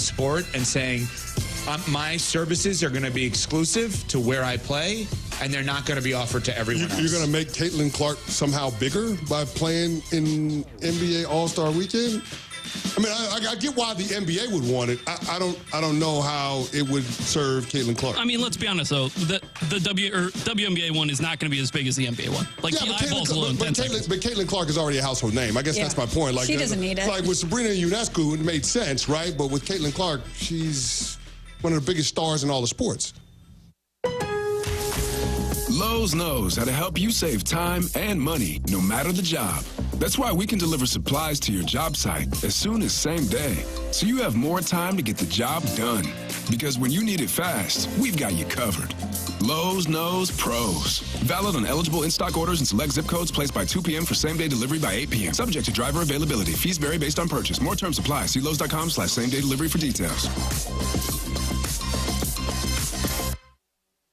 sport and saying, my services are going to be exclusive to where I play, and they're not going to be offered to everyone else. You're going to make Caitlin Clark somehow bigger by playing in NBA All-Star Weekend? I mean, I get why the NBA would want it. I don't know how it would serve Caitlin Clark. I mean, let's be honest though. The WNBA one is not going to be as big as the NBA one. Like the eyeballs alone. But Caitlin Clark is already a household name. I guess that's my point. Like she doesn't need it. Like with Sabrina Ionescu, it made sense, right? But with Caitlin Clark, she's one of the biggest stars in all the sports. Lowe's knows how to help you save time and money, no matter the job. That's why we can deliver supplies to your job site as soon as same day, so you have more time to get the job done. Because when you need it fast, we've got you covered. Lowe's knows pros. Valid on eligible in-stock orders and select zip codes, placed by 2 p.m. for same-day delivery by 8 p.m. Subject to driver availability. Fees vary based on purchase. More terms apply. See Lowe's.com/same-day delivery for details.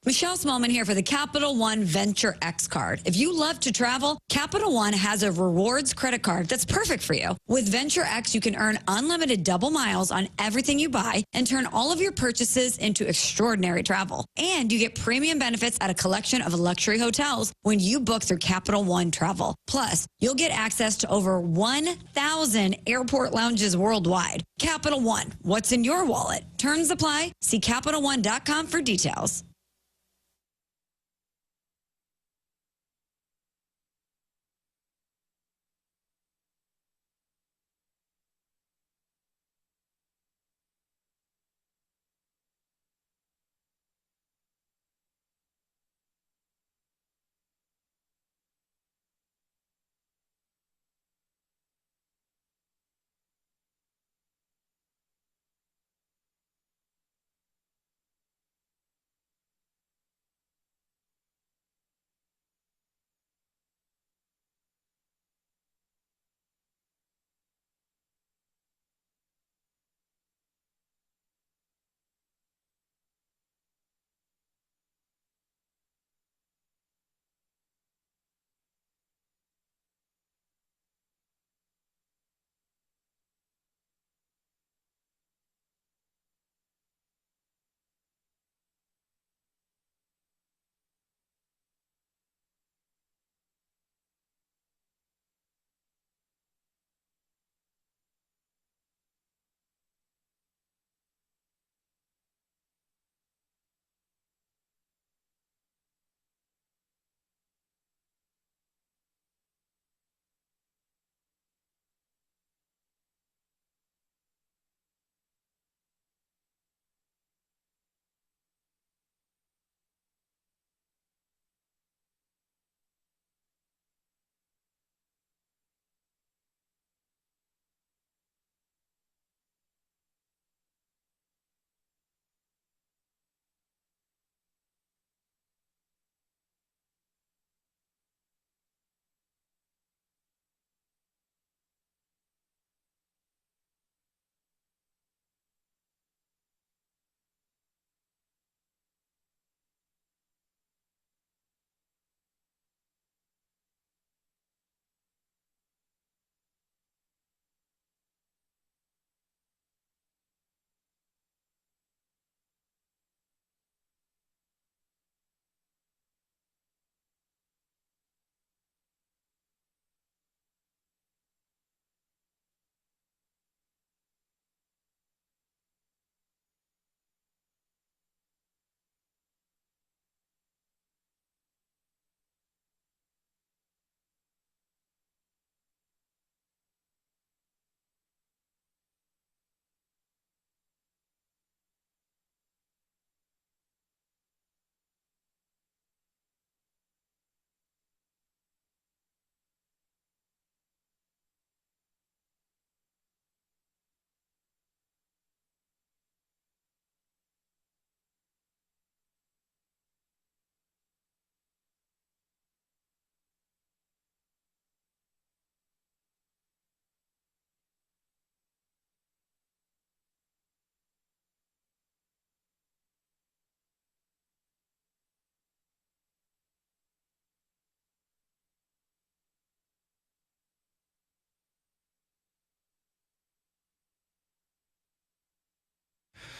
Michelle Smallman here for the Capital One Venture X card. If you love to travel, Capital One has a rewards credit card that's perfect for you. With Venture X, you can earn unlimited double miles on everything you buy and turn all of your purchases into extraordinary travel. And you get premium benefits at a collection of luxury hotels when you book through Capital One Travel. Plus, you'll get access to over 1,000 airport lounges worldwide. Capital One, what's in your wallet? Terms apply. See CapitalOne.com for details.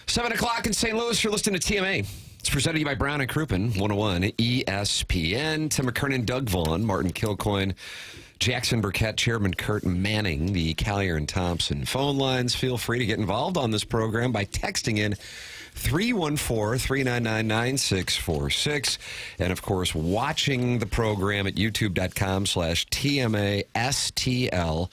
7 o'clock in St. Louis. You're listening to TMA. It's presented to you by Brown and Crouppen, 101 ESPN. Tim McKernan, Doug Vaughn, Martin Kilcoyne, Jackson Burkett, Chairman Kurt Manning, the Collier and Thompson phone lines. Feel free to get involved on this program by texting in 314-399-9646. And, of course, watching the program at youtube.com/TMASTL.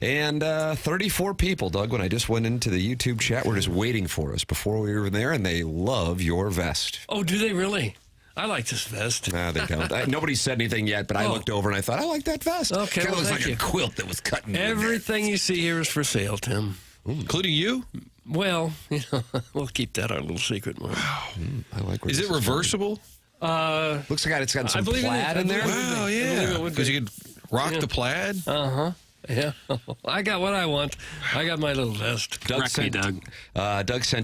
And 34 people, Doug, when I just went into the YouTube chat, were just waiting for us before we were there, and they love your vest. Oh, do they really? I like this vest. No, they don't. Nobody said anything yet, but I looked over and I thought, I like that vest. Okay, Kind of looks thank like you. a quilt that was cut in Everything you see here is for sale, Tim. Including you? Well, we'll keep that our little secret. Wow. I like. Is it reversible? Looks like it's got some plaid in there. Wow, yeah. Because you could rock the plaid. Yeah. I got what I want. I got my little vest. Doug sent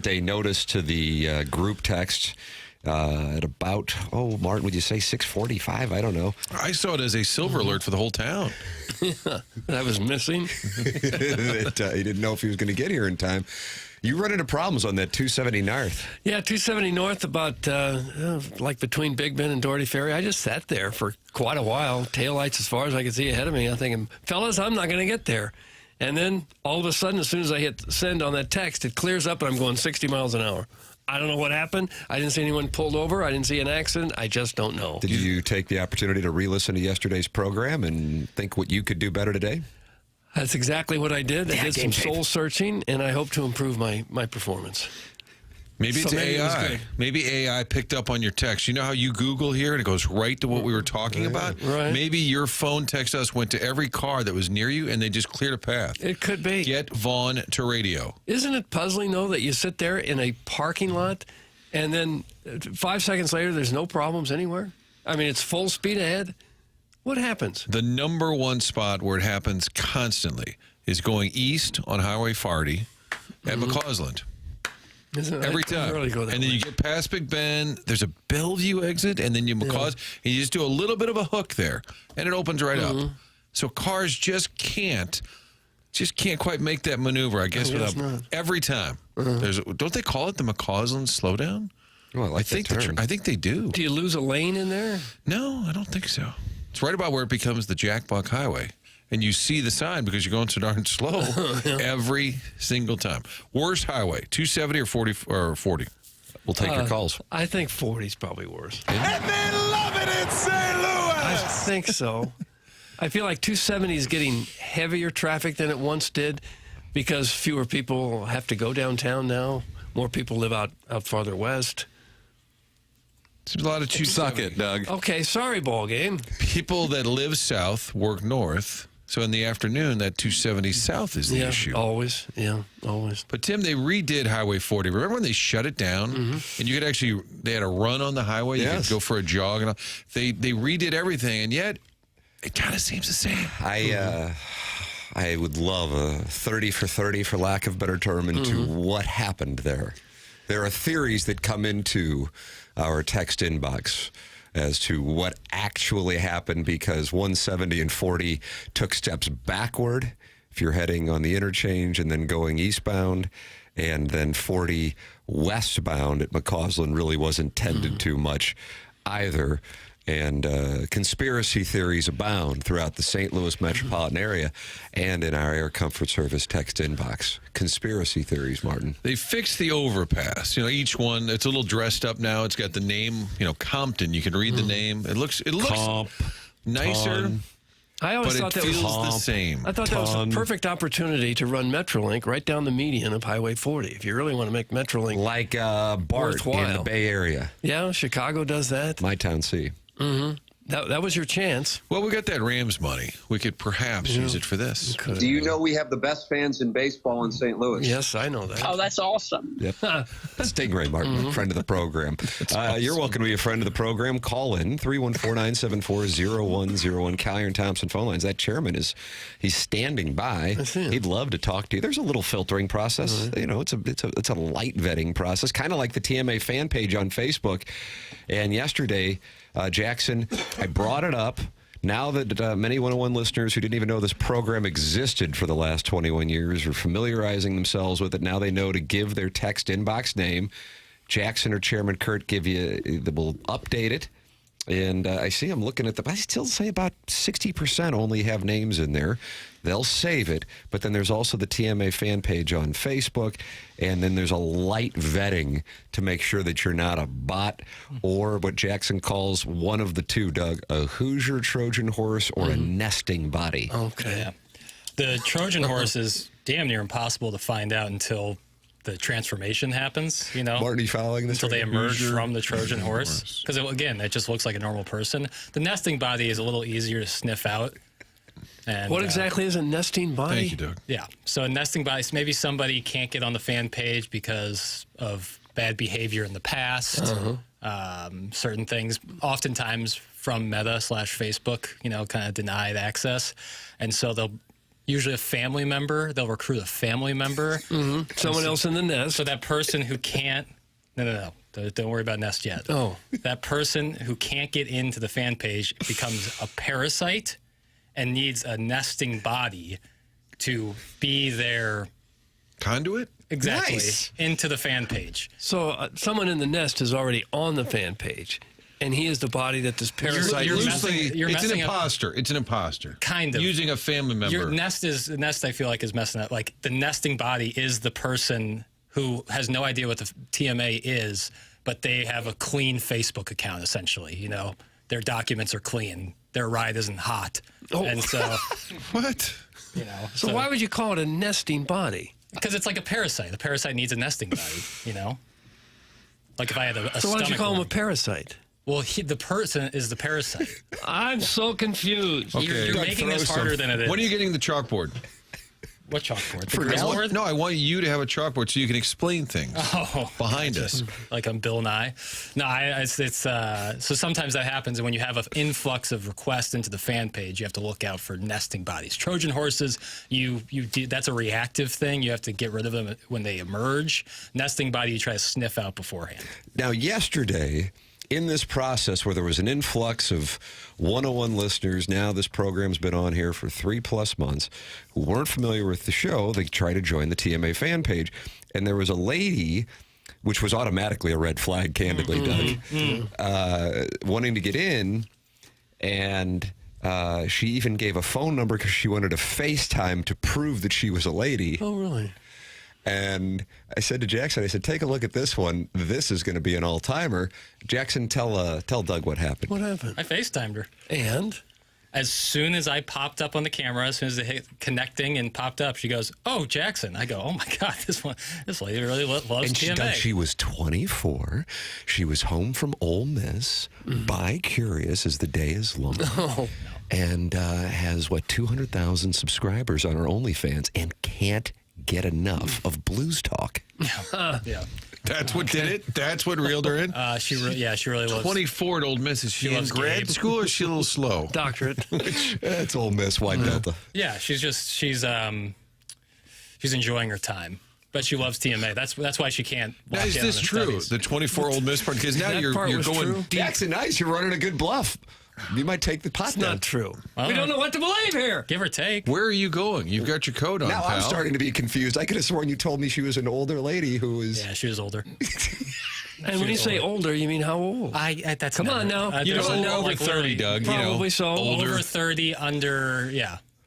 a notice to the group text at about, Martin, would you say 6:45? I don't know. I saw it as a silver alert for the whole town. That was missing. He didn't know if he was going to get here in time. You run into problems on that 270 North. Yeah, 270 North, about like between Big Bend and Doherty Ferry. I just sat there for quite a while, taillights as far as I could see ahead of me. I'm thinking, fellas, I'm not going to get there. And then all of a sudden, as soon as I hit send on that text, it clears up and I'm going 60 miles an hour. I don't know what happened. I didn't see anyone pulled over. I didn't see an accident. I just don't know. Did you take the opportunity to re-listen to yesterday's program and think what you could do better today? That's exactly what I did. I did some soul searching, and I hope to improve my performance. Maybe it's AI. Maybe AI picked up on your text. You know how you Google here and it goes right to what we were talking about? Right. Maybe your phone text us went to every car that was near you and they just cleared a path. It could be. Get Vaughn to radio. Isn't it puzzling, though, that you sit there in a parking lot and then 5 seconds later there's no problems anywhere? I mean, it's full speed ahead. What happens? The number one spot where it happens constantly is going east on Highway 40 at McCausland. Every time. Really and then you get past Big Bend, there's a Bellevue exit, and then you and you just do a little bit of a hook there, and it opens right up. So cars just can't quite make that maneuver, I guess, every time. Don't they call it the McCausland slowdown? Well, I think they do. Do you lose a lane in there? No, I don't think so. It's right about where it becomes the Jack Buck Highway. And you see the sign because you're going so darn slow every single time. Worst highway, 270 or 40? We'll take your calls. I think 40 is probably worse. And they love it in St. Louis. I think so. I feel like 270 is getting heavier traffic than it once did because fewer people have to go downtown now. More people live out farther west. There's a lot of 270. Suck it, Doug. Okay, sorry, ball game. People that live south work north. So in the afternoon, that 270 south is the issue. Always. Yeah, always. But, Tim, they redid Highway 40. Remember when they shut it down? And you could they had a run on the highway. You could go for a jog. And all. They redid everything, and yet it kind of seems the same. I would love a 30 for 30, for lack of a better term, into what happened there. There are theories that come into our text inbox as to what actually happened because 170 and 40 took steps backward if you're heading on the interchange and then going eastbound, and then 40 westbound at McCausland really wasn't tended to much either. And conspiracy theories abound throughout the St. Louis metropolitan area and in our Air Comfort Service text inbox. Conspiracy theories, Martin. They fixed the overpass. Each one, it's a little dressed up now. It's got the name, Compton. You can read the name. It looks nicer. I always thought it that feels the same. I thought that was a perfect opportunity to run Metrolink right down the median of Highway 40. If you really want to make Metrolink like BART in the Bay Area. Yeah, Chicago does that. My town C. That was your chance. Well, we got that Rams money. We could perhaps use it for this. Do you know we have the best fans in baseball in St. Louis? Yes, I know that. Oh, that's awesome. Yep. Stingray Martin, friend of the program. Awesome. You're welcome to be a friend of the program. Call in 314-974-0101. Collier and Thompson phone lines. That chairman he's standing by. He'd love to talk to you. There's a little filtering process. It's a light vetting process, kind of like the TMA fan page on Facebook. And yesterday, Jackson, I brought it up Now that many 101 listeners who didn't even know this program existed for the last 21 years are familiarizing themselves with it, now they know to give their text inbox name. Jackson or Chairman Kurt will update it. And I see I'm looking at I still say about 60% only have names in there. They'll save it. But then there's also the TMA fan page on Facebook. And then there's a light vetting to make sure that you're not a bot or what Jackson calls one of the two, Doug, a Hoosier Trojan horse or a nesting body. Okay. Yeah. The Trojan horse is damn near impossible to find out until the transformation happens, Martin, are you following this? Until they emerge from the Trojan horse. Because, again, it just looks like a normal person. The nesting body is a little easier to sniff out. And, what exactly is a nesting body? Thank you, Doug. Yeah. So a nesting body is maybe somebody can't get on the fan page because of bad behavior in the past. Certain things, oftentimes from Meta/Facebook, kind of denied access. And so they'll usually a family member. They'll recruit a family member. Someone else in the nest. So that person who can't... No. Don't worry about nest yet. Oh. That person who can't get into the fan page becomes a parasite and needs a nesting body to be their... Conduit? Exactly. Nice. Into the fan page. So someone in the nest is already on the fan page. And he is the body that this parasite... It's an imposter. It's an imposter. Kind of. Using a family member. Your nest, I feel like, is messing up. Like, the nesting body is the person who has no idea what the TMA is, but they have a clean Facebook account, essentially. Their documents are clean. Their ride isn't hot. Oh. And so... What? So why would you call it a nesting body? Because it's like a parasite. A parasite needs a nesting body, Like if I had a So why don't you stomach call him a worm. parasite? Well, the person is the parasite. I'm so confused. Okay. You're making this harder than it is. When are you getting the chalkboard? What chalkboard? The chalkboard? No, I want you to have a chalkboard so you can explain things behind us. Like I'm Bill Nye. No, so sometimes that happens, and when you have an influx of requests into the fan page, you have to look out for nesting bodies. Trojan horses, that's a reactive thing. You have to get rid of them when they emerge. Nesting body, you try to sniff out beforehand. Now, yesterday, in this process where there was an influx of 101 listeners, now this program's been on here for 3+ months, who weren't familiar with the show, they tried to join the TMA fan page. And there was a lady, which was automatically a red flag, candidly, Doug, wanting to get in. And she even gave a phone number because she wanted a FaceTime to prove that she was a lady. Oh, really? And I said to Jackson, take a look at this one. This is going to be an all-timer. Jackson, tell Doug what happened. What happened? I FaceTimed her. And? As soon as I popped up on the camera, as soon as they hit connecting and popped up, she goes, "Oh, Jackson." I go, "Oh my God, this lady really loves TMA." And she was 24. She was home from Ole Miss, bi-curious as the day is long. Oh. And has, 200,000 subscribers on her OnlyFans and can't get enough of blues talk. Yeah. That's what did it? That's what reeled her in? She really loves. 24 at Old Miss. Is she in grad school or is she a little slow? Doctorate. That's Ole Miss, White Delta. Yeah, she's enjoying her time. But she loves TMA. That's why she can't. Now, is this true? The 24 Old Miss part? Because now you're going true? deep. Jackson, nice. You're running a good bluff. You might take the pot It's down. not true. We don't know what to believe here. Give or take. Where are you going? You've got your coat on, Now pal. I'm starting to be confused. I could have sworn you told me she was an older lady who was... Yeah, she was older. And when you say older, you mean how old? That's Come on now. You there's know, a- over like 30, literally Doug. Probably so. Older. Over 30, under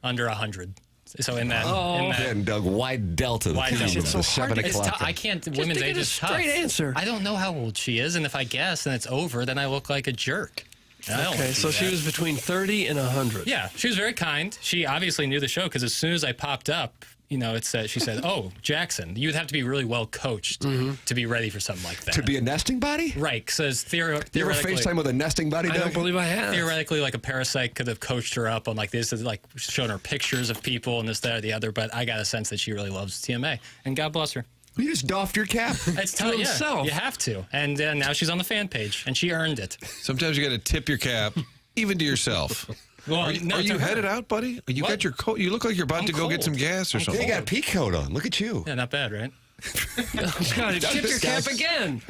100. So in that. And Doug, White Delta. White Delta. It's so the hard 7 to- o'clock. I can't. Just Women's to get age a is tough. straight answer. I don't know how old she is, and if I guess and it's over, then I look like a jerk. I don't Okay, wanna so do she that. was between 30 and 100. Yeah, she was very kind. She obviously knew the show because as soon as I popped up, it said, she said, "Oh, Jackson, you'd have to be really well coached to be ready for something like that." To be a nesting body? Right, because You ever theoretically, FaceTime with a nesting body, I Doug? don't believe I have. theoretically, like a parasite could have coached her up on like this, like showing her pictures of people and this, that, or the other. But I got a sense that she really loves TMA, and God bless her. You just doffed your cap. It's To himself. You have to, and now she's on the fan page, and she earned it. Sometimes you got to tip your cap, even to yourself. Well, Are you headed out, buddy? You got your coat. You look like you're about I'm to go get cold. some gas or something. They got a pea coat on. Look at you. Yeah, not bad, right? Oh, God, tip your cap again.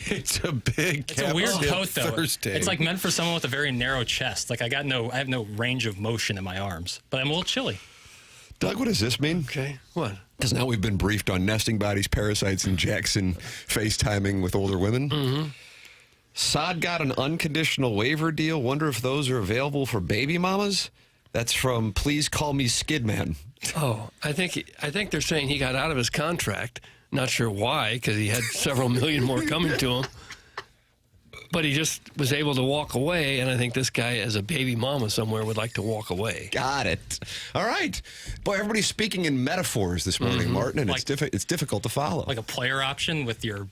It's a big It's a weird coat, though. Thursday. It's like meant for someone with a very narrow chest. Like I have no range of motion in my arms, but I'm a little chilly. Doug, what does this mean? Okay, what? Because now we've been briefed on nesting bodies, parasites, and Jackson FaceTiming with older women. Mm-hmm. Sod got an unconditional waiver deal. Wonder if those are available for baby mamas? That's from Please Call Me Skidman. Oh, I think they're saying he got out of his contract. Not sure why, because he had several million more coming to him. But he just was able to walk away, and I think this guy, as a baby mama somewhere, would like to walk away. Got it. All right. Boy, everybody's speaking in metaphors this morning, Martin, and it's difficult to follow. Like a player option with your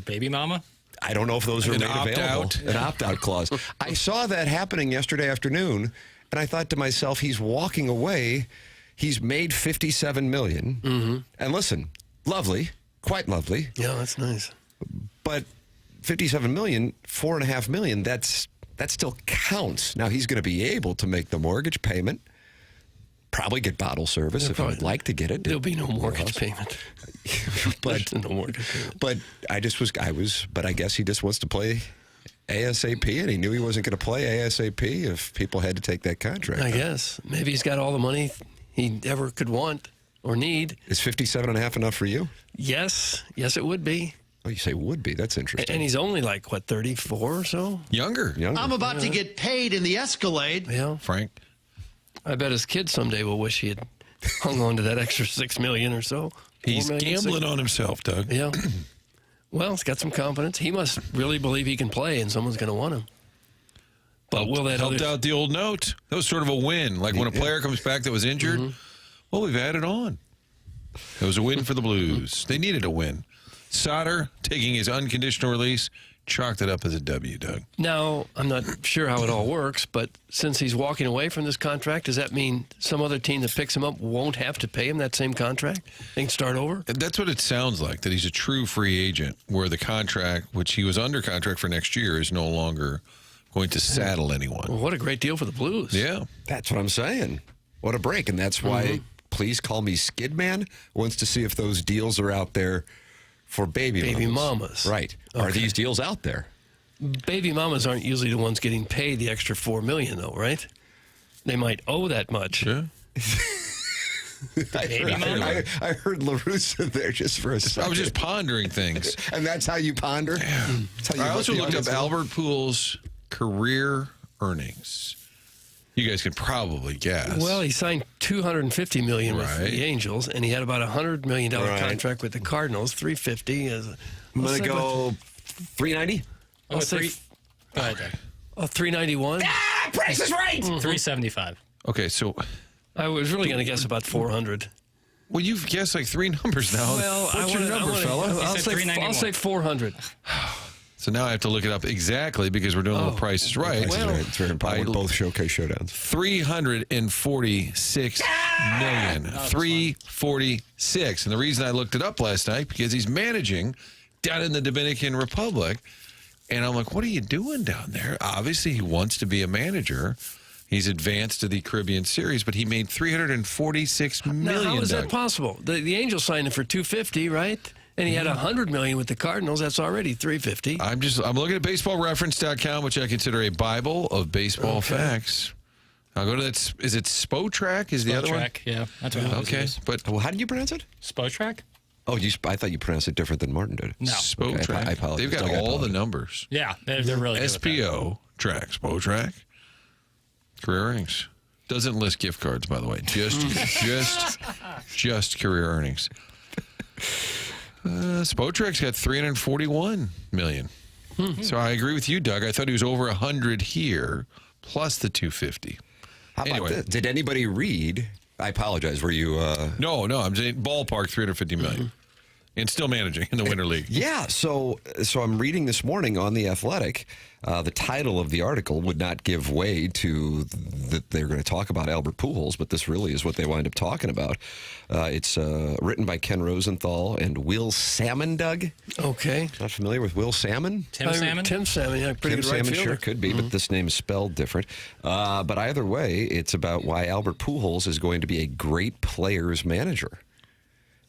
baby mama? I don't know if those are made available. An opt-out clause. I saw that happening yesterday afternoon, and I thought to myself, he's walking away. He's made $57 million. Mm-hmm. And listen, lovely, quite lovely. Yeah, that's nice. But $57 million, $4.5 million, that still counts. Now, he's going to be able to make the mortgage payment, probably get bottle service if he would like to get it. There'll be no mortgage payment. But no mortgage payment. But but I guess he just wants to play ASAP, and he knew he wasn't going to play ASAP if people had to take that contract. I guess. Maybe he's got all the money he ever could want or need. Is 57.5 enough for you? Yes. Yes, it would be. Oh, you say would be. That's interesting. And he's only like, what, 34 or so? Younger. I'm about to get paid in the Escalade. Yeah. Frank. I bet his kid someday will wish he had hung on to that extra $6 million or so. He's gambling on himself, Doug. Yeah. Well, he's got some confidence. He must really believe he can play, and someone's going to want him. But will that helped out the old note? That was sort of a win. Like when a player comes back that was injured, well, we've added on. It was a win for the Blues. They needed a win. Sauter, taking his unconditional release, chalked it up as a W, Doug. Now, I'm not sure how it all works, but since he's walking away from this contract, does that mean some other team that picks him up won't have to pay him that same contract? They can start over? That's what it sounds like, that he's a true free agent, where the contract, which he was under contract for next year, is no longer going to saddle anyone. Well, what a great deal for the Blues. Yeah. That's what I'm saying. What a break. And that's why Please Call Me Skidman wants to see if those deals are out there for baby mamas. Right. Okay. Are these deals out there? Baby mamas aren't usually the ones getting paid the extra $4 million, though, right? They might owe that much. Yeah. I heard LaRussa there just for a second. I was just pondering things. And that's how you ponder? Yeah. I also looked up Albert Pujols' career earnings. You guys could probably guess. Well, he signed $250 million with the Angels, and he had about a $100 million contract with the Cardinals. $350. I'm going to go $390. I'll say Go ahead, Doug. $391. Ah, price is right. $375. Okay, so I was really going to guess about $400. Well, you've guessed like three numbers now. Well, what's your number, fella? I'll say $400. So now I have to look it up exactly because we're doing the Price is Right. Well, it's very important. We're both showcase showdowns. $346 million. $346. And the reason I looked it up last night, because he's managing down in the Dominican Republic. And I'm like, what are you doing down there? Obviously, he wants to be a manager. He's advanced to the Caribbean Series, but he made $346 million. Now, how is that possible? The Angels signed him for $250, right? And he had $100 million with the Cardinals. That's already $350. I'm looking at baseballreference.com, which I consider a Bible of baseball facts. I'll go to that. Is it Spotrac? Is the other one? Spotrac, yeah. That's what it is. But how do you pronounce it? Spotrac? Oh, I thought you pronounced it different than Martin did. No. Spotrac. Okay, I apologize. They've got all the numbers. Yeah, they're really good. SPO track, Spotrac. Career earnings. Doesn't list gift cards, by the way. Just career earnings. Spotrac's got $341 million. So I agree with you, Doug. I thought he was over 100 here, plus the 250. How about this? Did anybody read? I apologize. Were you? No. I'm saying ballpark $350 million, and still managing in the Winter League. Yeah. So I'm reading this morning on The Athletic. The title of the article would not give way to that they're going to talk about Albert Pujols, but this really is what they wind up talking about. It's written by Ken Rosenthal and Will Salmon, Doug. Okay. Not familiar with Will Salmon? Tim Salmon? Tim Salmon, yeah, pretty Tim good right Salmon fielder. sure could be, but this name is spelled different. But either way, it's about why Albert Pujols is going to be a great player's manager.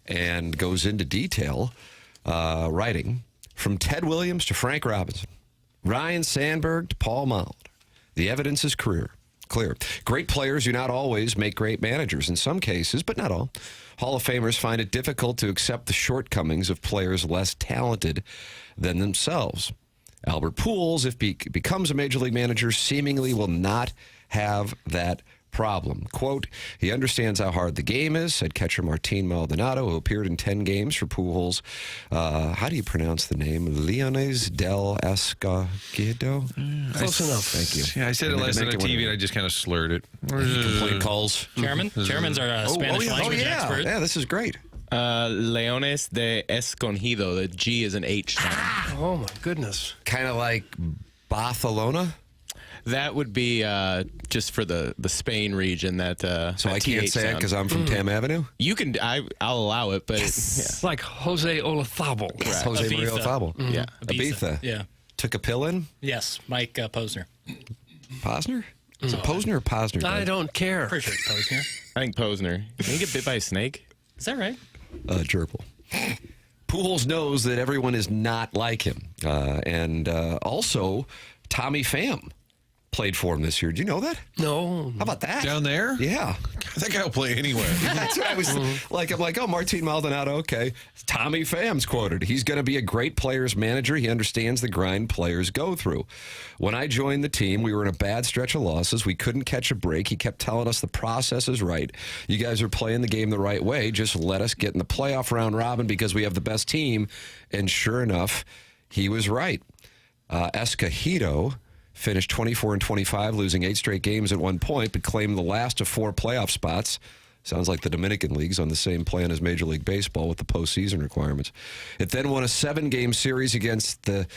and goes into detail, writing, from Ted Williams to Frank Robinson, Ryan Sandberg to Paul Mound, the evidence is clear. Great players do not always make great managers. In some cases, but not all, Hall of Famers find it difficult to accept the shortcomings of players less talented than themselves. Albert Pujols, if he becomes a major league manager, seemingly will not have that problem. Quote, he understands how hard the game is, said catcher Martin Maldonado, who appeared in 10 games for Pujols. How do you pronounce the name? Leones del Escogido? Close enough. Thank you. Yeah, I said it last night on TV, and I just kind of slurred it. Complaint calls. Chairman's our Spanish language expert. Yeah, this is great. Leones de Escogido. The G is an H sound. Oh, my goodness. Kind of like Barcelona? That would be just for the Spain region. That so I can't say it because I'm from Tam Avenue? You can. I'll allow it, but It's like Jose Olazabal. Yes, Jose Maria Olazabal. Mm-hmm. Yeah. Ibiza. Yeah. Took a pill in? Yes, Mike Posner. Posner? Is it Posner or Posner? I don't care. Pretty sure it's Posner. I think Posner. Did he get bit by a snake? Is that right? Gerbil. Pujols knows that everyone is not like him. And also, Tommy Pham played for him this year. Do you know that? No. How about that? Down there? Yeah. That guy will play anywhere. That's what I was like. I'm like, oh, Martin Maldonado, okay. Tommy Pham's quoted. He's going to be a great players manager. He understands the grind players go through. When I joined the team, we were in a bad stretch of losses. We couldn't catch a break. He kept telling us the process is right. You guys are playing the game the right way. Just let us get in the playoff round robin because we have the best team. And sure enough, he was right. Escogido finished 24-25, losing 8 straight games at one point, but claimed the last of 4 playoff spots. Sounds like the Dominican League's on the same plan as Major League Baseball with the postseason requirements. It then won a 7-game series against the,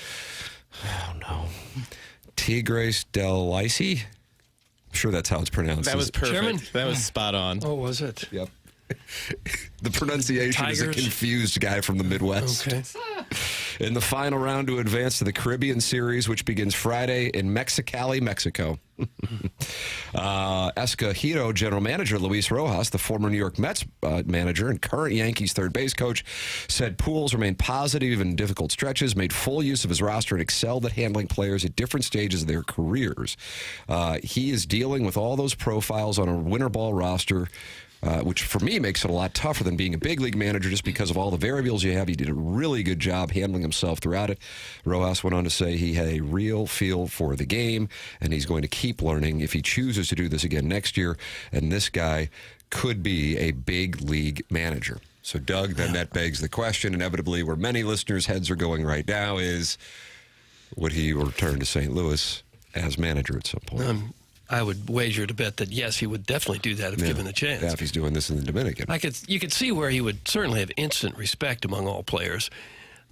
Tigres del Licey. I'm sure that's how it's pronounced. That was perfect. Chairman? That was spot on. Oh, was it? Yep. The pronunciation is a Tigers? confused guy from the Midwest. Okay. In the final round to advance to the Caribbean Series, which begins Friday in Mexicali, Mexico. Escogido general manager Luis Rojas, the former New York Mets manager and current Yankees third base coach, said Pujols remained positive in difficult stretches, made full use of his roster, and excelled at handling players at different stages of their careers. He is dealing with all those profiles on a winter ball roster, which for me makes it a lot tougher than being a big league manager just because of all the variables you have. He did a really good job handling himself throughout it. Rojas went on to say he had a real feel for the game, and he's going to keep learning if he chooses to do this again next year. And this guy could be a big league manager. So, Doug, then that begs the question, inevitably, where many listeners' heads are going right now is, would he return to St. Louis as manager at some point? I would wager to bet that, yes, he would definitely do that if given the chance. Yeah, if he's doing this in the Dominican. You could see where he would certainly have instant respect among all players.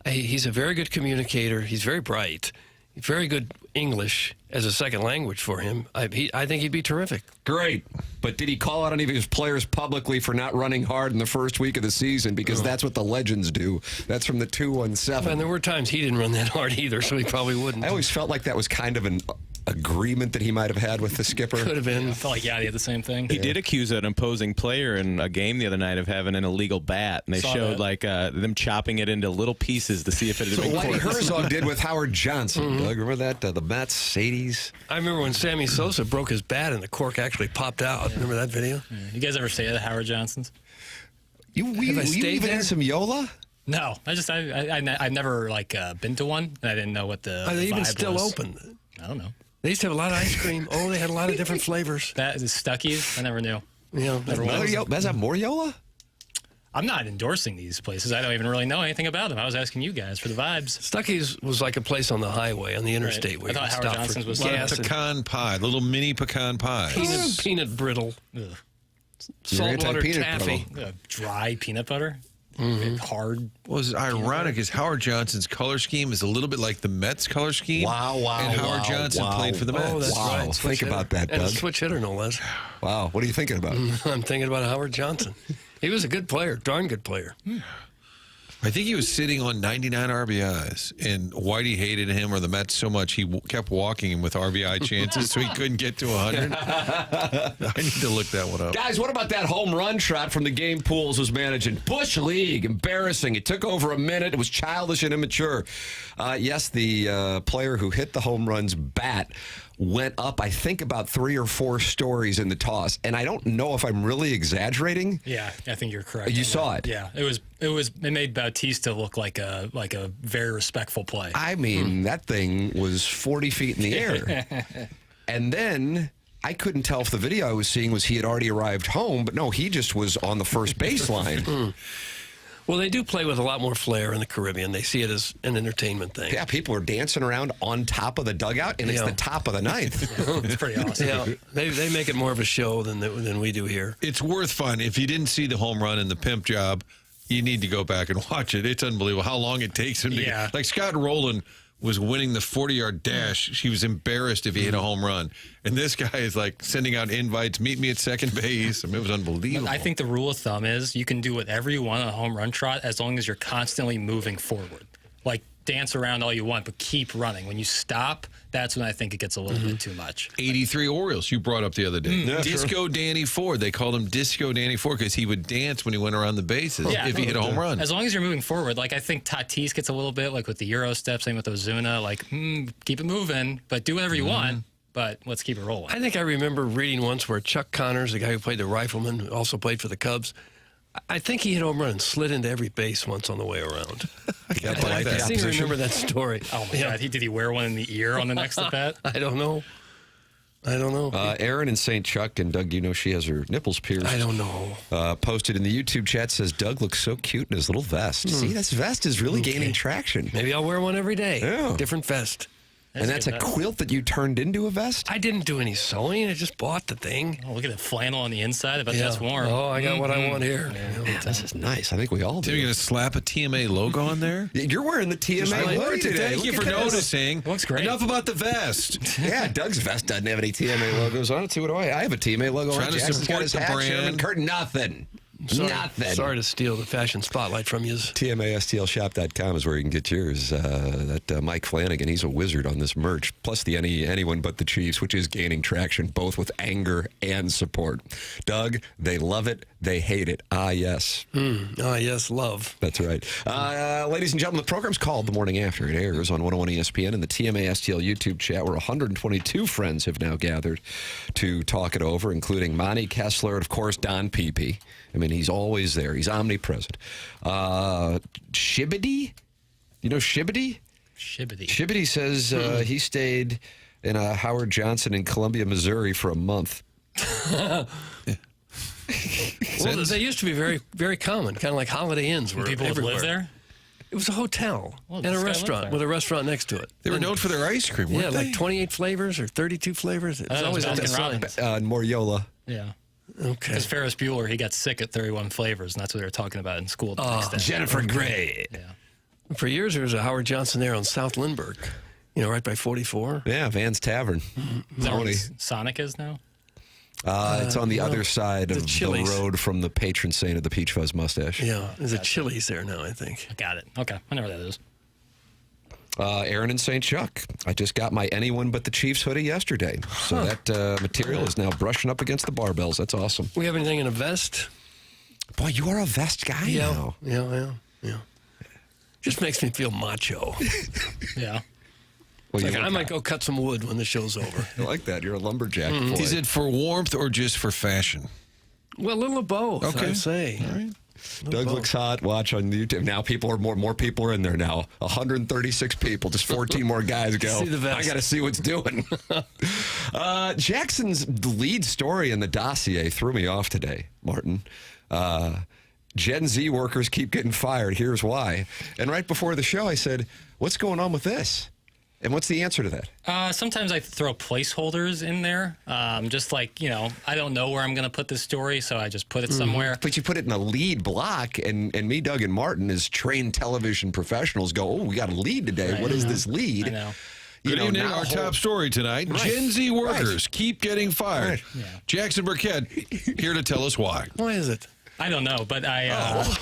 He's a very good communicator. He's very bright. Very good English as a second language for him. I think he'd be terrific. Great. But did he call out any of his players publicly for not running hard in the first week of the season? Because that's what the legends do. That's from the 217. And there were times he didn't run that hard either, so he probably wouldn't. I always felt like that was kind of an agreement that he might have had with the skipper. Could have been. I felt like Yachty had the same thing. He did accuse an opposing player in a game the other night of having an illegal bat, and they showed them chopping it into little pieces to see if it had been Whitey corked. Herzog did with Howard Johnson. Doug, remember that? The Mets, 80s. I remember when Sammy Sosa broke his bat and the cork actually popped out. Remember that video? Yeah. You guys ever stay at Howard Johnson's? You even in some Yola? No, I've never been to one. And I didn't know what the Are they even vibe still was. open? I don't know. They used to have a lot of ice cream. Oh, they had a lot of different flavors. That is Stuckey's. I never knew. Yeah, Does that more Yola? I'm not endorsing these places. I don't even really know anything about them. I was asking you guys for the vibes. Stuckey's was like a place on the highway, on the interstate. Where I thought Howard Johnson's was gas pecan pie, little mini pecan pie. Peanut brittle. Ugh. Saltwater taffy. Dry peanut butter. Hard. What was ironic is Howard Johnson's color scheme is a little bit like the Mets color scheme. Wow. And Howard Johnson played for the Mets. Oh, that's right. Think about that, Doug. And a switch hitter, no less. Wow. What are you thinking about? I'm thinking about Howard Johnson. He was a good player, darn good player. I think he was sitting on 99 RBIs, and Whitey hated him or the Mets so much he kept walking him with RBI chances so he couldn't get to 100. I need to look that one up. Guys, what about that home run trot from the game Pools was managing? Bush League, embarrassing. It took over a minute. It was childish and immature. Yes, the player who hit the home run's bat went up, I think, about 3 or 4 stories in the toss. And I don't know if I'm really exaggerating. Yeah, I think you're correct. You saw it. Yeah, it made Bautista look like a very respectful play. I mean, that thing was 40 feet in the air. And then I couldn't tell if the video I was seeing was he had already arrived home, but no, he just was on the first baseline. Well, they do play with a lot more flair in the Caribbean. They see it as an entertainment thing. Yeah, people are dancing around on top of the dugout, and it's the top of the ninth. It's pretty awesome. Yeah, they make it more of a show than we do here. It's worth fun. If you didn't see the home run and the pimp job, you need to go back and watch it. It's unbelievable how long it takes him to get. Like Scott Rowland was winning the 40-yard dash. He was embarrassed if he hit a home run. And this guy is like sending out invites, meet me at second base. I mean, it was unbelievable. I think the rule of thumb is you can do whatever you want on a home run trot as long as you're constantly moving forward. Like, dance around all you want, but keep running. When you stop, that's when I think it gets a little bit too much. 83 Orioles you brought up the other day. Yeah, Disco Danny Ford. They called him Disco Danny Ford because he would dance when he went around the bases if he hit a home run. As long as you're moving forward. Like, I think Tatis gets a little bit, like with the Euro step, same with Ozuna. Like, keep it moving, but do whatever you want. But let's keep it rolling. I think I remember reading once where Chuck Connors, the guy who played the Rifleman, who also played for the Cubs, I think he hit a home run and slid into every base once on the way around. I seem to remember that story. Oh, my God. Did he wear one in the ear on the next at bat? I don't know. Aaron in St. Chuck, and Doug, you know she has her nipples pierced. I don't know. Posted in the YouTube chat, says Doug looks so cute in his little vest. See, this vest is really gaining traction. Maybe I'll wear one every day. Yeah. Different vest. And that's a quilt that you turned into a vest? I didn't do any sewing. I just bought the thing. Oh, look at the flannel on the inside. I bet that's warm. Oh, I got what I want here. Yeah, this is nice. I think we all do. Are you going to slap a TMA logo on there? You're wearing the TMA logo today. Thank you for noticing. Looks great. Enough about the vest. Yeah, Doug's vest doesn't have any TMA logos on it. See, what do I have a TMA logo on. Trying to Jackson's got support his the hat, brand. Chairman Kurt, nothing. Nothing. Sorry to steal the fashion spotlight from you. TMASTLshop.com is where you can get yours. Mike Flanagan, he's a wizard on this merch. Plus the anyone but the Chiefs, which is gaining traction both with anger and support. Doug, they love it. They hate it. Ah, yes. Yes, love. That's right. Ladies and gentlemen, the program's called The Morning After. It airs on 101 ESPN and the TMASTL YouTube chat, where 122 friends have now gathered to talk it over, including Monty Kessler and, of course, Don Peepee. I mean, he's always there. He's omnipresent. Shibbity? You know Shibbity? Shibbity says he stayed in Howard Johnson in Columbia, Missouri for a month. Well, they used to be very, very common, kind of like Holiday Inns were People would everywhere. live there? It was a hotel and this a guy lived restaurant there. with a restaurant next to it. They were known for their ice cream, weren't they? Like 28 flavors or 32 flavors. It's always on the sign. Moriola. Yeah. Okay. Because Ferris Bueller, he got sick at 31 flavors, and that's what they were talking about in school. The next day. Jennifer Grey. Yeah. For years, there was a Howard Johnson there on South Lindbergh, right by 44. Yeah, Van's Tavern. Is that where Sonic is now? It's on the other side of the road from the patron saint of the Peach Fuzz mustache. Yeah, there's a Chili's there now, I think. Got it. Okay, I know where that is. Aaron in St. Chuck. I just got my anyone but the Chiefs hoodie yesterday. So that material is now brushing up against the barbells. That's awesome. We have anything in a vest? Boy, you are a vest guy now. Yeah. Just makes me feel macho. Yeah. Well, I might go cut some wood when the show's over. I like that. You're a lumberjack. Boy. Is it for warmth or just for fashion? Well, a little of both, I'd say. All right. Doug looks hot. Watch on YouTube. Now more people are in there now. 136 people. Just 14 more guys go. See the vest. I got to see what's doing. Jackson's lead story in the dossier threw me off today, Martin. Gen Z workers keep getting fired. Here's why. And right before the show, I said, what's going on with this? And what's the answer to that? Sometimes I throw placeholders in there. Just like, I don't know where I'm going to put this story, so I just put it somewhere. But you put it in a lead block, and me, Doug, and Martin, as trained television professionals, go, we got a lead today. Right. What is this lead? I know. Good evening. Our top story tonight. Right. Gen Z workers keep getting fired. Right. Yeah. Jackson Burkett here to tell us why. Why is it? I don't know, but I.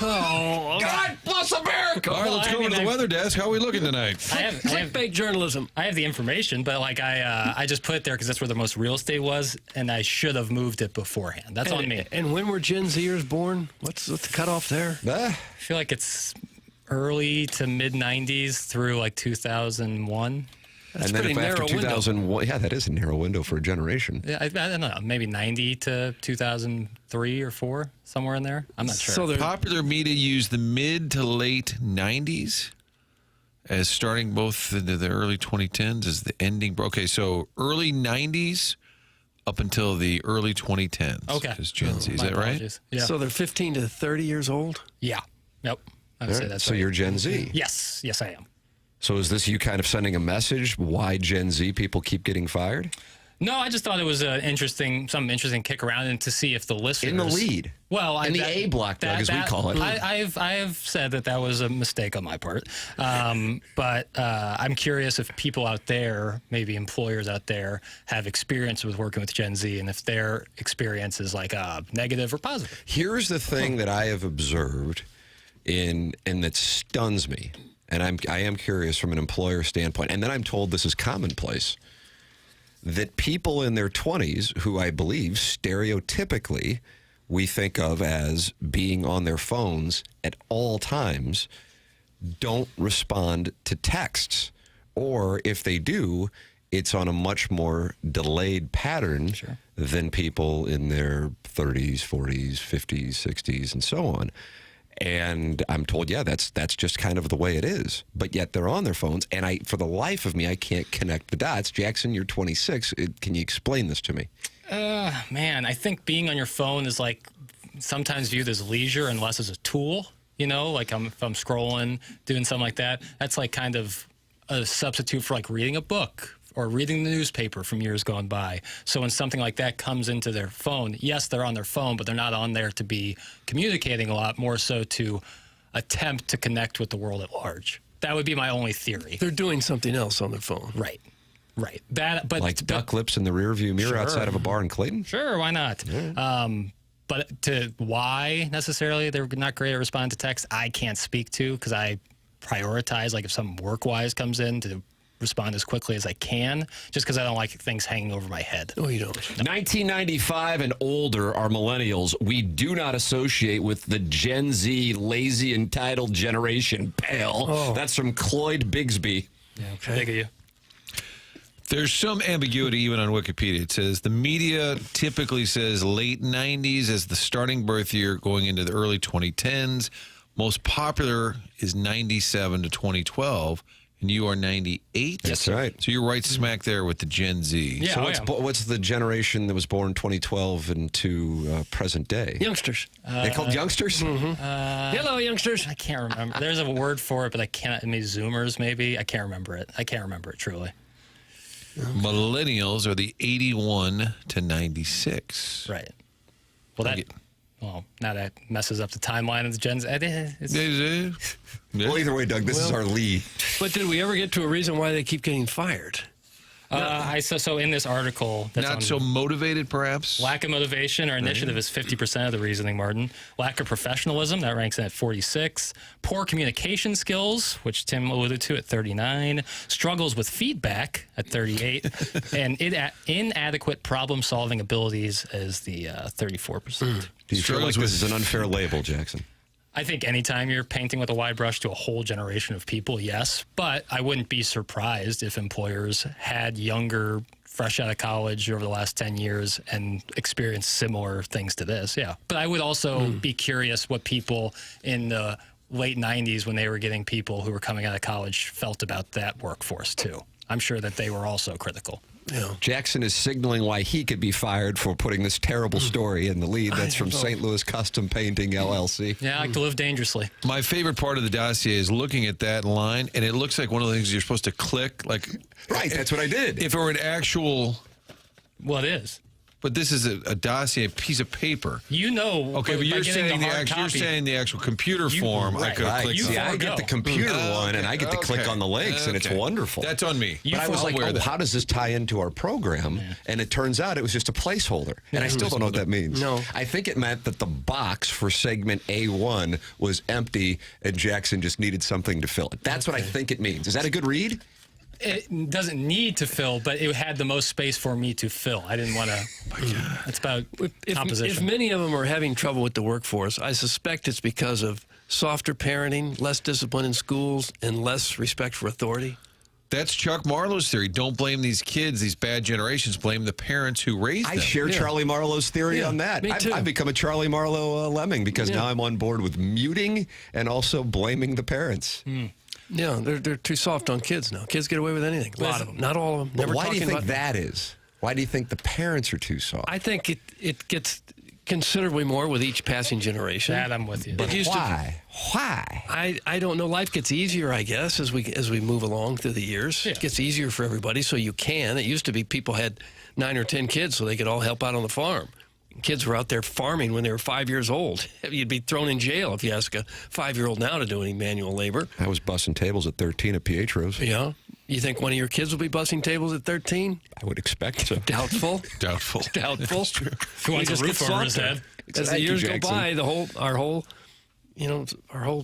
God bless America! All right, let's go over to the weather desk. How are we looking tonight? I have clickbait journalism. I have the information, but like I just put it there because that's where the most real estate was, and I should have moved it beforehand. That's on me. And when were Gen Zers born? What's the cutoff there? I feel like it's early to mid 90s through like 2001. That's and then if after 2001, yeah, that is a narrow window for a generation. Yeah, I don't know, maybe 90 to 2003 or 4, somewhere in there. I'm not sure. So popular media used the mid to late 90s as starting both into the early 2010s as the ending. Okay, so early 90s up until the early 2010s. Okay. Is Gen Z. Is that right? Yeah. So they're 15 to 30 years old? Yeah. Yep. I would say that's so right. you're Gen Z. Yes. Yes, I am. So is this you kind of sending a message why Gen Z people keep getting fired? No, I just thought it was some interesting kick around and to see if the listeners in the lead. Well, in the A block, Doug, as we call it. I have said that was a mistake on my part, but I'm curious if people out there, maybe employers out there, have experience with working with Gen Z, and if their experience is like negative or positive. Here's the thing that I have observed, and that stuns me. And I am curious from an employer standpoint, and then I'm told this is commonplace, that people in their 20s, who I believe stereotypically we think of as being on their phones at all times, don't respond to texts. Or if they do, it's on a much more delayed pattern than people in their 30s, 40s, 50s, 60s, and so on. And I'm told, yeah, that's just kind of the way it is. But yet they're on their phones, and for the life of me, I can't connect the dots. Jackson, you're 26. Can you explain this to me? Man, I think being on your phone is like sometimes viewed as leisure and less as a tool. You know, like if I'm scrolling, doing something like that, that's like kind of a substitute for like reading a book or reading the newspaper from years gone by. So when something like that comes into their phone, yes, they're on their phone, but they're not on there to be communicating a lot, more so to attempt to connect with the world at large. That would be my only theory. They're doing something else on their phone. Right. But like duck lips in the rearview mirror outside of a bar in Clayton? Sure, why not? Yeah. But why necessarily they're not great at responding to text, I can't speak to, because I prioritize, like if something work-wise comes in, to respond as quickly as I can, just because I don't like things hanging over my head. Oh, you don't. 1995 and older are millennials. We do not associate with the Gen Z, lazy, entitled generation, pal. Oh. That's from Cloyd Bigsby. Yeah, okay. Big of you. There's some ambiguity even on Wikipedia. It says the media typically says late 90s as the starting birth year going into the early 2010s. Most popular is 97 to 2012. And you are 98? That's right. So you're right smack there with the Gen Z. Yeah, so what's the generation that was born 2012 into present day? Youngsters. They're called youngsters? Mm-hmm. Hello, youngsters. I can't remember. There's a word for it, but I can't. Maybe Zoomers, maybe. I can't remember it. Truly. Millennials are the 81 to 96. Right. Well, now that messes up the timeline of the Gen Z. Well, either way, Doug, this is our lead. But did we ever get to a reason why they keep getting fired? So in this article, that's not so motivated, perhaps. Lack of motivation or initiative is 50% of the reasoning, Martin. Lack of professionalism, that ranks at 46. Poor communication skills, which Tim alluded to, at 39. Struggles with feedback at 38, and inadequate problem-solving abilities is the 34%. Do you feel like this is an unfair label, Jackson? I think anytime you're painting with a wide brush to a whole generation of people, yes. But I wouldn't be surprised if employers had younger, fresh out of college over the last 10 years and experienced similar things to this, yeah. But I would also be curious what people in the late 90s, when they were getting people who were coming out of college, felt about that workforce, too. I'm sure that they were also critical. Yeah. Jackson is signaling why he could be fired for putting this terrible story in the lead. That's from St. Louis Custom Painting, LLC. Yeah, I like to live dangerously. My favorite part of the dossier is looking at that line, and it looks like one of the things you're supposed to click. Like, right, that's what I did. If it were an actual... Well, it is. But this is a dossier, a piece of paper. You know. Okay, but you're saying you're saying the actual computer form. Right. I could click. See, I get the computer one, and I get to click on the links, and it's wonderful. That's on me. But I was like, how does this tie into our program? Yeah. And it turns out it was just a placeholder. And I still don't know what that means. No. I think it meant that the box for segment A1 was empty, and Jackson just needed something to fill it. That's what I think it means. Is that a good read? It doesn't need to fill, but it had the most space for me to fill. I didn't want to. It's about composition. If many of them are having trouble with the workforce, I suspect it's because of softer parenting, less discipline in schools, and less respect for authority. That's Chuck Marlowe's theory. Don't blame these kids, these bad generations. Blame the parents who raised them. I share Charlie Marlowe's theory on that. Me too. I've become a Charlie Marlowe lemming because now I'm on board with muting and also blaming the parents. Yeah, they're too soft on kids now. Kids get away with anything. A lot of them. Not all of them. But why do you think that is? Why do you think the parents are too soft? I think it gets considerably more with each passing generation. That I'm with you. But why? Why? I don't know. Life gets easier, I guess, as we move along through the years. Yeah. It gets easier for everybody, so you can. It used to be people had 9 or 10 kids so they could all help out on the farm. Kids were out there farming when they were 5 years old. You'd be thrown in jail if you ask a 5-year-old now to do any manual labor. I was bussing tables at 13 at Pietro's. Yeah. You think one of your kids will be bussing tables at 13? I would expect so. Doubtful. Doubtful. Doubtful. Who wants a roof over his head? As the years go by, our whole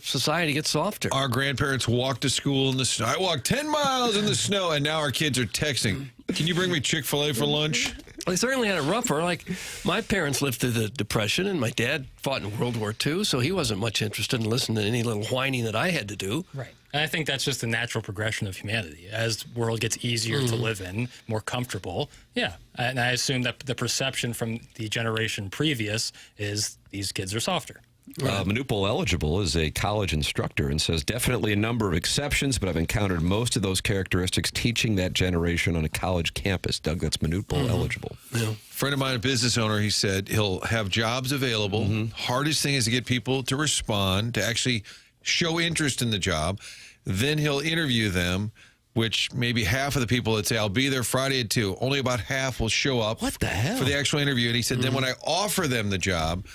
society gets softer. Our grandparents walked to school in the snow. I walked 10 miles in the snow, and now our kids are texting. Can you bring me Chick-fil-A for lunch? They certainly had it rougher. Like, my parents lived through the Depression, and my dad fought in World War II, so he wasn't much interested in listening to any little whining that I had to do. Right. And I think that's just the natural progression of humanity. As the world gets easier to live in, more comfortable, and I assume that the perception from the generation previous is these kids are softer. Manupal Eligible is a college instructor and says definitely a number of exceptions, but I've encountered most of those characteristics teaching that generation on a college campus. Doug, that's Manupal Eligible. Yeah. Friend of mine, a business owner, he said he'll have jobs available. Hardest thing is to get people to respond, to actually show interest in the job. Then he'll interview them, which maybe half of the people that say, I'll be there Friday at 2, only about half will show up. What the hell? For the actual interview. And he said, then when I offer them the job,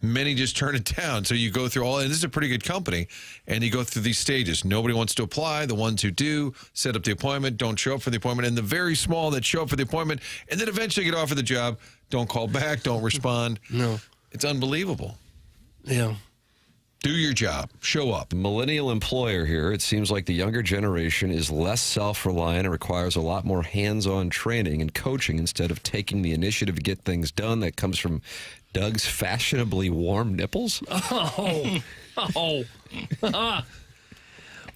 many just turn it down. So you go through and this is a pretty good company, and you go through these stages. Nobody wants to apply. The ones who do set up the appointment, don't show up for the appointment, and the very small that show up for the appointment and then eventually get offered the job, don't call back, don't respond. No. It's unbelievable. Yeah. Do your job. Show up. Millennial employer here. It seems like the younger generation is less self-reliant and requires a lot more hands-on training and coaching instead of taking the initiative to get things done. That comes from Doug's fashionably warm nipples.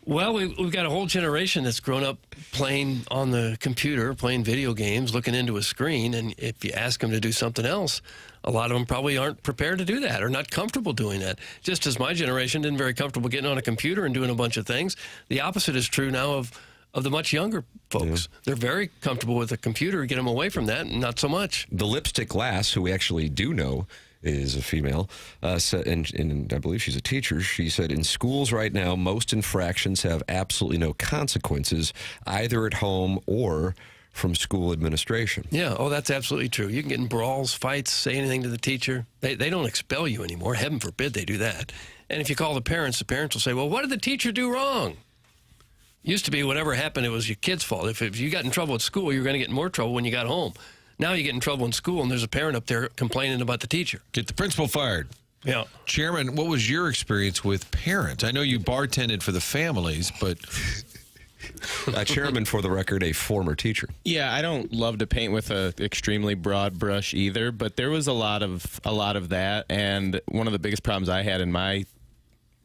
Well, we've got a whole generation that's grown up playing on the computer, playing video games, looking into a screen, and if you ask them to do something else, a lot of them probably aren't prepared to do that or not comfortable doing that. Just as my generation isn't very comfortable getting on a computer and doing a bunch of things, the opposite is true now of the much younger folks. They're very comfortable with a computer. Get them away from that, and not so much. The lipstick lass, who we actually do know is a female, and I believe she's a teacher. She said, in schools right now, most infractions have absolutely no consequences, either at home or from school administration. Yeah, that's absolutely true. You can get in brawls, fights, say anything to the teacher. They don't expel you anymore. Heaven forbid they do that. And if you call the parents will say, well, what did the teacher do wrong? Used to be whatever happened, it was your kid's fault. If you got in trouble at school, you were going to get in more trouble when you got home. Now you get in trouble in school, and there's a parent up there complaining about the teacher. Get the principal fired. Yeah. Chairman, what was your experience with parents? I know you bartended for the families, but... Chairman, for the record, a former teacher. Yeah, I don't love to paint with an extremely broad brush either, but there was a lot of that, and one of the biggest problems I had in my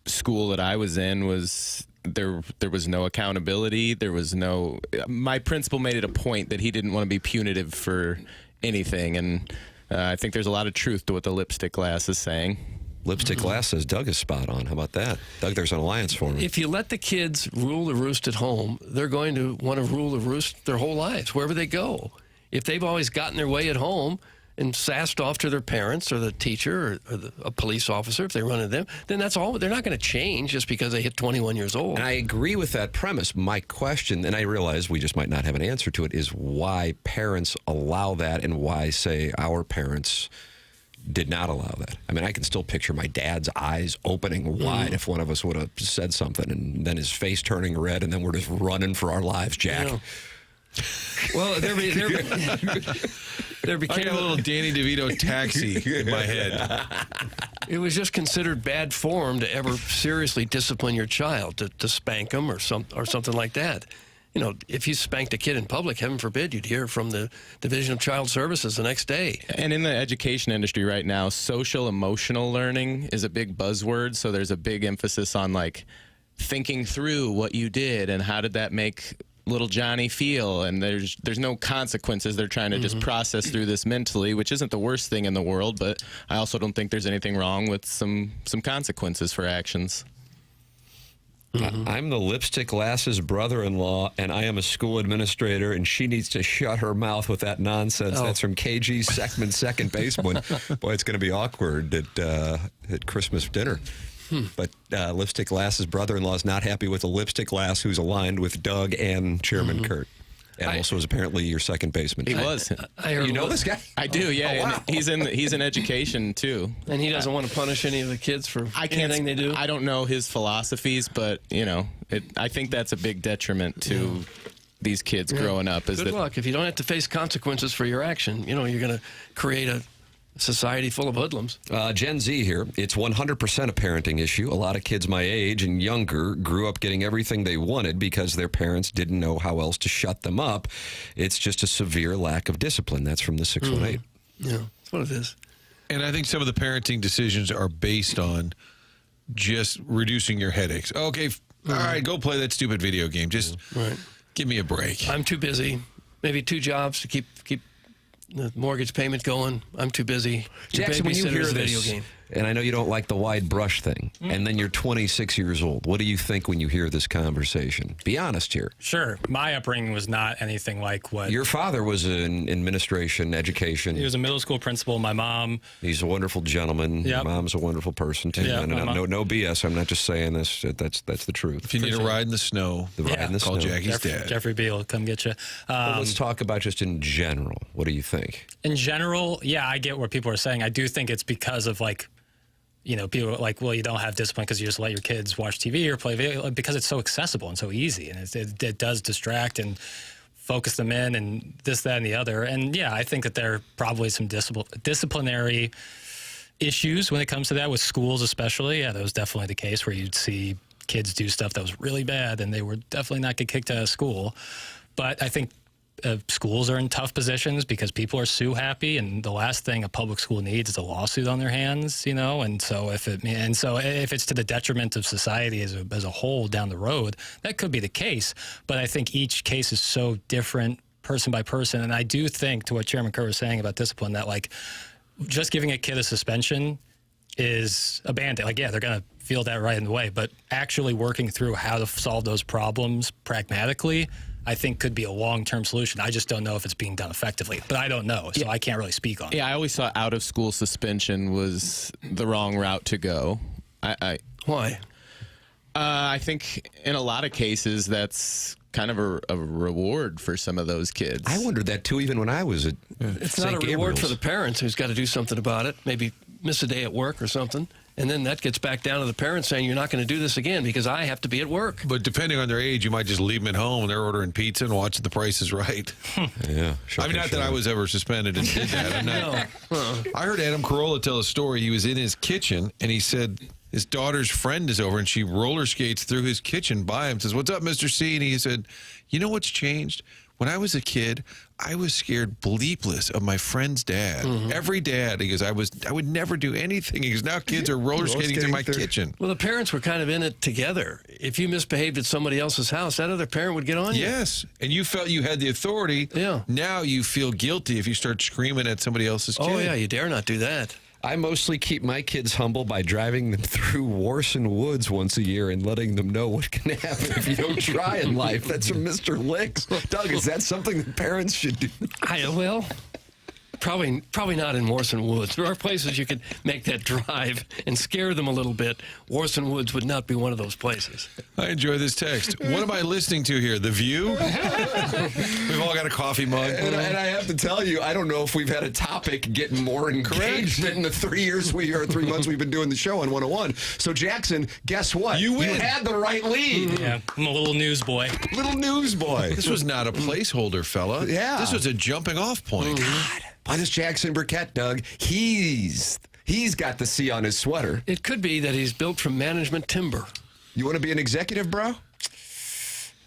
school that I was in was... There was no accountability. There was no... My principal made it a point that he didn't want to be punitive for anything, and I think there's a lot of truth to what the lipstick glass is saying. Lipstick glass says Doug is spot on. How about that? Doug, there's an alliance for me. If you let the kids rule the roost at home, they're going to want to rule the roost their whole lives, wherever they go. If they've always gotten their way at home, and sassed off to their parents or the teacher or a police officer if they run into them, then that's all. They're not going to change just because they hit 21 years old. And I agree with that premise. My question, and I realize we just might not have an answer to it, is why parents allow that and why, say, our parents did not allow that. I mean, I can still picture my dad's eyes opening wide if one of us would have said something, and then his face turning red, and then we're just running for our lives, Jack. Well, there became I got a little Danny DeVito Taxi in my head. It was just considered bad form to ever seriously discipline your child, to spank them or something like that. You know, if you spanked a kid in public, heaven forbid, you'd hear from the Division of Child Services the next day. And in the education industry right now, social emotional learning is a big buzzword. So there's a big emphasis on like thinking through what you did and how did that make little Johnny feel, and there's no consequences. They're trying to just process through this mentally, which isn't the worst thing in the world, but I also don't think there's anything wrong with some consequences for actions. I'm the lipstick lass's brother-in-law, and I am a school administrator, and she needs to shut her mouth with that nonsense. That's from KG Seckman, second baseman. Boy, it's going to be awkward at Christmas dinner. But Lipstick Lass's brother-in-law is not happy with the Lipstick Lass who's aligned with Doug and Chairman Kurt. And also is apparently your second baseman. He was. You know this guy? I do, yeah. Oh, wow. And he's in education, too. And he doesn't want to punish any of the kids for anything they do? I don't know his philosophies, but, you know, I think that's a big detriment to these kids growing up. Good luck. If you don't have to face consequences for your action, you know, you're going to create a society full of hoodlums. Gen Z here. It's 100% a parenting issue. A lot of kids my age and younger grew up getting everything they wanted because their parents didn't know how else to shut them up. It's just a severe lack of discipline. That's from the 618. Yeah, that's what it is. And I think some of the parenting decisions are based on just reducing your headaches. Okay, all right, go play that stupid video game. Just give me a break. I'm too busy. Maybe 2 jobs to keep the mortgage payment going. I'm too busy. Jackson, when you hear this, and I know you don't like the wide brush thing, and then you're 26 years old, what do you think when you hear this conversation? Be honest here. Sure. My upbringing was not anything like what... Your father was in administration, education. He was a middle school principal. My mom... He's a wonderful gentleman. Yep. Your mom's a wonderful person, too. Yeah, no BS. I'm not just saying this. That's the truth. If you need a ride in the snow, call Jackie's dad. Jeffrey B. will come get you. Well, let's talk about just in general. What do you think? In general, yeah, I get what people are saying. I do think it's because of, like, you know, people are like, well, you don't have discipline because you just let your kids watch TV or play video, because it's so accessible and so easy, and it does distract and focus them in and this, that, and the other. And yeah, I think that there are probably some disciplinary issues when it comes to that with schools, especially. Yeah, that was definitely the case where you'd see kids do stuff that was really bad, and they would definitely not get kicked out of school. But I think schools are in tough positions because people are sue happy, and the last thing a public school needs is a lawsuit on their hands, you know. And so if it's to the detriment of society as a whole down the road, that could be the case. But I think each case is so different, person by person. And I do think, to what Chairman Kerr was saying about discipline, that like just giving a kid a suspension is a band-aid. Like, yeah, they're going to feel that right in the way, but actually working through how to solve those problems pragmatically, I think could be a long-term solution. I just don't know if it's being done effectively, but I don't know, so I can't really speak on it. Yeah, I always thought out-of-school suspension was the wrong route to go. Why? I think in a lot of cases that's kind of a reward for some of those kids. I wondered that too, even when I was at It's St. not a Gabriel's. reward for the parents who's got to do something about it, maybe miss a day at work or something. And then that gets back down to the parents saying, you're not going to do this again because I have to be at work. But depending on their age, you might just leave them at home and they're ordering pizza and watching The Price is Right. Yeah. I mean, not that I was ever suspended and did that. I'm not, I heard Adam Carolla tell a story. He was in his kitchen and he said his daughter's friend is over and she roller skates through his kitchen by him, says, "What's up, Mr. C?" And he said, "You know what's changed? When I was a kid, I was scared bleepless of my friend's dad. Every dad." He goes, I would never do anything. He goes, now kids are roller skating in my kitchen. Well, the parents were kind of in it together. If you misbehaved at somebody else's house, that other parent would get on you. Yes, and you felt you had the authority. Yeah. Now you feel guilty if you start screaming at somebody else's kid. Oh, yeah, you dare not do that. I mostly keep my kids humble by driving them through Warson Woods once a year and letting them know what can happen if you don't try in life. That's from Mr. Licks. Doug, is that something that parents should do? Probably not in Warson Woods. There are places you could make that drive and scare them a little bit. Warson Woods would not be one of those places. I enjoy this text. What am I listening to here? The View? We've all got a coffee mug. And I have to tell you, I don't know if we've had a topic getting more engagement in the 3 months we've been doing the show on 101. So, Jackson, guess what? You win. You had the right lead. Yeah, I'm a little newsboy. This was not a placeholder, fella. Yeah. This was a jumping off point. God. Why does Jackson Burkett, Doug? He's got the C on his sweater. It could be that he's built from management timber. You want to be an executive, bro?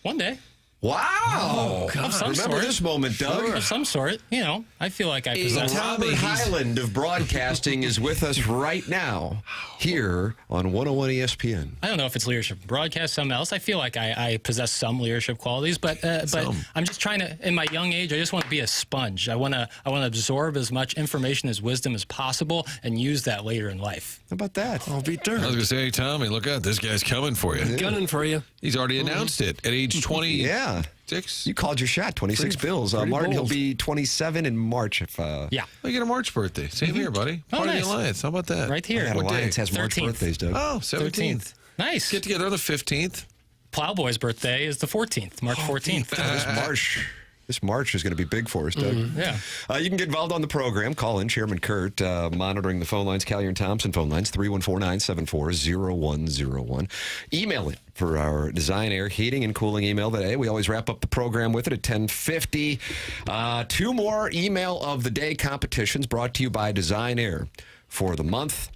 One day. Wow. Oh, God. Remember this moment, Doug. Of some sort. You know, I feel like I possess. Robert Highland of broadcasting is with us right now here on 101 ESPN. I don't know if it's leadership broadcast, something else. I feel like I possess some leadership qualities, but I'm just trying to, in my young age, I just want to be a sponge. I want to absorb as much information as wisdom as possible and use that later in life. How about that? I'll be there. I was going to say, Tommy, look out. This guy's coming for you. Gunning for you. He's already announced it at age 20. Yeah. You called your shot. 26 bills. Martin, he'll be 27 in March. Yeah. You get a March birthday. Same here, buddy. Oh, Part of nice. the Alliance. How about that? Right here. That Alliance has March 13th. birthdays, Doug. Oh, 17th. Nice. Get together on the 15th. Plowboy's birthday is the 14th, March 14th. This March is going to be big for us, Doug. Yeah. You can get involved on the program. Call in. Chairman Kurt monitoring the phone lines. Callier and Thompson phone lines, 314-974-0101. Email it for our Design Air Heating and Cooling email today. We always wrap up the program with it at 10:50. Two more email of the day competitions brought to you by Design Air for the month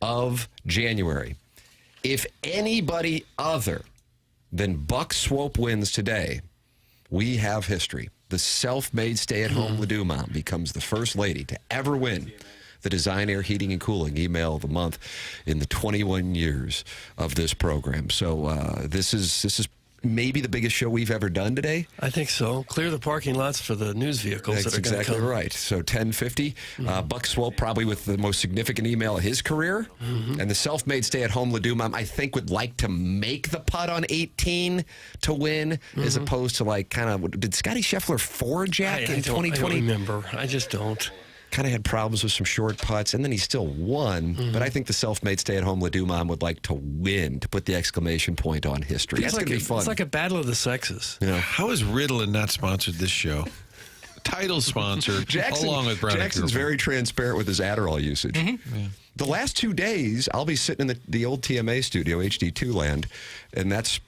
of January. If anybody other than Buck Swope wins today, we have history. The self-made stay-at-home Ladue mom becomes the first lady to ever win the Design Air Heating and Cooling email of the month in the 21 years of this program. So this is maybe the biggest show we've ever done today. I think so. Clear the parking lots for the news vehicles. That's that are exactly come. right. So 10:50. Buck Swope probably with the most significant email of his career. And the self-made stay-at-home Ladue mom, I think, would like to make the putt on 18 to win, as opposed to did Scotty Scheffler four-jack in 2020? I don't remember. I just don't. Kind of had problems with some short putts, and then he still won. But I think the self-made stay-at-home Ladue mom would like to win, to put the exclamation point on history. That's going to be fun. It's like a battle of the sexes. How has Ritalin not sponsored this show? Title sponsor, along with Brown. Jackson's very transparent with his Adderall usage. The last 2 days, I'll be sitting in the old TMA studio, HD2 land, and that's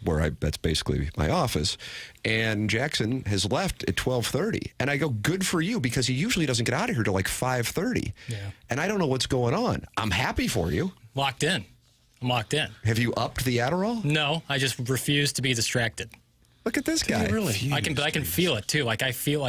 basically my office. And Jackson has left at 12:30, and I go, good for you, because he usually doesn't get out of here till like 5:30. Yeah. And I don't know what's going on. I'm happy for you. Locked in. I'm locked in. Have you upped the Adderall? No, I just refuse to be distracted. Look at this guy. Really? I can feel it too. I feel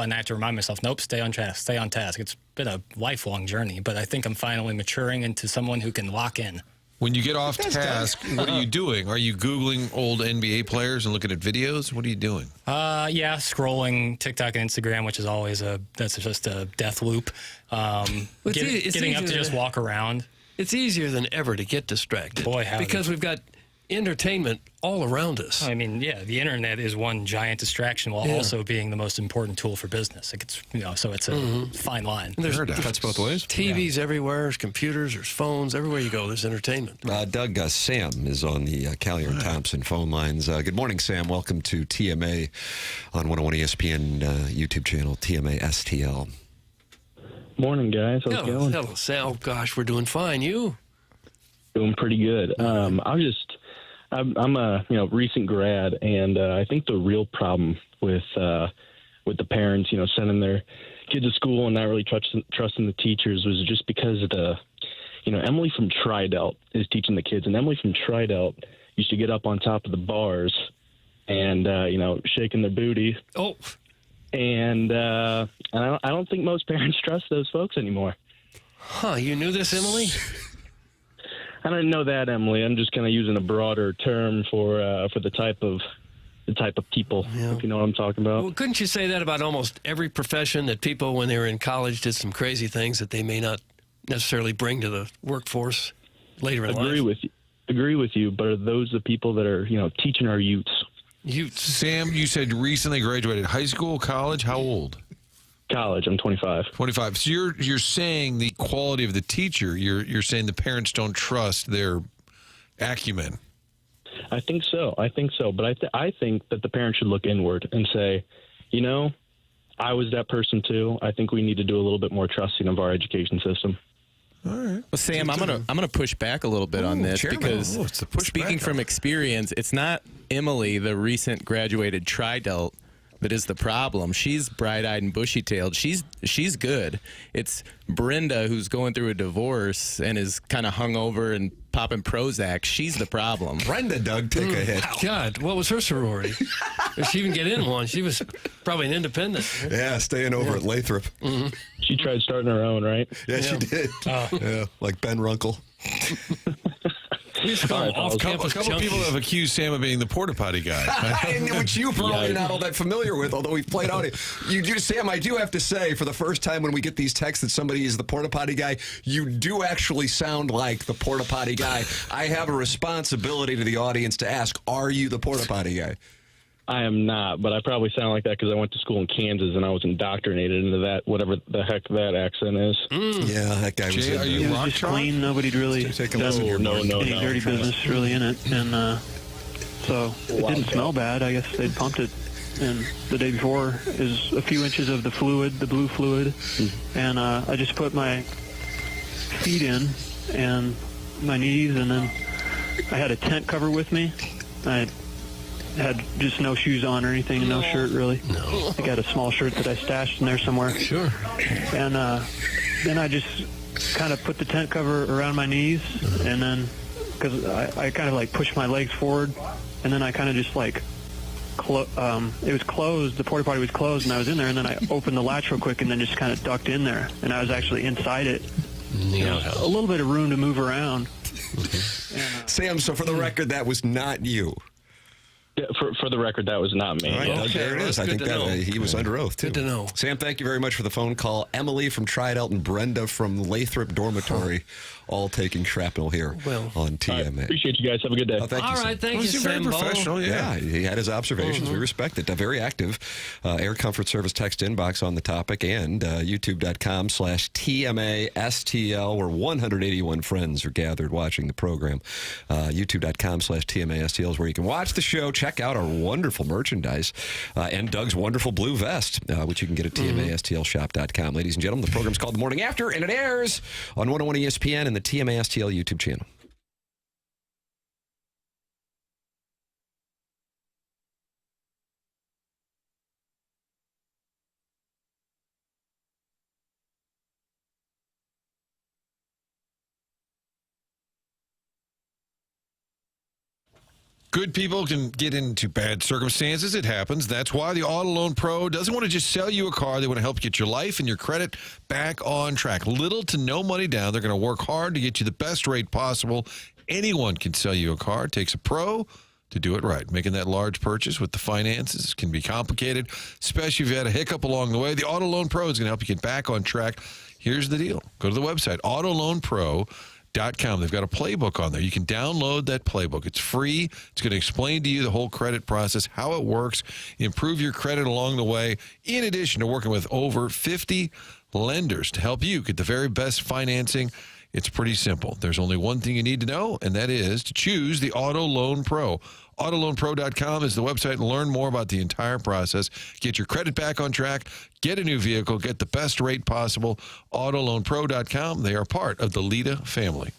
and I have to remind myself, nope, stay on task, stay on task. It's been a lifelong journey, but I think I'm finally maturing into someone who can lock in. When you get off task, what are you doing? Are you Googling old NBA players and looking at videos? What are you doing? Yeah, scrolling TikTok and Instagram, which is always that's just a death loop. Getting up to just walk around. It's easier than ever to get distracted. Boy, howdy. Because we've got entertainment all around us. I mean, yeah, the internet is one giant distraction while also being the most important tool for business. So it's a fine line. There's cuts both ways. TVs everywhere, there's computers, there's phones, everywhere you go, there's entertainment. Doug, Sam is on the Callier and Thompson phone lines. Good morning, Sam. Welcome to TMA on 101 ESPN YouTube channel, TMA STL. Morning, guys. How's it going? Hello, Sam. Oh, gosh, we're doing fine. You? Doing pretty good. I'm a recent grad, and I think the real problem with the parents, sending their kids to school and not really trusting the teachers was just because Emily from Tri-Delt is teaching the kids, and Emily from Tri-Delt used to get up on top of the bars and shaking their booty. Oh. And I don't think most parents trust those folks anymore. Huh? You knew this, Emily? I didn't know that, Emily. I'm just kind of using a broader term for the type of people, if you know what I'm talking about. Well, couldn't you say that about almost every profession, that people, when they were in college, did some crazy things that they may not necessarily bring to the workforce later in life? Agree with you, but are those the people that are, teaching our youths? Sam, you said recently graduated high school, college. How old? College. I'm 25. 25. So you're saying the quality of the teacher. You're saying the parents don't trust their acumen. I think so. But I think that the parents should look inward and say, you know, I was that person too. I think we need to do a little bit more trusting of our education system. All right. Well, Sam, I'm gonna push back a little bit on this because speaking from experience, it's not Emily, the recent graduated tri-delt, that is the problem. She's bright-eyed and bushy-tailed. She's good. It's Brenda, who's going through a divorce and is kind of hungover and popping Prozac. She's the problem. Brenda, Doug, take a hit. God, what was her sorority? Did she even get in one? She was probably an independent. Yeah, staying over at Lathrop. Mm-hmm. She tried starting her own, right? Yeah, she did. Yeah, like Ben Runkle. A couple people have accused Sam of being the porta potty guy, which you probably not all that familiar with. Although we've played out, Sam. I do have to say, for the first time when we get these texts that somebody is the porta potty guy, you do actually sound like the porta potty guy. I have a responsibility to the audience to ask: are you the porta potty guy? I am not, but I probably sound like that because I went to school in Kansas and I was indoctrinated into that, whatever the heck that accent is. Yeah, that guy was. Jay, Are you just clean? Nobody really does any dirty business really in it, and so it didn't smell bad. I guess they'd pumped it, and the day before is a few inches of the fluid, the blue fluid, and I just put my feet in and my knees, and then I had a tent cover with me. I had just no shoes on or anything, and no shirt really. No. I got a small shirt that I stashed in there somewhere. Sure. And then I just kind of put the tent cover around my knees, and then because I kind of like pushed my legs forward, and then I kind of just like it was closed. The porta potty was closed, and I was in there, and then I opened the latch real quick, and then just kind of ducked in there, and I was actually inside it. Yeah. A little bit of room to move around. Sam, so for the record, that was not you. Yeah, for the record, that was not me. All right, Doug, there it is. I think that he was under oath, too. Good to know. Sam, thank you very much for the phone call. Emily from Tri-Delt and Brenda from Lathrop Dormitory, all taking shrapnel here on TMA. Appreciate you guys. Have a good day. Thank you, Sam. Thank you, very professional, yeah. He had his observations. We respect it. Very active. Air Comfort Service text inbox on the topic, and youtube.com/TMASTL, where 181 friends are gathered watching the program. youtube.com/TMASTL is where you can watch the show, check out our wonderful merchandise, and Doug's wonderful blue vest, which you can get at TMASTLshop.com. Ladies and gentlemen, the program's called The Morning After, and it airs on 101 ESPN and the TMASTL YouTube channel. Good people can get into bad circumstances. It happens. That's why the Auto Loan Pro doesn't want to just sell you a car. They want to help get your life and your credit back on track. Little to no money down. They're going to work hard to get you the best rate possible. Anyone can sell you a car. It takes a pro to do it right. Making that large purchase with the finances can be complicated, especially if you had a hiccup along the way. The Auto Loan Pro is going to help you get back on track. Here's the deal. Go to the website, autoloanpro.com. They've got a playbook on there. You can download that playbook. It's free. It's going to explain to you the whole credit process, how it works, improve your credit along the way, in addition to working with over 50 lenders to help you get the very best financing. It's pretty simple. There's only one thing you need to know, and that is to choose the Auto Loan Pro. Autoloanpro.com is the website and learn more about the entire process. Get your credit back on track, get a new vehicle, get the best rate possible. Autoloanpro.com. They are part of the Lita family.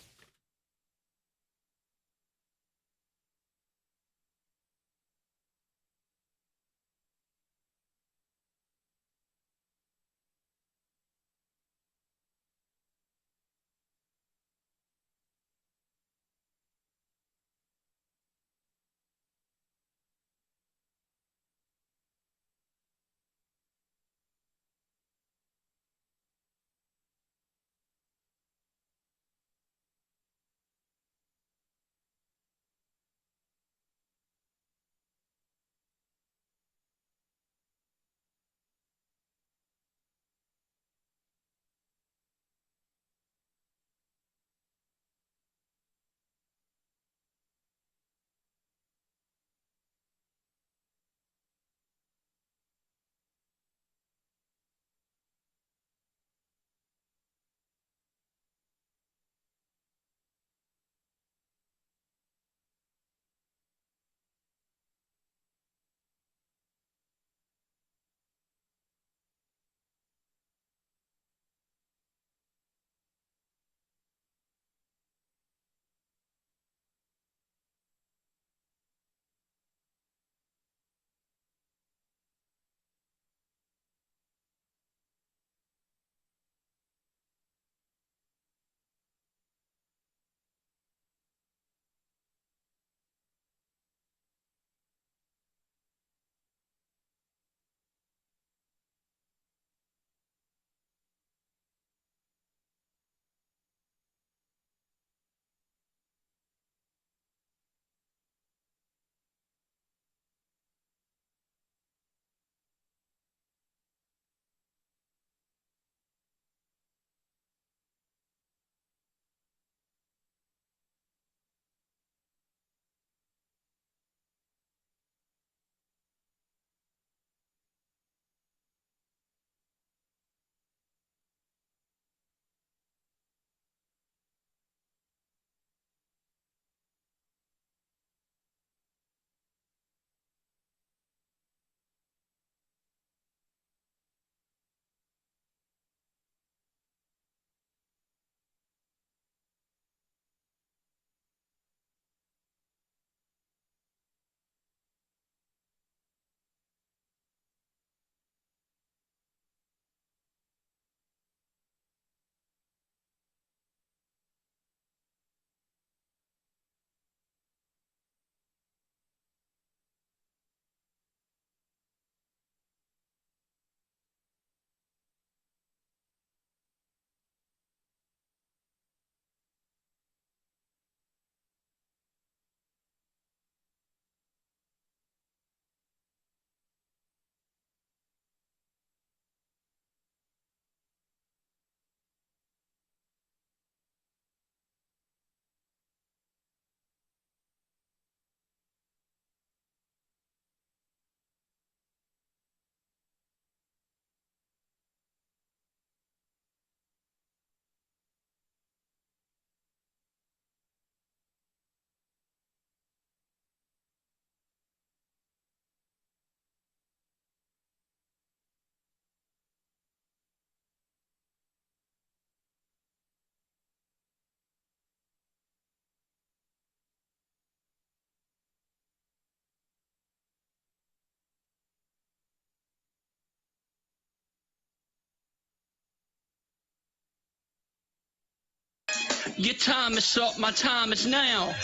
Your time is up, my time is now.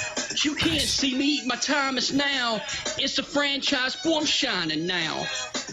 You can't see me, my time is now. It's a franchise, boy, I'm shining now.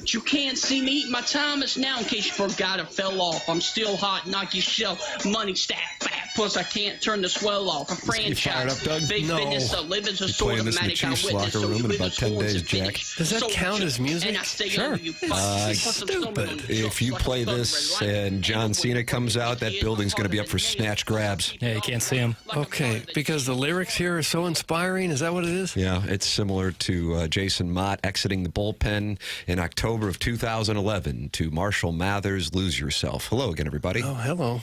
You can't see me, my time is now. In case you forgot it fell off, I'm still hot, knock your shelf. Money stack, fat, plus I can't turn the swell off. A franchise, big business, a living's a sort of manic. I witness, so you live 10 days, Jack. Does that count as music? And I stay Sure. under you. Stupid. If you play this and John Cena comes out, that building's going to be up for snatch grabs. Yeah, you can't see him. Okay, because the lyrics here are so inspiring. Is that what it is? Yeah, it's similar to Jason Mott exiting the bullpen in October of 2011 to Marshall Mathers' Lose Yourself. Hello again, everybody. Oh, hello.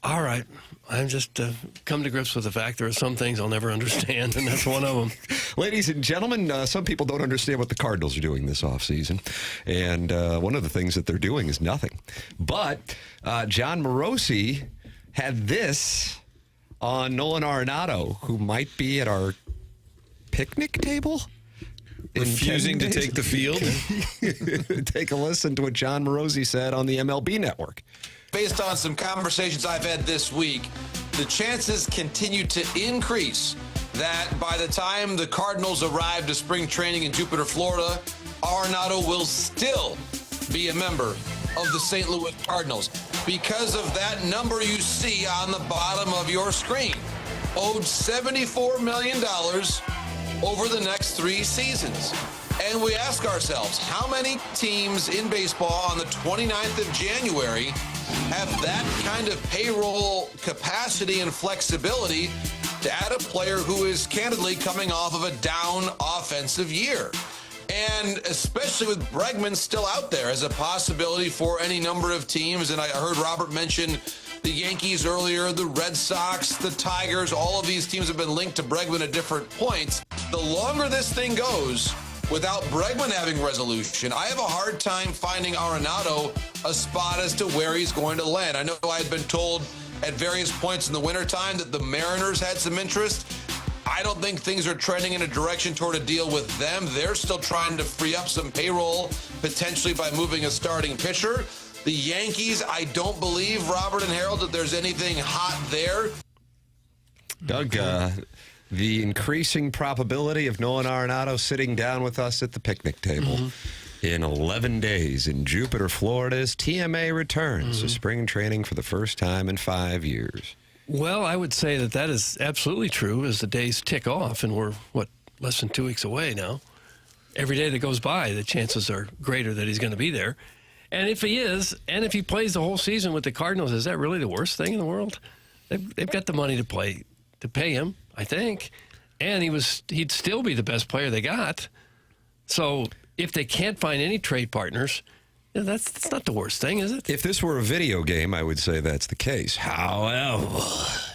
All right. I'm just come to grips with the fact there are some things I'll never understand, and that's one of them. Ladies and gentlemen, some people don't understand what the Cardinals are doing this offseason, and one of the things that they're doing is nothing. But John Morosi had this on Nolan Arenado, who might be at our picnic table. Refusing to take the field? Take a listen to what John Morosi said on the MLB Network. Based on some conversations I've had this week, the chances continue to increase that by the time the Cardinals arrive to spring training in Jupiter, Florida, Arenado will still be a member of the St. Louis Cardinals because of that number you see on the bottom of your screen. Owed $74 million over the next 3 seasons. And we ask ourselves, how many teams in baseball on the 29th of January have that kind of payroll capacity and flexibility to add a player who is candidly coming off of a down offensive year? And especially with Bregman still out there as a possibility for any number of teams. And I heard Robert mention the Yankees earlier, the Red Sox, the Tigers. All of these teams have been linked to Bregman at different points. The longer this thing goes without Bregman having resolution, I have a hard time finding Arenado a spot as to where he's going to land. I know I had been told at various points in the wintertime that the Mariners had some interest. I don't think things are trending in a direction toward a deal with them. They're still trying to free up some payroll, potentially by moving a starting pitcher. The Yankees, I don't believe, Robert and Harold, that there's anything hot there. Doug, the increasing probability of Nolan Arenado sitting down with us at the picnic table in 11 days in Jupiter, Florida, as TMA returns to spring training for the first time in 5 years. Well, I would say that is absolutely true as the days tick off, and we're, less than 2 weeks away now. Every day that goes by, the chances are greater that he's going to be there. And if he is, and if he plays the whole season with the Cardinals, is that really the worst thing in the world? They've got the money to pay him, I think, and he'd still be the best player they got. So if they can't find any trade partners, that's not the worst thing, is it? If this were a video game, I would say that's the case. However,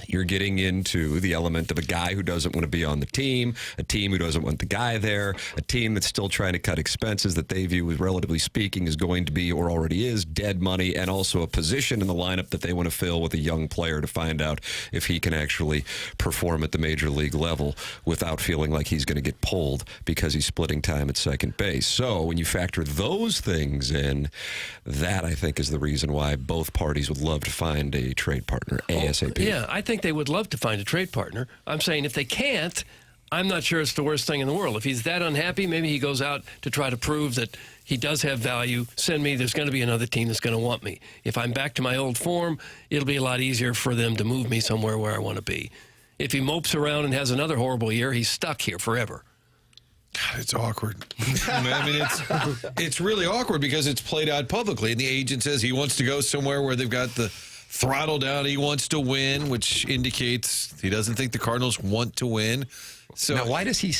you're getting into the element of a guy who doesn't want to be on the team, a team who doesn't want the guy there, a team that's still trying to cut expenses that they view as, relatively speaking, is going to be or already is dead money, and also a position in the lineup that they want to fill with a young player to find out if he can actually perform at the major league level without feeling like he's going to get pulled because he's splitting time at second base. So when you factor those things in, that, I think, is the reason why both parties would love to find a trade partner ASAP. Yeah, I think they would love to find a trade partner. I'm saying if they can't, I'm not sure it's the worst thing in the world. If he's that unhappy, maybe he goes out to try to prove that he does have value. Send me, there's going to be another team that's going to want me. If I'm back to my old form, it'll be a lot easier for them to move me somewhere where I want to be. If he mopes around and has another horrible year, he's stuck here forever. God, it's awkward. I mean, it's really awkward because it's played out publicly, and the agent says he wants to go somewhere where they've got the throttle down. He wants to win, which indicates he doesn't think the Cardinals want to win. So now, why does he?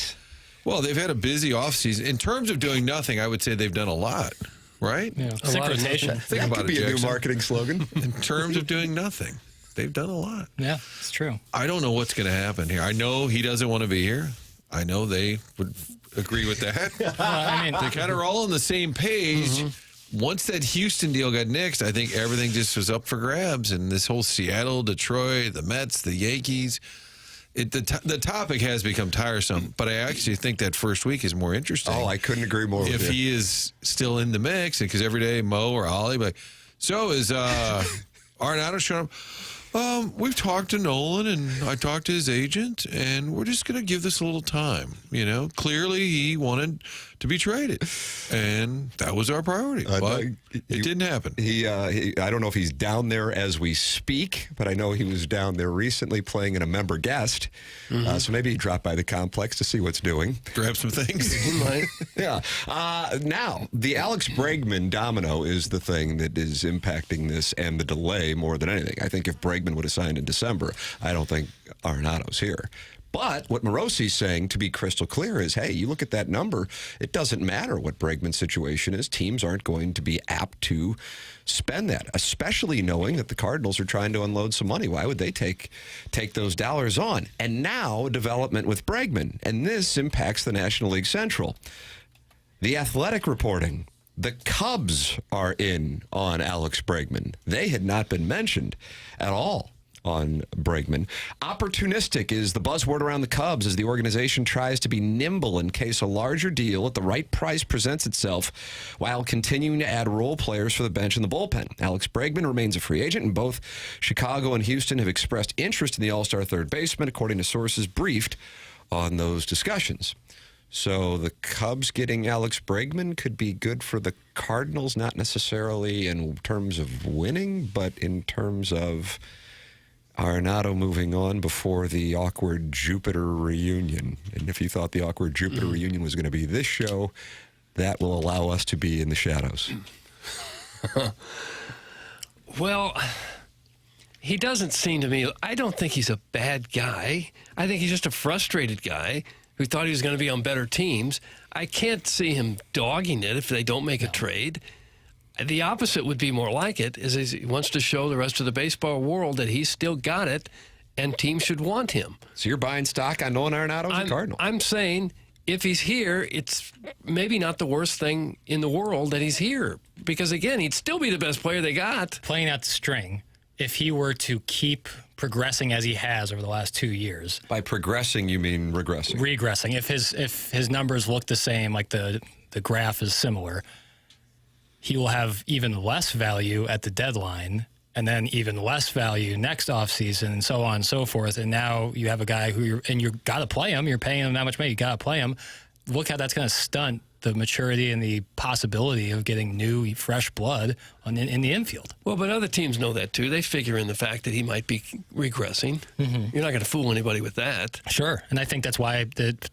Well, they've had a busy offseason. In terms of doing nothing, I would say they've done a lot, right? Yeah, synchronization. Think about could it, be a Jackson. new marketing slogan. In terms of doing nothing, they've done a lot. Yeah, it's true. I don't know what's going to happen here. I know he doesn't want to be here. I know they would agree with that. I mean, they kind of are all on the same page. Once that Houston deal got nixed, I think everything just was up for grabs. And this whole Seattle, Detroit, the Mets, the Yankees, the topic has become tiresome. But I actually think that first week is more interesting. Oh, I couldn't agree more with you. If he is still in the mix, because every day Mo or Ollie, like, so is Arenado showing up? We've talked to Nolan, and I talked to his agent, and we're just going to give this a little time. Clearly he wanted to be traded, and that was our priority. But it didn't happen. I don't know if he's down there as we speak, but I know he was down there recently playing in a member guest. So maybe he dropped by the complex to see what's doing. Grab some things. He might. Yeah. Now, the Alex Bregman domino is the thing that is impacting this and the delay more than anything. I think if Bregman would have signed in December, I don't think Arenado's here. But what Morosi's saying, to be crystal clear, is, hey, you look at that number, it doesn't matter what Bregman's situation is. Teams aren't going to be apt to spend that, especially knowing that the Cardinals are trying to unload some money. Why would they take those dollars on? And now, development with Bregman, and this impacts the National League Central. The Athletic reporting, the Cubs are in on Alex Bregman. They had not been mentioned at all on Bregman. Opportunistic is the buzzword around the Cubs as the organization tries to be nimble in case a larger deal at the right price presents itself while continuing to add role players for the bench and the bullpen. Alex Bregman remains a free agent, and both Chicago and Houston have expressed interest in the all-star third baseman, according to sources briefed on those discussions. So the Cubs getting Alex Bregman could be good for the Cardinals, not necessarily in terms of winning, but in terms of Arenado moving on before the awkward Jupiter reunion. And if you thought the awkward Jupiter reunion was going to be this show, that will allow us to be in the shadows. Well, he doesn't seem to me, I don't think he's a bad guy. I think he's just a frustrated guy who thought he was going to be on better teams. I can't see him dogging it if they don't make a trade. The opposite would be more like it, is he wants to show the rest of the baseball world that he's still got it and teams should want him. So you're buying stock on Nolan Arenado as a Cardinal? I'm saying if he's here, it's maybe not the worst thing in the world that he's here. Because, again, he'd still be the best player they got. Playing out the string, if he were to keep progressing as he has over the last 2 years. By progressing, you mean regressing? Regressing. If his numbers look the same, like the graph is similar, he will have even less value at the deadline, and then even less value next offseason, and so on and so forth. And now you have a guy who you got to play him. You're paying him that much money. You got to play him. Look how that's going to stunt the maturity and the possibility of getting new, fresh blood in the infield. Well, but other teams know that too. They figure in the fact that he might be regressing. You're not going to fool anybody with that. Sure, and I think that's why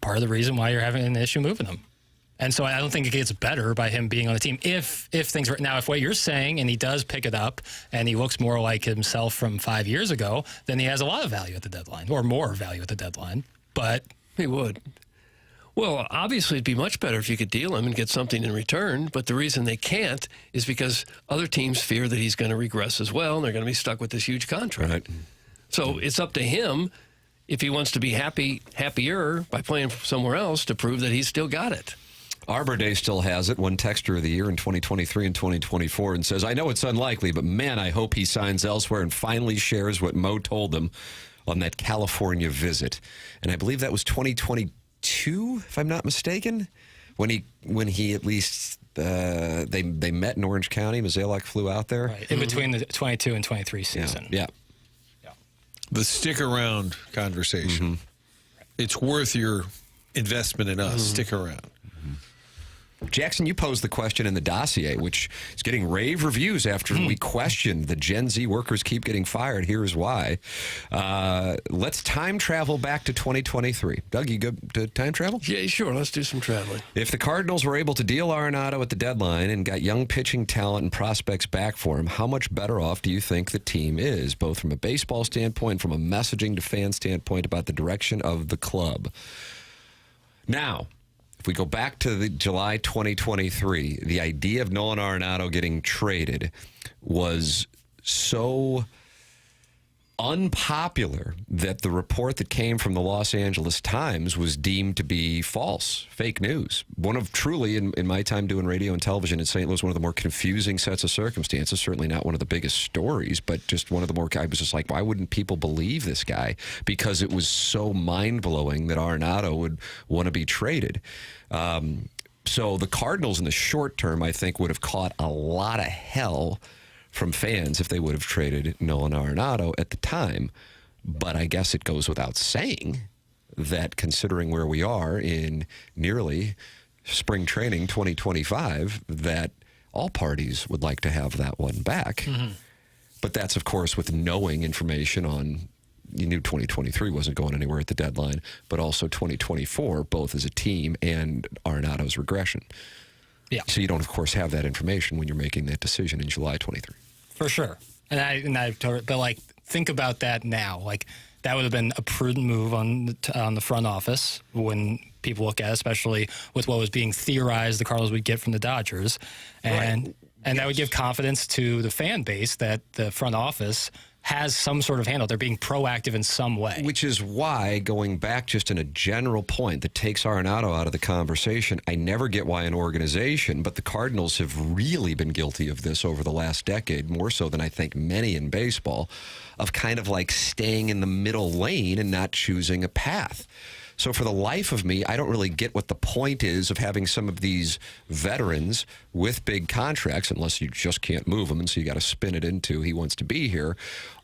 part of the reason why you're having an issue moving him. And so I don't think it gets better by him being on the team. If things were now, if what you're saying, and he does pick it up, and he looks more like himself from 5 years ago, then he has a lot of value at the deadline, or more value at the deadline. But he would. Well, obviously, it'd be much better if you could deal him and get something in return. But the reason they can't is because other teams fear that he's going to regress as well, and they're going to be stuck with this huge contract. Right. So it's up to him if he wants to be happier by playing somewhere else to prove that he's still got it. Arbor Day still has it, one texter of the year in 2023 and 2024, and says, I know it's unlikely, but man, I hope he signs elsewhere and finally shares what Mo told him on that California visit. And I believe that was 2022, if I'm not mistaken, when he at least, they met in Orange County. Mazalek flew out there. Right, in between the 22 and 23 season. Yeah. The stick around conversation. It's worth your investment in us. Stick around. Jackson, you posed the question in the dossier, which is getting rave reviews after we questioned the Gen Z workers keep getting fired. Here's why. Let's time travel back to 2023. Doug, you good to time travel? Yeah, sure. Let's do some traveling. If the Cardinals were able to deal Arenado at the deadline and got young pitching talent and prospects back for him, how much better off do you think the team is, both from a baseball standpoint, from a messaging to fan standpoint, about the direction of the club? Now, if we go back to the July 2023, the idea of Nolan Arenado getting traded was so unpopular that the report that came from the Los Angeles Times was deemed to be false, fake news. One of truly, in my time doing radio and television in St. Louis, one of the more confusing sets of circumstances, certainly not one of the biggest stories, but just one of the more, I was just like, why wouldn't people believe this guy? Because it was so mind-blowing that Arenado would want to be traded. So the Cardinals in the short term, I think, would have caught a lot of hell from fans if they would have traded Nolan Arenado at the time. But I guess it goes without saying that considering where we are in nearly spring training 2025, that all parties would like to have that one back. But that's, of course, with knowing information on, you knew 2023 wasn't going anywhere at the deadline, but also 2024, both as a team and Arenado's regression. Yeah. So you don't, of course, have that information when you're making that decision in July 23. For sure. But like, think about that now. Like, that would have been a prudent move on the front office when people look at it, especially with what was being theorized the Cardinals would get from the Dodgers. And that would give confidence to the fan base that the front office has some sort of handle. They're being proactive in some way. Which is why, going back just in a general point that takes Arenado out of the conversation, I never get why an organization, but the Cardinals have really been guilty of this over the last decade, more so than I think many in baseball, of kind of like staying in the middle lane and not choosing a path. So for the life of me, I don't really get what the point is of having some of these veterans with big contracts, unless you just can't move them, and so you got to spin it into he wants to be here,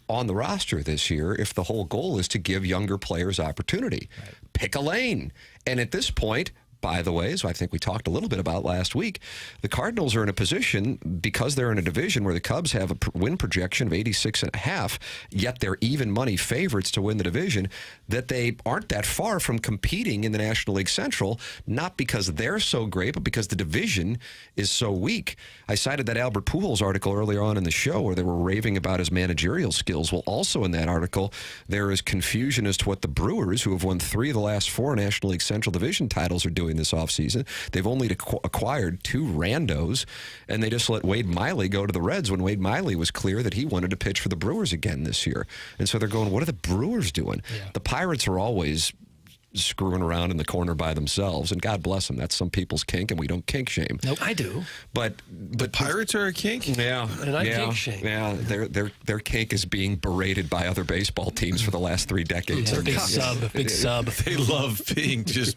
on the roster this year if the whole goal is to give younger players opportunity. Right. Pick a lane. And at this point, by the way, as I think we talked a little bit about last week, the Cardinals are in a position, because they're in a division where the Cubs have a win projection of 86.5, yet they're even money favorites to win the division, that they aren't that far from competing in the National League Central, not because they're so great, but because the division is so weak. I cited that Albert Pujols article earlier on in the show where they were raving about his managerial skills. Well, also in that article, there is confusion as to what the Brewers, who have won 3 of the last 4 National League Central division titles, are doing this offseason. They've only acquired 2 randos, and they just let Wade Miley go to the Reds when Wade Miley was clear that he wanted to pitch for the Brewers again this year. And so they're going, what are the Brewers doing? Yeah. The Pirates are always screwing around in the corner by themselves, and God bless them. That's some people's kink, and we don't kink shame. Nope, I do. But the Pirates are a kink? Yeah. And I kink shame. Yeah, their kink is being berated by other baseball teams for the last 3 decades. Yeah, big sub. They love being just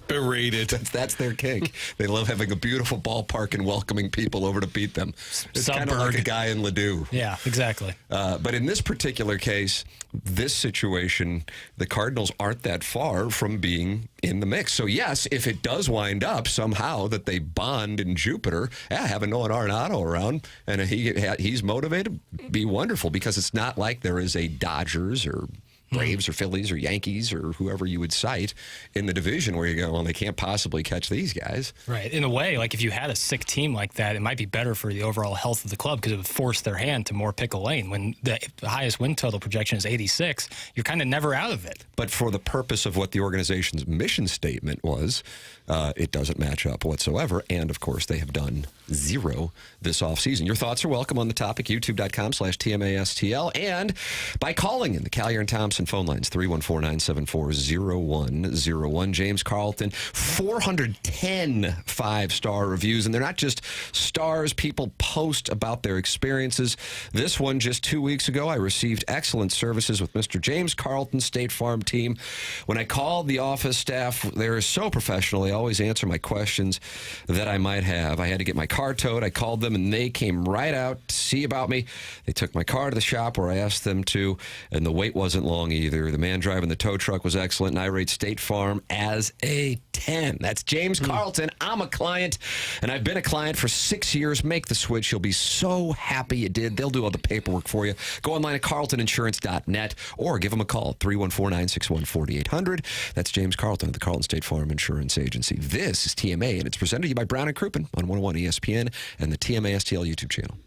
berated. That's their kink. They love having a beautiful ballpark and welcoming people over to beat them. It's kind of like a guy in Ladue. Yeah, exactly. But in this particular case, this situation, the Cardinals aren't that far from being in the mix. So yes, if it does wind up somehow that they bond in Jupiter, having Nolan Arenado around and he's motivated, be wonderful, because it's not like there is a Dodgers or Braves or Phillies or Yankees or whoever you would cite in the division where you go, well, they can't possibly catch these guys. Right. In a way, like if you had a sick team like that, it might be better for the overall health of the club because it would force their hand to more pick a lane. When the highest win total projection is 86, you're kind of never out of it. But for the purpose of what the organization's mission statement was, it doesn't match up whatsoever. And, of course, they have done 0 this offseason. Your thoughts are welcome on the topic, youtube.com/TMASTL, and by calling in the Callier and Thompson phone lines, 314-974-0101. James Carlton, 410 5-star reviews, and they're not just stars. People post about their experiences. This one just 2 weeks ago, I received excellent services with Mr. James Carlton, State Farm team. When I called the office staff, they're so professional. They always answer my questions that I might have. I had to get my car towed. I called them, and they came right out to see about me. They took my car to the shop where I asked them to, and the wait wasn't long either. The man driving the tow truck was excellent, and I rate State Farm as a 10. That's James Carlton. I'm a client, and I've been a client for 6 years. Make the switch. You'll be so happy you did. They'll do all the paperwork for you. Go online at carltoninsurance.net or give them a call, 314-961-4800. That's James Carlton of the Carlton State Farm Insurance Agency. This is TMA, and it's presented to you by Brown and Crouppen on 101 ESPN and the TMA STL YouTube channel.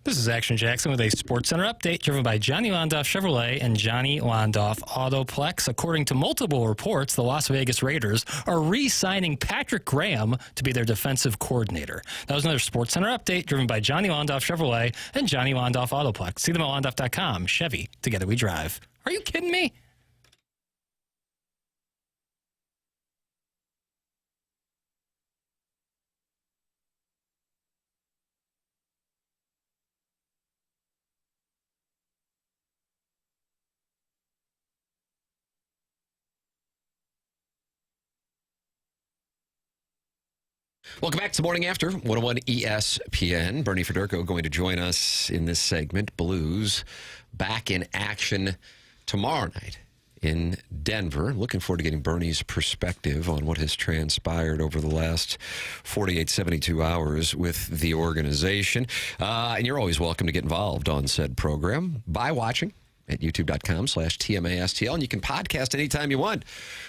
This is Action Jackson with a Sports Center update driven by Johnny Londoff Chevrolet and Johnny Londoff Autoplex. According to multiple reports, the Las Vegas Raiders are re-signing Patrick Graham to be their defensive coordinator. That was another Sports Center update driven by Johnny Londoff Chevrolet and Johnny Londoff Autoplex. See them at londoff.com. Chevy, together we drive. Are you kidding me? Welcome back to Morning After, 101 ESPN. Bernie Federko going to join us in this segment. Blues back in action tomorrow night in Denver. Looking forward to getting Bernie's perspective on what has transpired over the last 48, 72 hours with the organization. And you're always welcome to get involved on said program by watching at youtube.com/TMASTL. And you can podcast anytime you want.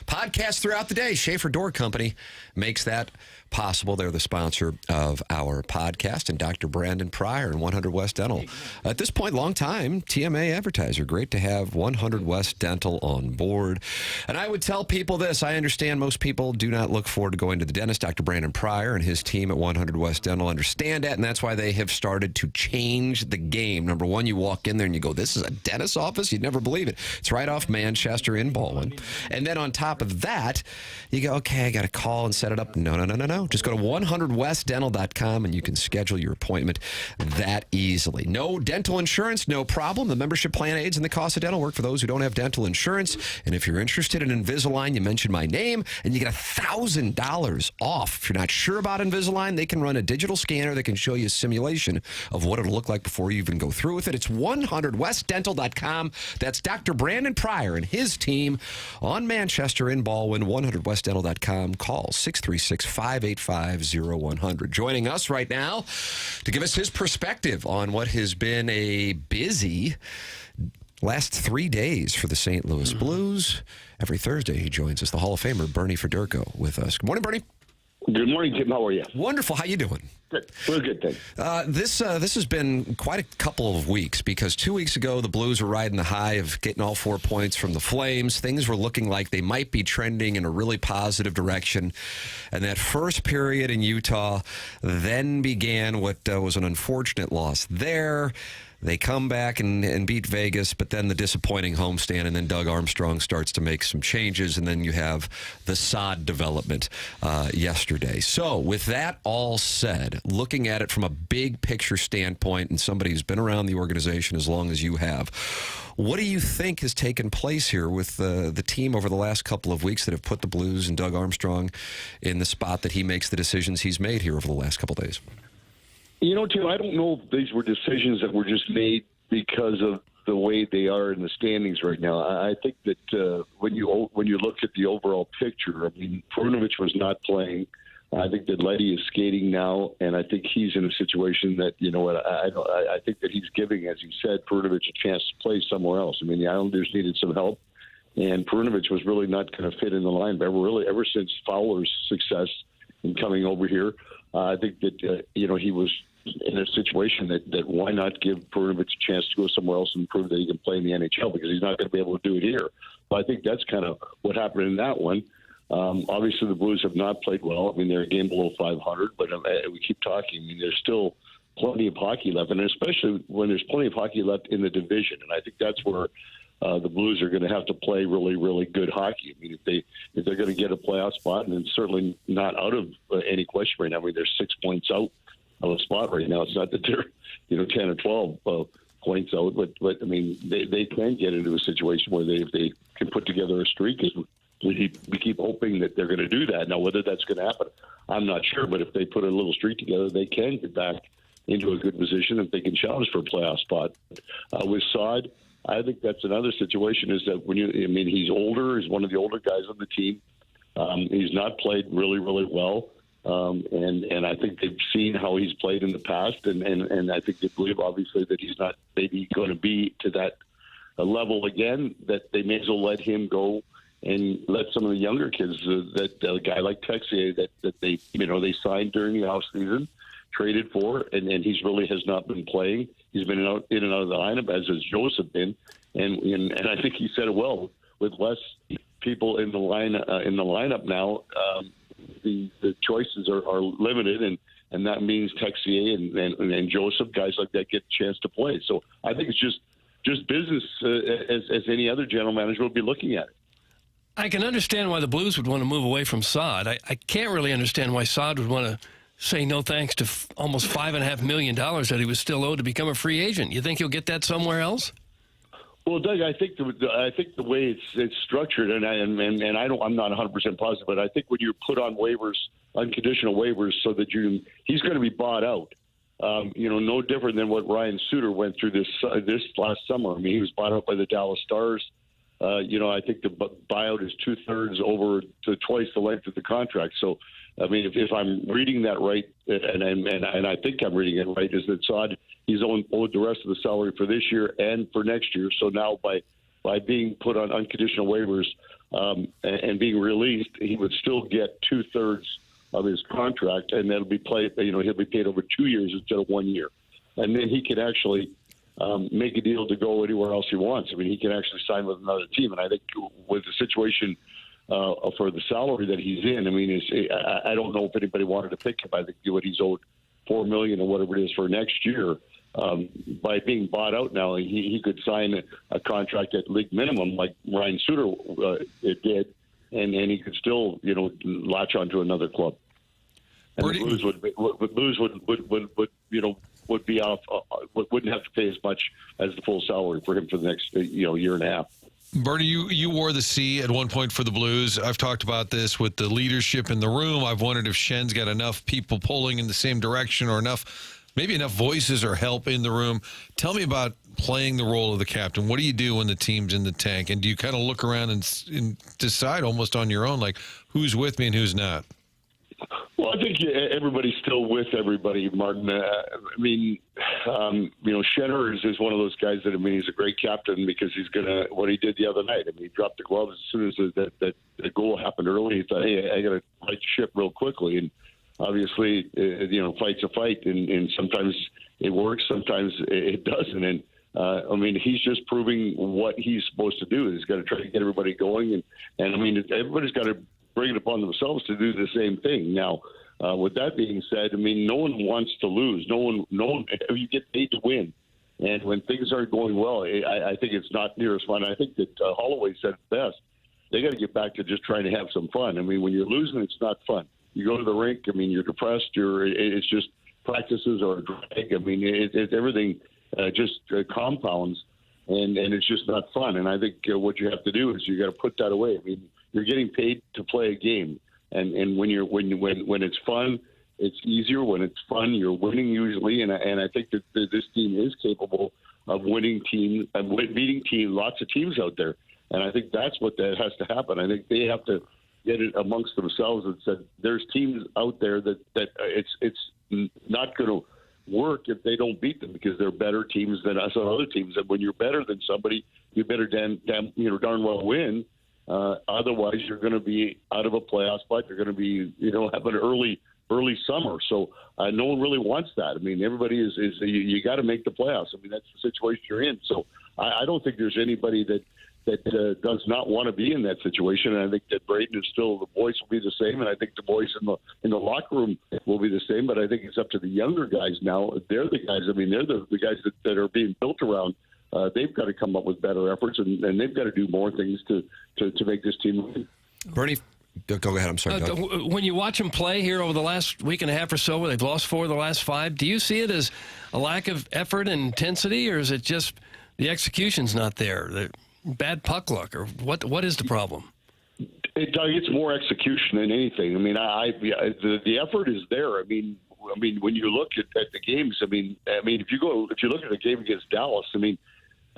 Podcast throughout the day. Schaefer Door Company makes that possible. They're the sponsor of our podcast, and Dr. Brandon Pryor and 100 West Dental. At this point, long time TMA advertiser. Great to have 100 West Dental on board. And I would tell people this. I understand most people do not look forward to going to the dentist. Dr. Brandon Pryor and his team at 100 West Dental understand that, and that's why they have started to change the game. Number one, you walk in there and you go, this is a dentist's office? You'd never believe it. It's right off Manchester in Baldwin. And then on top of that, you go, okay, I got to call and set it up. No. Just go to 100westdental.com and you can schedule your appointment that easily. No dental insurance, no problem. The membership plan aids and the cost of dental work for those who don't have dental insurance. And if you're interested in Invisalign, you mention my name and you get $1,000 off. If you're not sure about Invisalign, they can run a digital scanner that can show you a simulation of what it'll look like before you even go through with it. It's 100westdental.com. That's Dr. Brandon Pryor and his team on Manchester in Baldwin, 100westdental.com. Call 636-585-0100. Joining us right now to give us his perspective on what has been a busy last 3 days for the St. Louis Blues. Every Thursday he joins us, the Hall of Famer Bernie Federko with us. Good morning, Bernie. Good morning, Tim. How are you? Wonderful. How you doing? Good. We're good, thanks. This has been quite a couple of weeks because 2 weeks ago the Blues were riding the high of getting all 4 points from the Flames. Things were looking like they might be trending in a really positive direction. And that first period in Utah then began what was an unfortunate loss there. They come back and beat Vegas, but then the disappointing homestand, and then Doug Armstrong starts to make some changes, and then you have the sod development yesterday. So with that all said, looking at it from a big picture standpoint, and somebody who's been around the organization as long as you have, what do you think has taken place here with the team over the last couple of weeks that have put the Blues and Doug Armstrong in the spot that he makes the decisions he's made here over the last couple of days? You know, Tim, I don't know if these were decisions that were just made because of the way they are in the standings right now. I think that when you look at the overall picture, I mean, Perunovic was not playing. I think that Leddy is skating now, and I think he's in a situation that, you know what, I think that he's giving, as you said, Perunovic a chance to play somewhere else. I mean, the Islanders needed some help, and Perunovic was really not going to fit in the line. But ever since Fowler's success in coming over here, I think that, he was in a situation that why not give Perunovic a chance to go somewhere else and prove that he can play in the NHL, because he's not going to be able to do it here. But I think that's kind of what happened in that one. Obviously, the Blues have not played well. I mean, they're a game below 500, but we keep talking. I mean, there's still plenty of hockey left, and especially when there's plenty of hockey left in the division. And I think that's where the Blues are going to have to play really, really good hockey. I mean, if they're going to get a playoff spot, and it's certainly not out of any question right now. I mean, they're 6 points out of a spot right now. It's not that they're 10 or 12 points out, but I mean, they can get into a situation where if they can put together a streak. We keep hoping that they're going to do that. Now, whether that's going to happen, I'm not sure. But if they put a little streak together, they can get back into a good position if they can challenge for a playoff spot. With Saad, I think that's another situation. Is that he's older. He's one of the older guys on the team. He's not played really, really well. And I think they've seen how he's played in the past, and I think they believe obviously that he's not maybe going to be to that level again. That they may as well let him go and let some of the younger kids, that a guy like Texier that they signed during the off season, traded for, and he's really has not been playing. He's been in and out of the lineup, as has Joseph been, and I think he said it well. With less people in the lineup now, the choices are limited, and that means Texier and Joseph, guys like that, get a chance to play. So I think it's just business as any other general manager would be looking at it. I can understand why the Blues would want to move away from Saad. I can't really understand why Saad would want to say no thanks to almost $5.5 million that he was still owed to become a free agent. You think he'll get that somewhere else? Well, Doug, I think the way it's structured, and I'm not 100% positive, but I think when you put on waivers, unconditional waivers, so that he's going to be bought out. No different than what Ryan Suter went through this last summer. I mean, he was bought out by the Dallas Stars. I think the buyout is 2/3 over to twice the length of the contract. So, I mean, if I'm reading that right, and I think I'm reading it right, is that Saad, he's owed the rest of the salary for this year and for next year. So now by being put on unconditional waivers and being released, he would still get 2/3 of his contract, and that'll be paid. He'll be paid over 2 years instead of 1 year, and then he can actually make a deal to go anywhere else he wants. I mean, he can actually sign with another team, and I think with the situation for the salary that he's in, I mean, I don't know if anybody wanted to pick him. I think what he's owed $4 million or whatever it is for next year. By being bought out now, he could sign a contract at league minimum like Ryan Suter did, and he could still latch onto another club. And the Blues would be off, wouldn't have to pay as much as the full salary for him for the next year and a half. Bernie, you wore the C at one point for the Blues. I've talked about this with the leadership in the room. I've wondered if Schen's got enough people pulling in the same direction or maybe enough voices or help in the room. Tell me about playing the role of the captain. What do you do when the team's in the tank? And do you kind of look around and decide almost on your own, like who's with me and who's not? Well, I think everybody's still with everybody, Martin. Schenner is one of those guys that, he's a great captain because he's what he did the other night. He dropped the gloves as soon as that goal happened early. He thought, hey, I got to right the ship real quickly. And obviously, fight's a fight, and sometimes it works, sometimes it doesn't. And he's just proving what he's supposed to do. He's got to try to get everybody going, and everybody's got to bring it upon themselves to do the same thing. Now, with that being said, no one wants to lose. No one. You get paid to win, and when things aren't going well, I think it's not near as fun. I think that Holloway said it best. They got to get back to just trying to have some fun. When you're losing, it's not fun. You go to the rink. You're depressed. It's just practices or a drag. It's everything just compounds, and it's just not fun. And I think what you have to do is you got to put that away. You're getting paid to play a game, and when it's fun, it's easier. When it's fun, you're winning usually, and I think that this team is capable of winning beating lots of teams out there, and I think that's what that has to happen. I think they have to get it amongst themselves and said there's teams out there that it's not going to work if they don't beat them because they're better teams than us and other teams. And when you're better than somebody, you better darn well win. Otherwise, you're going to be out of a playoff spot. You're going to be, have an early summer. So no one really wants that. Everybody is you got to make the playoffs. That's the situation you're in. So I don't think there's anybody that does not want to be in that situation. And I think that Braden is still, the voice will be the same. And I think the boys in the locker room will be the same. But I think it's up to the younger guys now. They're the guys. They're the guys that are being built around. They've got to come up with better efforts, and they've got to do more things to make this team win. Bernie, go ahead. I'm sorry, Doug. When you watch them play here over the last week and a half or so, where they've lost 4 of the last 5, do you see it as a lack of effort and intensity, or is it just the execution's not there, the bad puck luck, or what is the problem? Doug, it's more execution than anything. The effort is there. When you look at the games, if you look at the game against Dallas,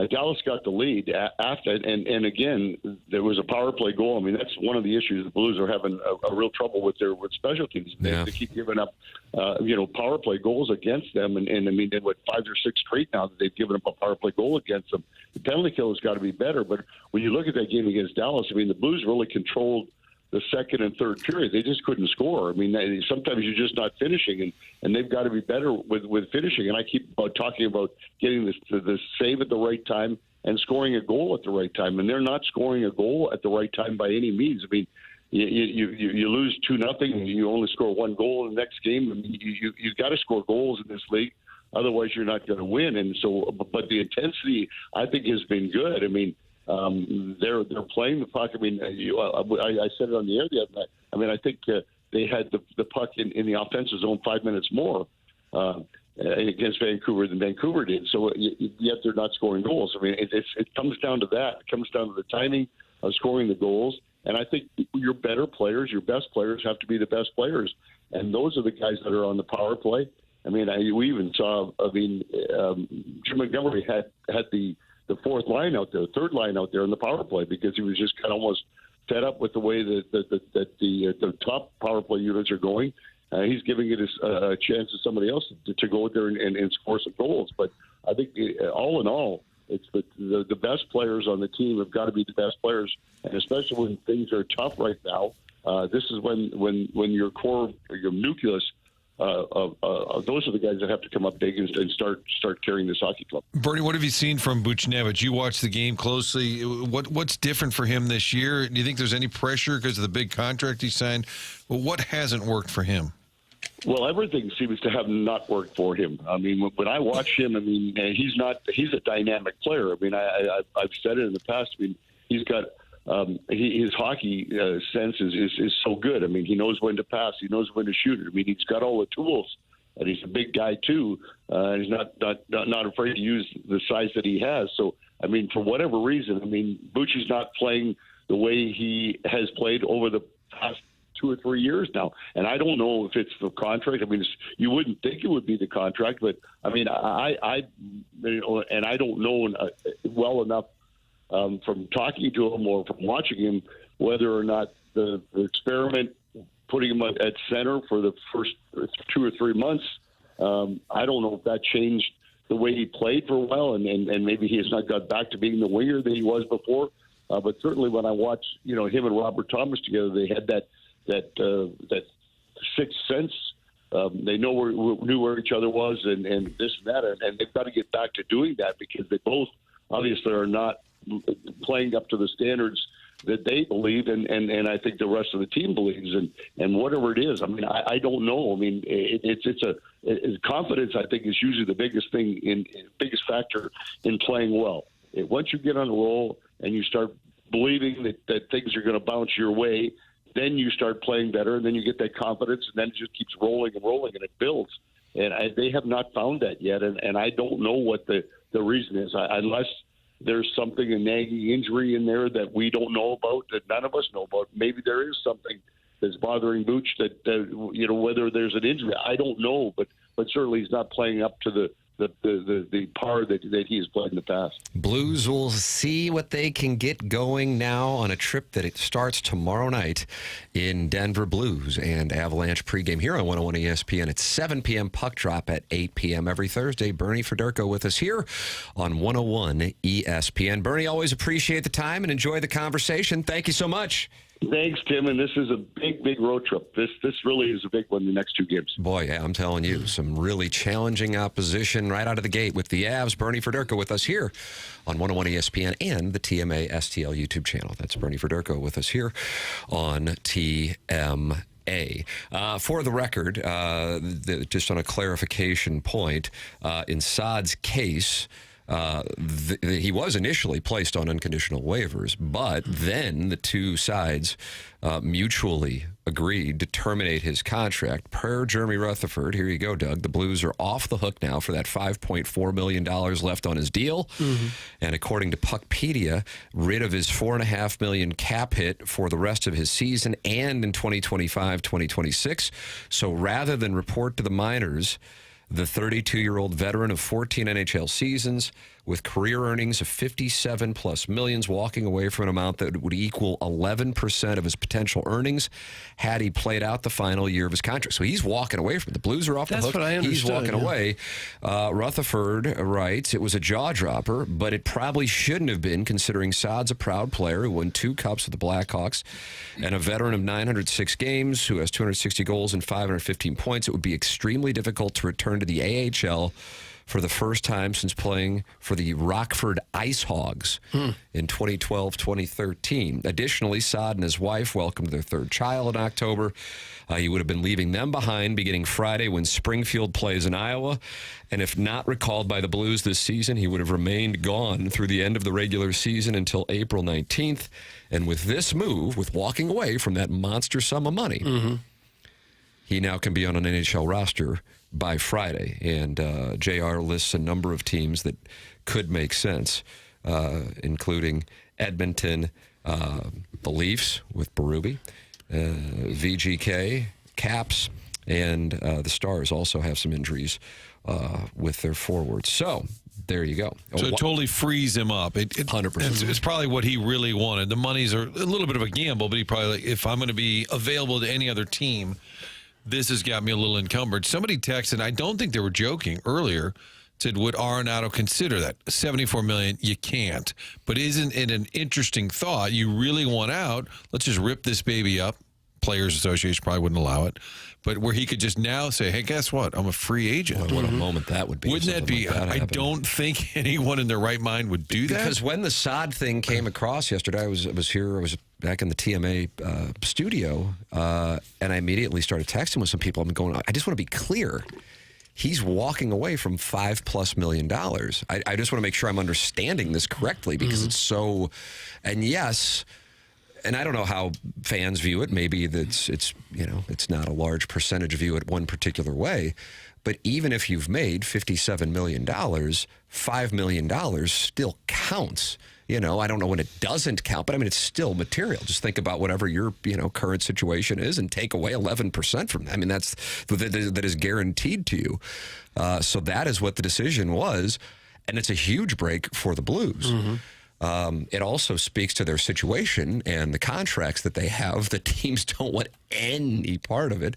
Dallas got the lead after, and again, there was a power play goal. That's one of the issues the Blues are having a real trouble with special teams. They keep giving up, power play goals against them, and 5 or 6 straight now that they've given up a power play goal against them. The penalty kill has got to be better. But when you look at that game against Dallas, the Blues really controlled the second and third period. They just couldn't score. I mean, sometimes you're just not finishing, and they've got to be better with finishing. And I keep talking about getting the save at the right time and scoring a goal at the right time. And they're not scoring a goal at the right time by any means. I mean, you lose 2-0, you only score one goal in the next game. I mean, you've got to score goals in this league. Otherwise, you're not going to win. And so, but the intensity, I think, has been good. I mean, they're playing the puck. I mean, I said it on the air the other night. I mean, I think they had the puck in the offensive zone 5 minutes more against Vancouver than Vancouver did. So yet they're not scoring goals. I mean, it comes down to that. It comes down to the timing of scoring the goals. And I think your better players, your best players, have to be the best players. And those are the guys that are on the power play. I mean, we even saw. I mean, Jim Montgomery had the fourth line out there, third line out there in the power play because he was just kind of almost fed up with the way that the top power play units are going. He's giving it a chance to somebody else to go out there and score some goals. But I think all in all, it's the best players on the team have got to be the best players, and especially when things are tough right now. This is when your core, your nucleus. Those are the guys that have to come up big and start carrying this hockey club. Bernie, what have you seen from Buchnevich? You watched the game closely. What's different for him this year? Do you think there's any pressure because of the big contract he signed? Well, what hasn't worked for him? Well, everything seems to have not worked for him. I mean, when I watch him, I mean, he's a dynamic player. I mean, I've said it in the past. I mean, he's got his hockey sense is so good. I mean, he knows when to pass. He knows when to shoot it. I mean, he's got all the tools, and he's a big guy too. And he's not afraid to use the size that he has. So, I mean, for whatever reason, I mean, Bucci's not playing the way he has played over the past 2 or 3 years now. And I don't know if it's the contract. I mean, you wouldn't think it would be the contract, but I mean, I don't know well enough from talking to him or from watching him whether or not the experiment putting him at center for the first 2 or 3 months, I don't know if that changed the way he played for a while, and maybe he has not got back to being the winger that he was before. But certainly when I watched, him and Robert Thomas together, they had that sixth sense. They knew where each other was and this and that, and they've got to get back to doing that because they both obviously are not playing up to the standards that they believe and I think the rest of the team believes and whatever it is. I mean, I don't know. I mean, it's confidence. I think is usually the biggest thing biggest factor in playing well. Once you get on a roll and you start believing that things are going to bounce your way, then you start playing better, and then you get that confidence, and then it just keeps rolling and rolling, and it builds. And they have not found that yet, and I don't know what the reason is, unless there's something, a nagging injury in there that we don't know about, that none of us know about. Maybe there is something that's bothering Buch that whether there's an injury, I don't know, but certainly he's not playing up to the par that he has played in the past. Blues will see what they can get going now on a trip that it starts tomorrow night in Denver. Blues and Avalanche pregame here on 101 ESPN. It's 7 p.m. puck drop at 8 p.m. every Thursday. Bernie Federko with us here on 101 ESPN. Bernie, always appreciate the time and enjoy the conversation. Thank you so much. Thanks, Tim, and this is a big road trip. This really is a big one, the next 2 games. Boy, yeah, I'm telling you, some really challenging opposition right out of the gate with the Avs. Bernie Federko with us here on 101 ESPN and the TMA STL YouTube channel. That's Bernie Federko with us here on TMA. For the record, just on a clarification point, in Saad's case, he was initially placed on unconditional waivers, but then the two sides mutually agreed to terminate his contract. Per Jeremy Rutherford, here you go, Doug, the Blues are off the hook now for that $5.4 million left on his deal. Mm-hmm. And according to Puckpedia, rid of his $4.5 million cap hit for the rest of his season and in 2025-2026. So rather than report to the minors, the 32-year-old veteran of 14 NHL seasons with career earnings of 57 plus millions, walking away from an amount that would equal 11% of his potential earnings had he played out the final year of his contract. So he's walking away from it. The Blues are off the hook. What I understood, he's walking away. Rutherford writes, it was a jaw dropper, but it probably shouldn't have been, considering Saad's a proud player who won 2 cups with the Blackhawks and a veteran of 906 games who has 260 goals and 515 points. It would be extremely difficult to return to the AHL for the first time since playing for the Rockford Ice Hogs in 2012-2013. Additionally, Saad and his wife welcomed their 3rd child in October. He would have been leaving them behind beginning Friday when Springfield plays in Iowa. And if not recalled by the Blues this season, he would have remained gone through the end of the regular season until April 19th. And with this move, with walking away from that monster sum of money, he now can be on an NHL roster by Friday. And JR lists a number of teams that could make sense, including Edmonton, the Leafs with Berube, VGK, Caps, and the Stars also have some injuries with their forwards. So there you go. So it totally frees him up. 100%. It's probably what he really wanted. The money's a little bit of a gamble, but he probably, if I'm going to be available to any other team, this has got me a little encumbered. Somebody texted, I don't think they were joking earlier, said, would Arenado consider that? $74 million, you can't. But isn't it an interesting thought? You really want out, let's just rip this baby up. Players Association probably wouldn't allow it. But where he could just now say, hey, guess what? I'm a free agent. Boy, what a moment that would be. Wouldn't that be? Like that I don't think anyone in their right mind would do that. Because when the Saad thing came across yesterday, I was back in the TMA studio, and I immediately started texting with some people. I'm going, I just want to be clear. He's walking away from $5+ million. I just want to make sure I'm understanding this correctly because it's so, and yes, and I don't know how fans view it. Maybe it's not a large percentage view it one particular way. But even if you've made $57 million, $5 million still counts. I don't know when it doesn't count, but I mean, it's still material. Just think about whatever your, current situation is and take away 11% from that. I mean, that is guaranteed to you. So that is what the decision was. And it's a huge break for the Blues. It also speaks to their situation and the contracts that they have. The teams don't want any part of it.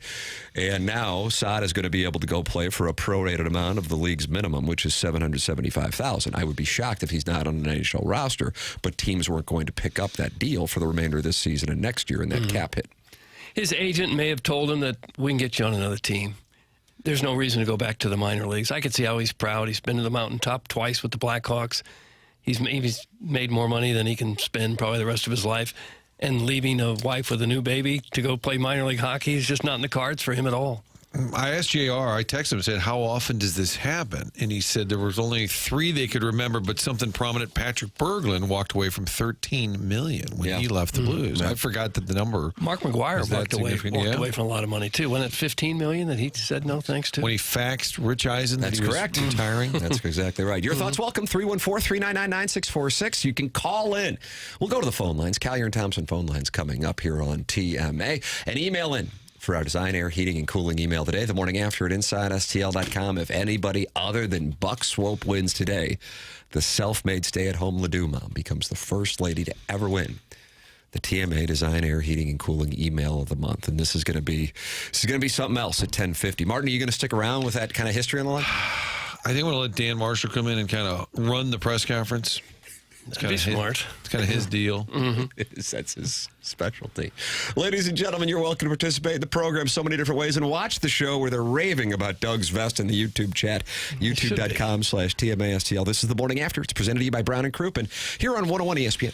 And now Saad is going to be able to go play for a prorated amount of the league's minimum, which is $775,000. I would be shocked if he's not on an NHL roster, but teams weren't going to pick up that deal for the remainder of this season and next year in that cap hit. His agent may have told him that we can get you on another team. There's no reason to go back to the minor leagues. I could see how he's proud. He's been to the mountaintop twice with the Blackhawks. He's made more money than he can spend probably the rest of his life. And leaving a wife with a new baby to go play minor league hockey is just not in the cards for him at all. I asked JR, I texted him and said, how often does this happen? And he said there was only 3 they could remember, but something prominent. Patrick Berglund walked away from $13 million when he left the Blues. I forgot that the number. Mark McGuire walked away from a lot of money, too. Wasn't it $15 million that he said no thanks to? When he faxed Rich Eisen that he was retiring. That's exactly right. Your thoughts, welcome, 314-399-9646. You can call in. We'll go to the phone lines. Collier and Thompson phone lines coming up here on TMA. And email in for our Design, Air, Heating, and Cooling email today, the morning after at InsideSTL.com. If anybody other than Buck Swope wins today, the self-made stay-at-home Ledoux mom becomes the first lady to ever win the TMA Design, Air, Heating, and Cooling email of the month. And this is going to be something else at 10:50. Martin, are you going to stick around with that kind of history on the line? I think I'm going to let Dan Marshall come in and kind of run the press conference. That'd be smart. It's kind of his deal. That's his specialty. Ladies and gentlemen, you're welcome to participate in the program so many different ways and watch the show where they're raving about Doug's vest in the YouTube chat, youtube.com/TMASTL. This is the morning after. It's presented to you by Brown and Crouppen here on 101 ESPN.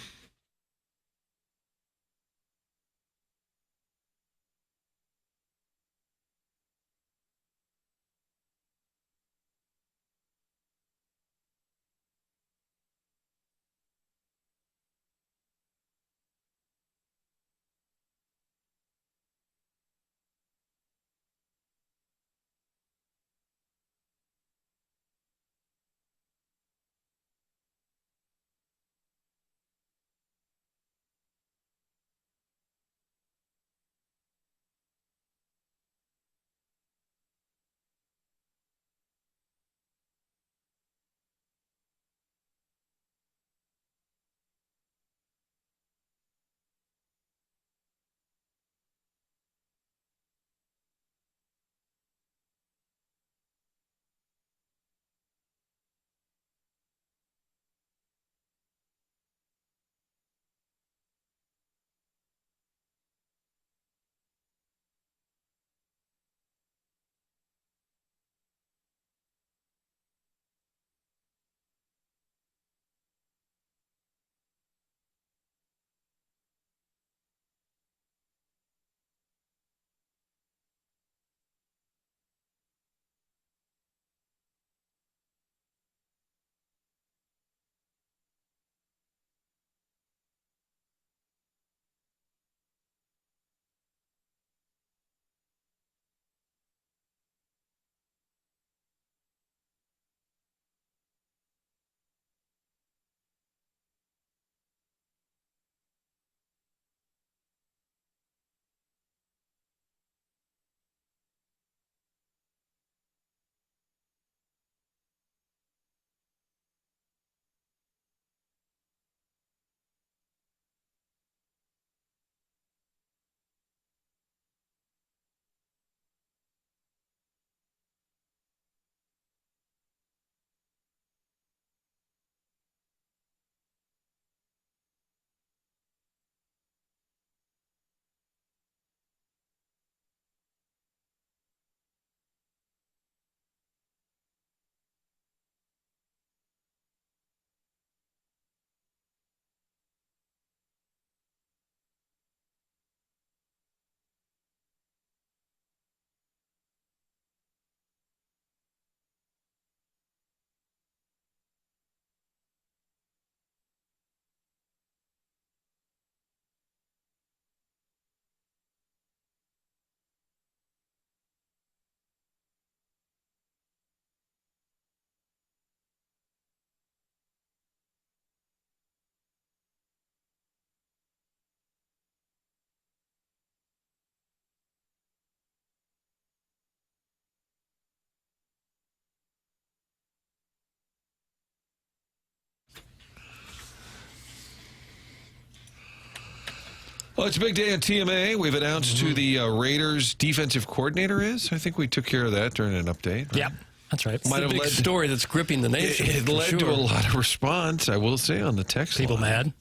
Well, it's a big day at TMA. We've announced who the Raiders defensive coordinator is. I think we took care of that during an update. Right? Yep, that's right. It's a big story that's gripping the nation. It led to a lot of response, I will say, on the text People line. mad?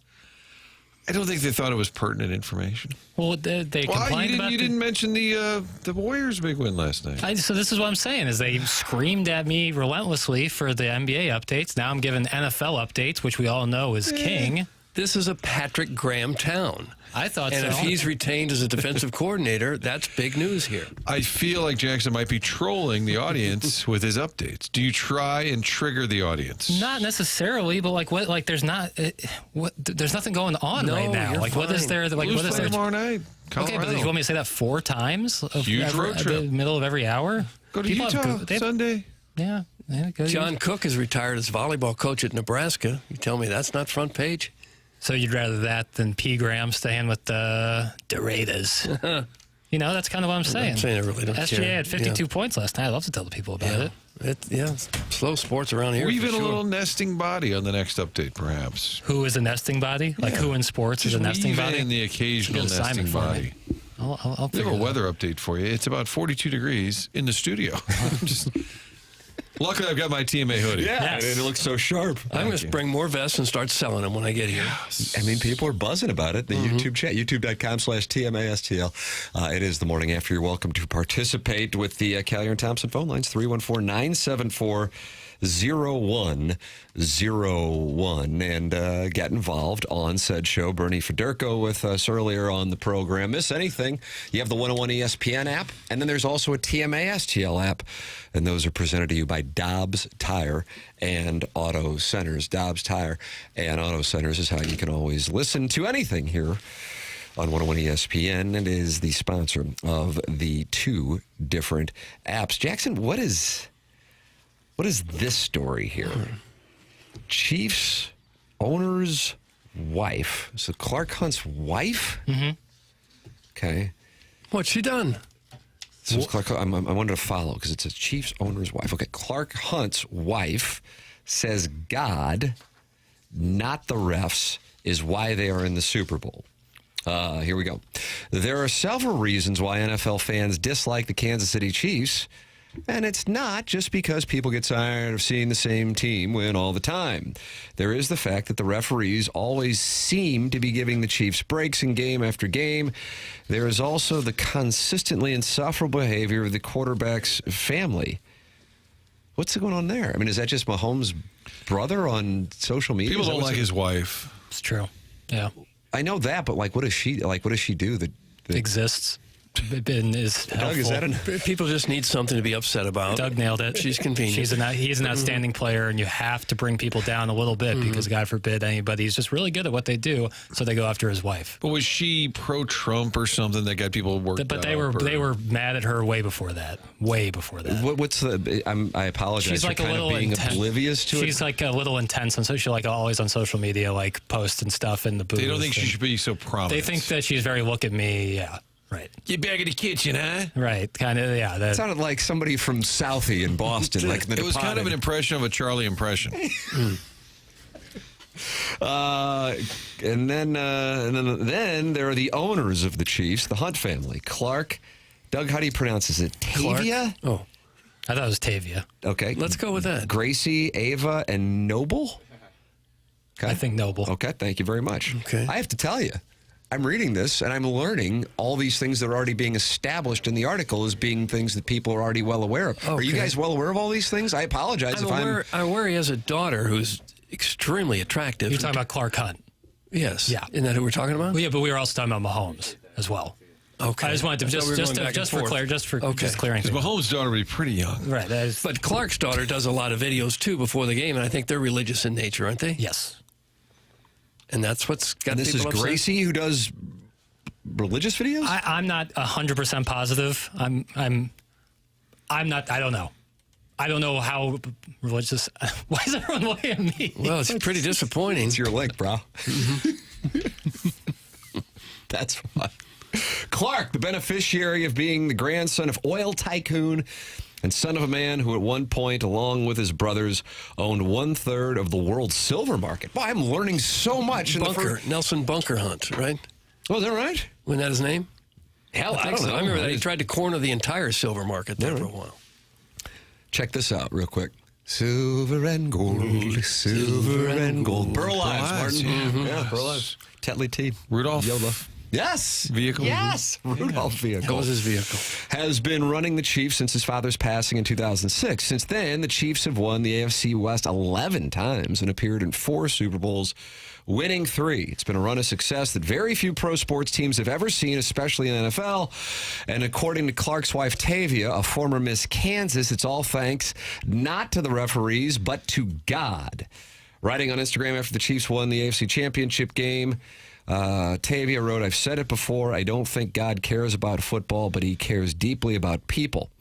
I don't think they thought it was pertinent information. Well, they complained about. You didn't mention the Warriors' big win last night. So this is what I'm saying: is they screamed at me relentlessly for the NBA updates. Now I'm giving NFL updates, which we all know is king. This is a Patrick Graham town. I thought and so. And if he's retained as a defensive coordinator, that's big news here. I feel like Jackson might be trolling the audience with his updates. Do you try and trigger the audience? Not necessarily, but like what? Like there's not. There's nothing going on right now. You're like fine. what is there? Like Blues what is play there tomorrow night? Okay, but you want me to say that 4 times? Huge road trip. The middle of every hour. Go to People Utah Sunday. Yeah. John Cook is retired as volleyball coach at Nebraska. You tell me that's not front page? So you'd rather that than P. Graham staying with the Raiders? That's kind of what I'm saying. I'm saying I really don't SGA care. had 52 points last night. I'd love to tell the people about it. Slow sports around here. Or even for a sure. little nesting body on the next update, perhaps. Who is a nesting body? Like who in sports is a nesting body? In the occasional Get an nesting assignment for body. me. I'll We have a weather update for you. It's about 42 degrees in the studio. Luckily, I've got my TMA hoodie. Yeah, and it looks so sharp. I'm going to bring more vests and start selling them when I get here. I mean, people are buzzing about it. The YouTube chat, youtube.com/TMASTL. It is the morning after. You're welcome to participate with the Callier and Thompson phone lines, 314-974-0101, and get involved on said show. Bernie Federko with us earlier on the program. Miss anything, you have the 101 ESPN app, and then there's also a TMASTL app, and those are presented to you by Dobbs Tire and Auto Centers. Dobbs Tire and Auto Centers is how you can always listen to anything here on 101 ESPN, and is the sponsor of the 2 different apps. Jackson, what is this story here? Chiefs owner's wife. So Clark Hunt's wife? Mm-hmm. Okay. What's she done? So Clark, I wanted to follow because it's a Chiefs owner's wife. Okay, Clark Hunt's wife says God, not the refs, is why they are in the Super Bowl. Here we go. There are several reasons why NFL fans dislike the Kansas City Chiefs, and it's not just because people get tired of seeing the same team win all the time. There is the fact that the referees always seem to be giving the Chiefs breaks in game after game. There is also the consistently insufferable behavior of the quarterback's family. What's going on there? I mean, is that just Mahomes' brother on social media? People don't like his wife. It's true. Yeah. I know that, but what does she do that exists? And is Doug, is that people just need something to be upset about. Doug nailed it. She's convenient. He's an outstanding player, and you have to bring people down a little bit because, God forbid, he's just really good at what they do, so they go after his wife. But was she pro-Trump or something that got people worked up? But they were mad at her way before that. Way before that. What's the? I apologize. She's like for kind of being oblivious to it. She's like a little intense, and so she's like always on social media, like post and stuff in the booth. They don't think she should be so prominent. They think that she's very look at me. Yeah. Right. Get back in the kitchen, huh? Right. Kind of, yeah. That sounded like somebody from Southie in Boston. Like it was kind of an impression of a Charlie impression. And then there are the owners of the Chiefs, the Hunt family. Clark, Doug, how do you pronounce this? Is it Tavia? Oh, I thought it was Tavia. Okay. Let's go with that. Gracie, Ava, and Noble? Okay. I think Noble. Okay, thank you very much. Okay. I have to tell you, I'm reading this, and I'm learning all these things that are already being established in the article as being things that people are already well aware of. Okay. Are you guys well aware of all these things? I apologize I'm aware he has a daughter who's extremely attractive. You're talking about Clark Hunt? Yes. Yeah. Isn't that who we're talking about? Well, yeah, but we were also talking about Mahomes as well. Okay. I just wanted to just for clearing. Because Mahomes' daughter would be pretty young. Right. But Clark's daughter does a lot of videos, too, before the game, and I think they're religious in nature, aren't they? Yes. And that's what's got and this people is upset? Gracie who does religious videos? I'm not 100% positive. I'm not. I don't know. I don't know how religious. Why is everyone looking at me? Well, it's pretty disappointing. It's your link, bro. That's why. Clark, the beneficiary of being the grandson of oil tycoon and son of a man who at one point, along with his brothers, owned 1/3 of the world's silver market. Boy, I'm learning so much. Nelson Bunker Hunt, right? Oh, is that right? Wasn't that his name? Hell, I don't know. I remember that. He tried to corner the entire silver market there for a while. Check this out real quick. Silver and gold, silver and gold. Pearl Ives, Martin. Yeah, Yeah, Pearl Ives. Tetley T. Rudolph. Yola. Yes. Vehicle. Yes. Rudolph vehicle. That was his vehicle. Has been running the Chiefs since his father's passing in 2006. Since then, the Chiefs have won the AFC West 11 times and appeared in 4 Super Bowls, winning 3. It's been a run of success that very few pro sports teams have ever seen, especially in the NFL. And according to Clark's wife, Tavia, a former Miss Kansas, it's all thanks not to the referees, but to God. Writing on Instagram after the Chiefs won the AFC Championship game, Tavia wrote, "I've said it before, I don't think God cares about football, but he cares deeply about people.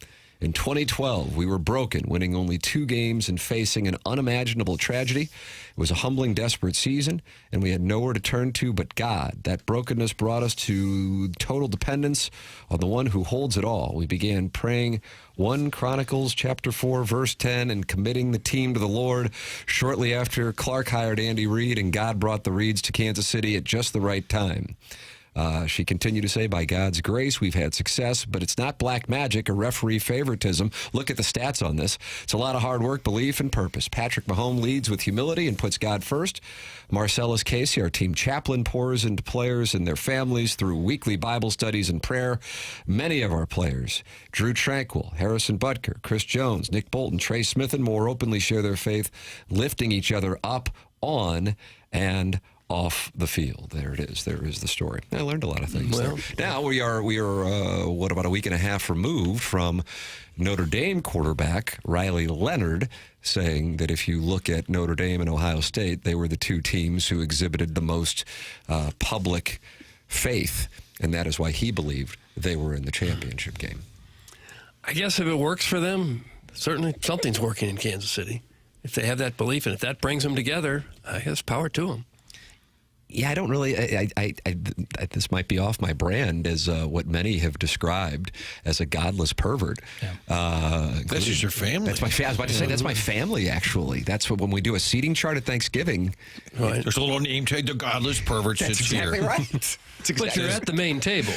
In 2012, we were broken, winning only 2 games and facing an unimaginable tragedy. It was a humbling, desperate season, and we had nowhere to turn to but God. That brokenness brought us to total dependence on the one who holds it all. We began praying 1 Chronicles chapter 4, verse 10, and committing the team to the Lord. Shortly after, Clark hired Andy Reid, and God brought the Reids to Kansas City at just the right time." She continued to say, "By God's grace, we've had success, but it's not black magic or referee favoritism. Look at the stats on this. It's a lot of hard work, belief, and purpose. Patrick Mahomes leads with humility and puts God first. Marcellus Casey, our team chaplain, pours into players and their families through weekly Bible studies and prayer. Many of our players, Drew Tranquil, Harrison Butker, Chris Jones, Nick Bolton, Trey Smith, and more, openly share their faith, lifting each other up on and off the field." There it is. There is the story. I learned a lot of things there. Now we are what, about a week and a half removed from Notre Dame quarterback Riley Leonard saying that if you look at Notre Dame and Ohio State, they were the 2 teams who exhibited the most public faith, and that is why he believed they were in the championship game. I guess if it works for them, certainly something's working in Kansas City. If they have that belief, and if that brings them together, I guess power to them. Yeah, I don't really. This might be off my brand as what many have described as a godless pervert. Yeah. That's just your family. That's my. I was about to say that's my family. Actually, that's what when we do a seating chart at Thanksgiving. Right. There's a little name tag. The godless pervert sits exactly here. Right. But you're at the main table.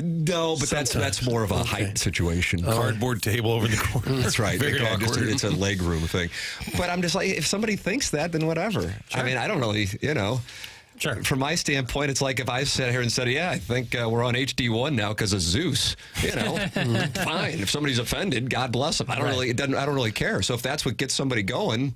No, but that's more of a height situation. Cardboard table over the corner. That's right. Very awkward. It's a leg room thing. But I'm just like, if somebody thinks that, then whatever. Sure. I mean, I don't really, Sure. From my standpoint, it's like if I sat here and said, "Yeah, I think we're on HD1 now because of Zeus." Fine. If somebody's offended, God bless them. I don't really care. So if that's what gets somebody going,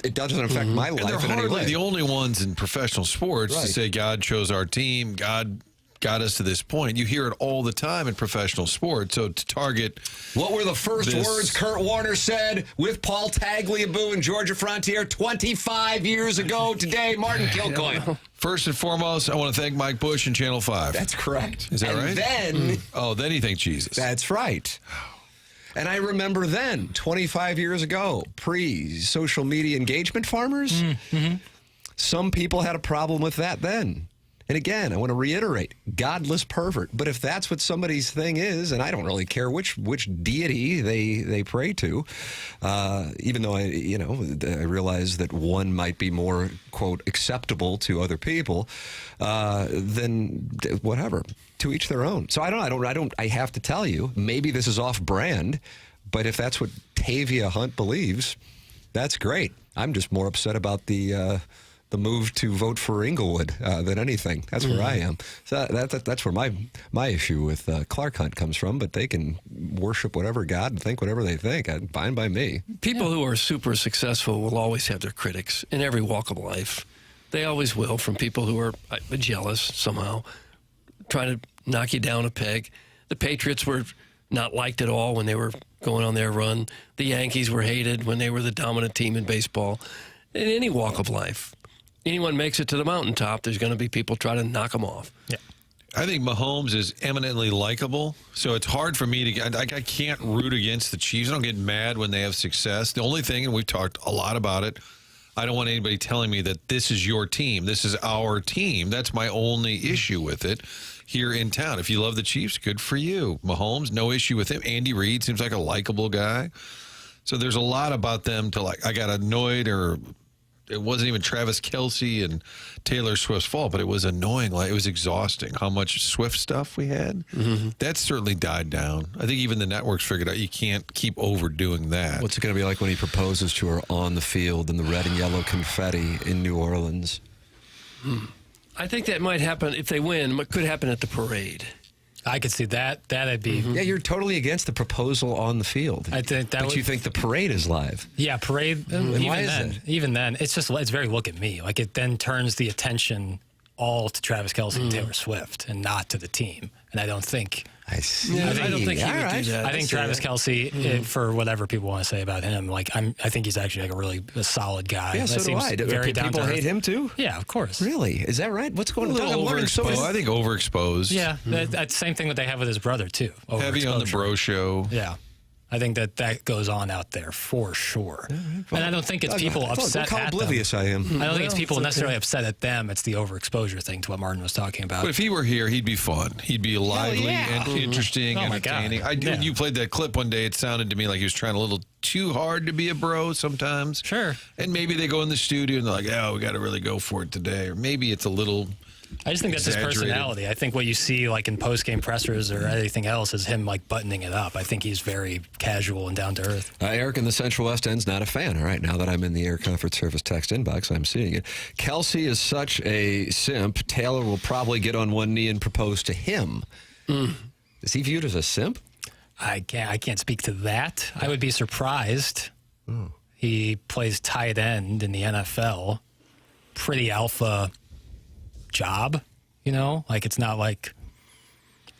it doesn't affect my life in any way. They're the only ones in professional sports to say God chose our team. God got us to this point. You hear it all the time in professional sports. So to target... What were the first words Kurt Warner said with Paul Tagliabue and Georgia Frontier 25 years ago today? Martin Kilcoyne. First and foremost, I want to thank Mike Bush and Channel 5. That's correct. Is that right? Then... then he thanked Jesus. That's right. And I remember then, 25 years ago, pre-social media engagement farmers, some people had a problem with that then. And again, I want to reiterate, godless pervert. But if that's what somebody's thing is, and I don't really care which deity they pray to, even though I realize that one might be more, quote, acceptable to other people, then whatever, to each their own. So I have to tell you, maybe this is off brand, but if that's what Tavia Hunt believes, that's great. I'm just more upset about the move to vote for Inglewood than anything. That's where I am. So that's where my issue with Clark Hunt comes from. But they can worship whatever God and think whatever they think. Fine by me. People who are super successful will always have their critics in every walk of life. They always will, from people who are jealous somehow, trying to knock you down a peg. The Patriots were not liked at all when they were going on their run. The Yankees were hated when they were the dominant team in baseball. In any walk of life. Anyone makes it to the mountaintop, there's going to be people trying to knock them off. Yeah. I think Mahomes is eminently likable, so it's hard for me to... I can't root against the Chiefs. I don't get mad when they have success. The only thing, and we've talked a lot about it, I don't want anybody telling me that this is your team. This is our team. That's my only issue with it here in town. If you love the Chiefs, good for you. Mahomes, no issue with him. Andy Reid seems like a likable guy. So there's a lot about them to like... I got annoyed or it wasn't even Travis Kelce and Taylor Swift's fault, but it was annoying. Like, it was exhausting how much Swift stuff we had. That certainly died down. I think even the networks figured out you can't keep overdoing that. What's it going to be like when he proposes to her on the field in the red and yellow confetti in New Orleans? I think that might happen if they win. It could happen at the parade. I could see that. That'd be. Yeah, you're totally against the proposal on the field. I think that. But you think the parade is live? Yeah, parade. Even then, it's very look at me. Like, it then turns the attention all to Travis Kelce and Taylor Swift, and not to the team. And I don't think. I see. I don't think he would do that. I think Travis Kelce, for whatever people want to say about him, like I think he's actually like a solid guy. Yeah, so do I. Very people hate him too? Yeah, of course. Really? Is that right? What's going on? I'm learning so much. I think overexposed. Yeah, that's the same thing that they have with his brother too. Heavy on the bro show. Yeah. I think that goes on out there for sure. And I don't think it's people upset look how at oblivious them. I am. I don't think it's people necessarily upset at them. It's the overexposure thing to what Martin was talking about. But if he were here, he'd be fun. He'd be lively and interesting, entertaining. You played that clip one day. It sounded to me like he was trying a little too hard to be a bro sometimes. Sure. And maybe they go in the studio and they're like, oh, we got to really go for it today. Or maybe it's a little... I just think that's his personality. I think what you see like in post-game pressers or anything else is him like buttoning it up. I think he's very casual and down to earth. Eric in the Central West End's not a fan. All right, now that I'm in the Air Comfort Service text inbox, I'm seeing it. Kelce is such a simp. Taylor will probably get on one knee and propose to him. Is he viewed as a simp? I can't speak to that. I would be surprised. He plays tight end in the NFL. Pretty alpha job, like it's not like,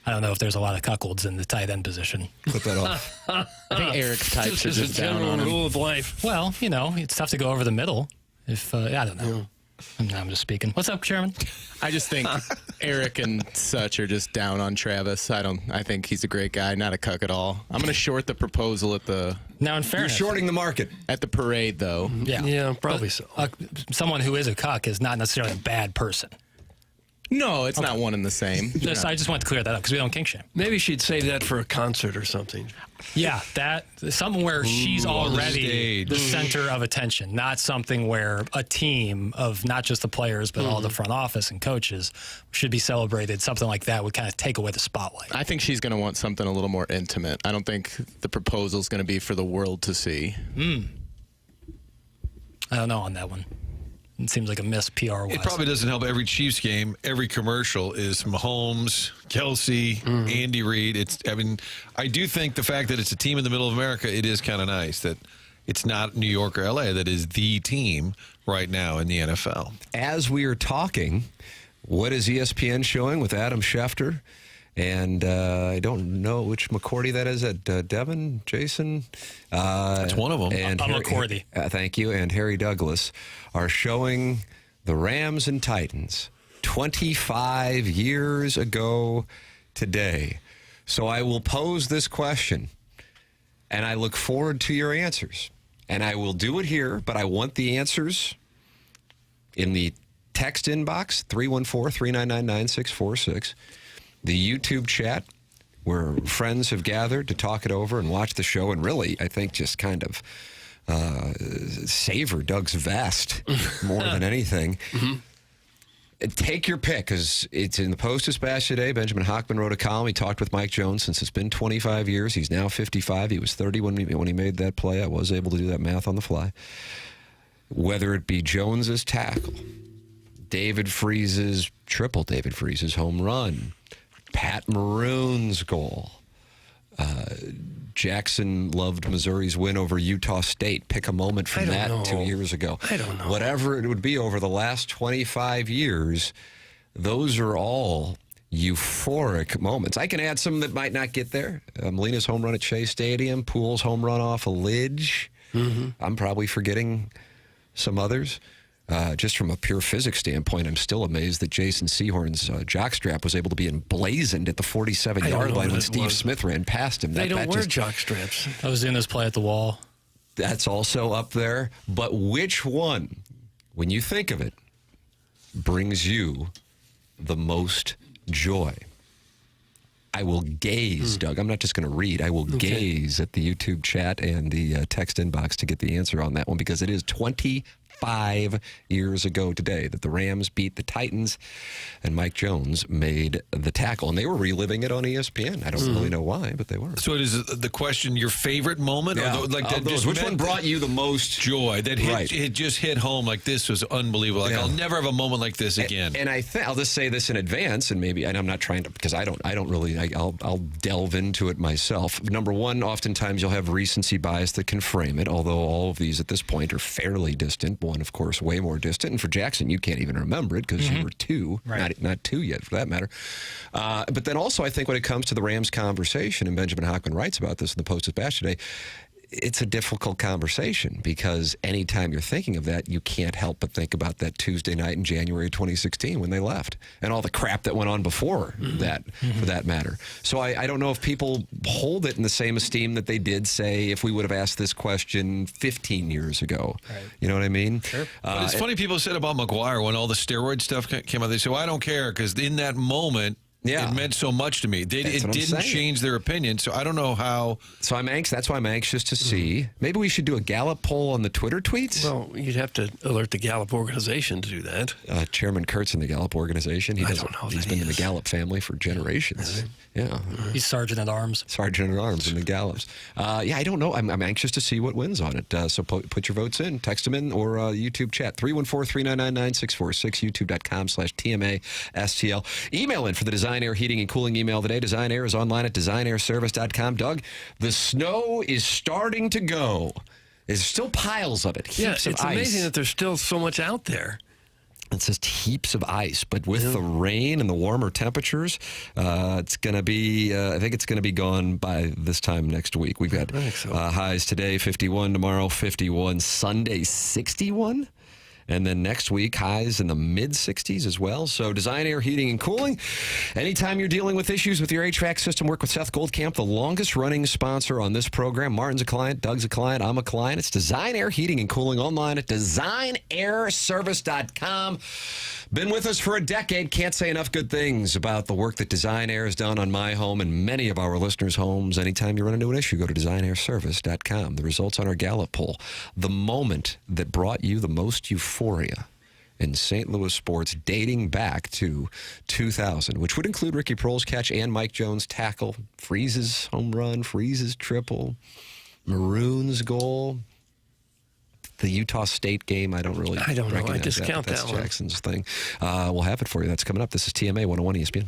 I don't know if there's a lot of cuckolds in the tight end position. Put that off. I think Eric's types are just down on him. Rule of life. Well, it's tough to go over the middle. If I don't know. I'm just speaking. What's up, Chairman? I just think Eric and such are just down on Travis. I think he's a great guy, not a cuck at all. I'm going to short the proposal at the... Now, in fairness... You're shorting the market. At the parade, though. Yeah, probably so. Someone who is a cuck is not necessarily a bad person. No, it's not one and the same. I just want to clear that up because we don't kink shame. Maybe she'd save that for a concert or something. Yeah, something where she's already the center of attention, not something where a team of not just the players but all the front office and coaches should be celebrated. Something like that would kind of take away the spotlight. I think she's going to want something a little more intimate. I don't think the proposal is going to be for the world to see. I don't know on that one. It seems like a miss PR-wise. It probably doesn't help. Every Chiefs game, every commercial is Mahomes, Kelce, Andy Reid. I do think the fact that it's a team in the middle of America, it is kind of nice that it's not New York or L.A. that is the team right now in the NFL. As we are talking, what is ESPN showing with Adam Schefter? And I don't know which McCourty that is. Devin, Jason? That's one of them. And McCourty. Thank you. And Harry Douglas are showing the Rams and Titans 25 years ago today. So I will pose this question, and I look forward to your answers. And I will do it here, but I want the answers in the text inbox, 314-399-9646. The YouTube chat, where friends have gathered to talk it over and watch the show, and really, I think, just kind of savor Doug's vest more than anything. Take your pick, because it's in the Post-Dispatch today. Benjamin Hockman wrote a column. He talked with Mike Jones since it's been 25 years. He's now 55. He was 30 when he made that play. I was able to do that math on the fly. Whether it be Jones's tackle, David Freese's home run, Pat Maroon's goal. Jackson loved Missouri's win over Utah State. Pick a moment from that 2 years ago. I don't know. Whatever it would be over the last 25 years, those are all euphoric moments. I can add some that might not get there. Molina's home run at Shea Stadium, Poole's home run off a lidge. I'm probably forgetting some others. Just from a pure physics standpoint, I'm still amazed that Jason Sehorn's jockstrap was able to be emblazoned at the 47-yard line when Steve Smith ran past him. They don't wear jockstraps. I was in this play at the wall. That's also up there. But which one, when you think of it, brings you the most joy? I will gaze, Doug. I'm not just going to read. I will gaze at the YouTube chat and the text inbox to get the answer on that one, because it is 25 5 years ago today that the Rams beat the Titans and Mike Jones made the tackle. And they were reliving it on ESPN. I don't really know why, but they were. So it is the question, your favorite moment? Yeah. Or like that Which one brought you the most joy? That it just hit home like this was unbelievable. Like I'll never have a moment like this again. And I think I'll just say this in advance, and I'm not trying to, because I don't really, I'll delve into it myself. Number one, oftentimes you'll have recency bias that can frame it, although all of these at this point are fairly distant. One, of course, way more distant. And for Jackson, you can't even remember it because you were 2, not 2 yet for that matter. But then also, I think when it comes to the Rams conversation, and Benjamin Hockman writes about this in the Post-Dispatch today, it's a difficult conversation because anytime you're thinking of that, you can't help but think about that Tuesday night in January 2016 when they left and all the crap that went on before that, for that matter. So I don't know if people hold it in the same esteem that they did, say, if we would have asked this question 15 years ago. Right. You know what I mean? Sure. But it's funny people said about McGuire when all the steroid stuff came out. They said, well, I don't care because in that moment, it meant so much to me. It didn't change their opinion, so I don't know how. So that's why I'm anxious to see. Maybe we should do a Gallup poll on the Twitter tweets. Well, you'd have to alert the Gallup organization to do that. Chairman Kurtz in the Gallup organization. I don't know. He's been in the Gallup family for generations. Yeah, he's Sergeant at Arms. Sergeant at Arms in the Gallups. I don't know. I'm anxious to see what wins on it. So put your votes in. Text them in or YouTube chat 314-399-9646 YouTube.com/TMASTL. Email in for the Design Air Heating and Cooling email today. Design Air is online at designairservice.com. Doug, the snow is starting to go. There's still piles of it. Heaps of ice. It's amazing that there's still so much out there. It says heaps of ice, but with the rain and the warmer temperatures, it's going to be, I think it's going to be gone by this time next week. We've got highs today, 51, tomorrow 51, Sunday 61. And then next week, highs in the mid-60s as well. So Design Air Heating and Cooling. Anytime you're dealing with issues with your HVAC system, work with Seth Goldcamp, the longest-running sponsor on this program. Martin's a client, Doug's a client, I'm a client. It's Design Air Heating and Cooling online at designairservice.com. Been with us for a decade. Can't say enough good things about the work that Design Air has done on my home and many of our listeners' homes. Anytime you run into an issue, go to designairservice.com. The results on our Gallup poll. The moment that brought you the most euphoria in St. Louis sports dating back to 2000, which would include Ricky Prohl's catch and Mike Jones' tackle, Freeze's home run, Freeze's triple, Maroon's goal, the Utah State game. I don't know. I discount that one. That's Jackson's thing. We'll have it for you. That's coming up. This is TMA 101 ESPN.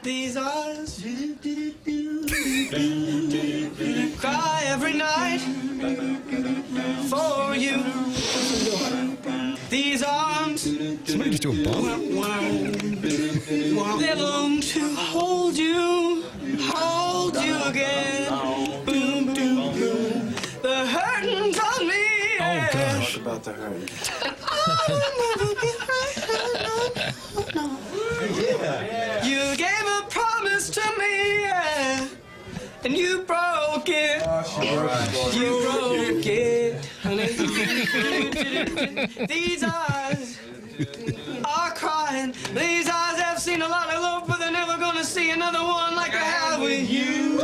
These eyes cry every night for you. These arms, somebody just do a bump. They long to hold you again. Boom, boom, boom. The hurting's on me. Oh gosh. Talk about the hurt. I'll never be hurt. No. Yeah. You gave a promise to me, yeah, and you broke it. You broke it, honey. These eyes are crying. These eyes have seen a lot of love, but they're never gonna see another one like I have with you.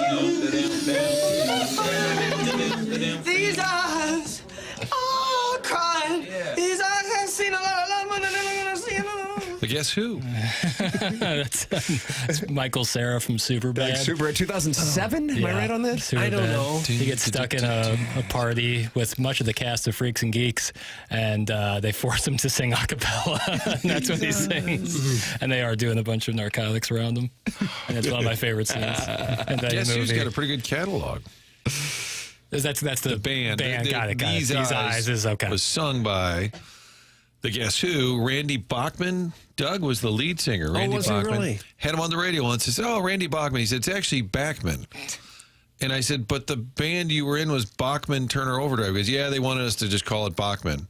These eyes are crying. These eyes have seen a lot of love, but they're never gonna see another one. But guess who? That's Michael Cera from Superbad. Super 2007? Am I right on this? Superbad. I don't know. He gets stuck in a party with much of the cast of Freaks and Geeks, and they force him to sing a cappella. And that's what he sings. And they are doing a bunch of narcotics around him. And it's one of my favorite scenes in that Guess movie. who's got a pretty good catalog? That's the band. Got it. These Eyes is okay. Was sung by the Guess Who. Randy Bachman. Doug was the lead singer. Randy was he Bachman. really? Had him on the radio once. He said, "Oh, Randy Bachman." He said, "It's actually Bachman." And I said, "But the band you were in was Bachman Turner Overdrive." He goes, "Yeah, they wanted us to just call it Bachman."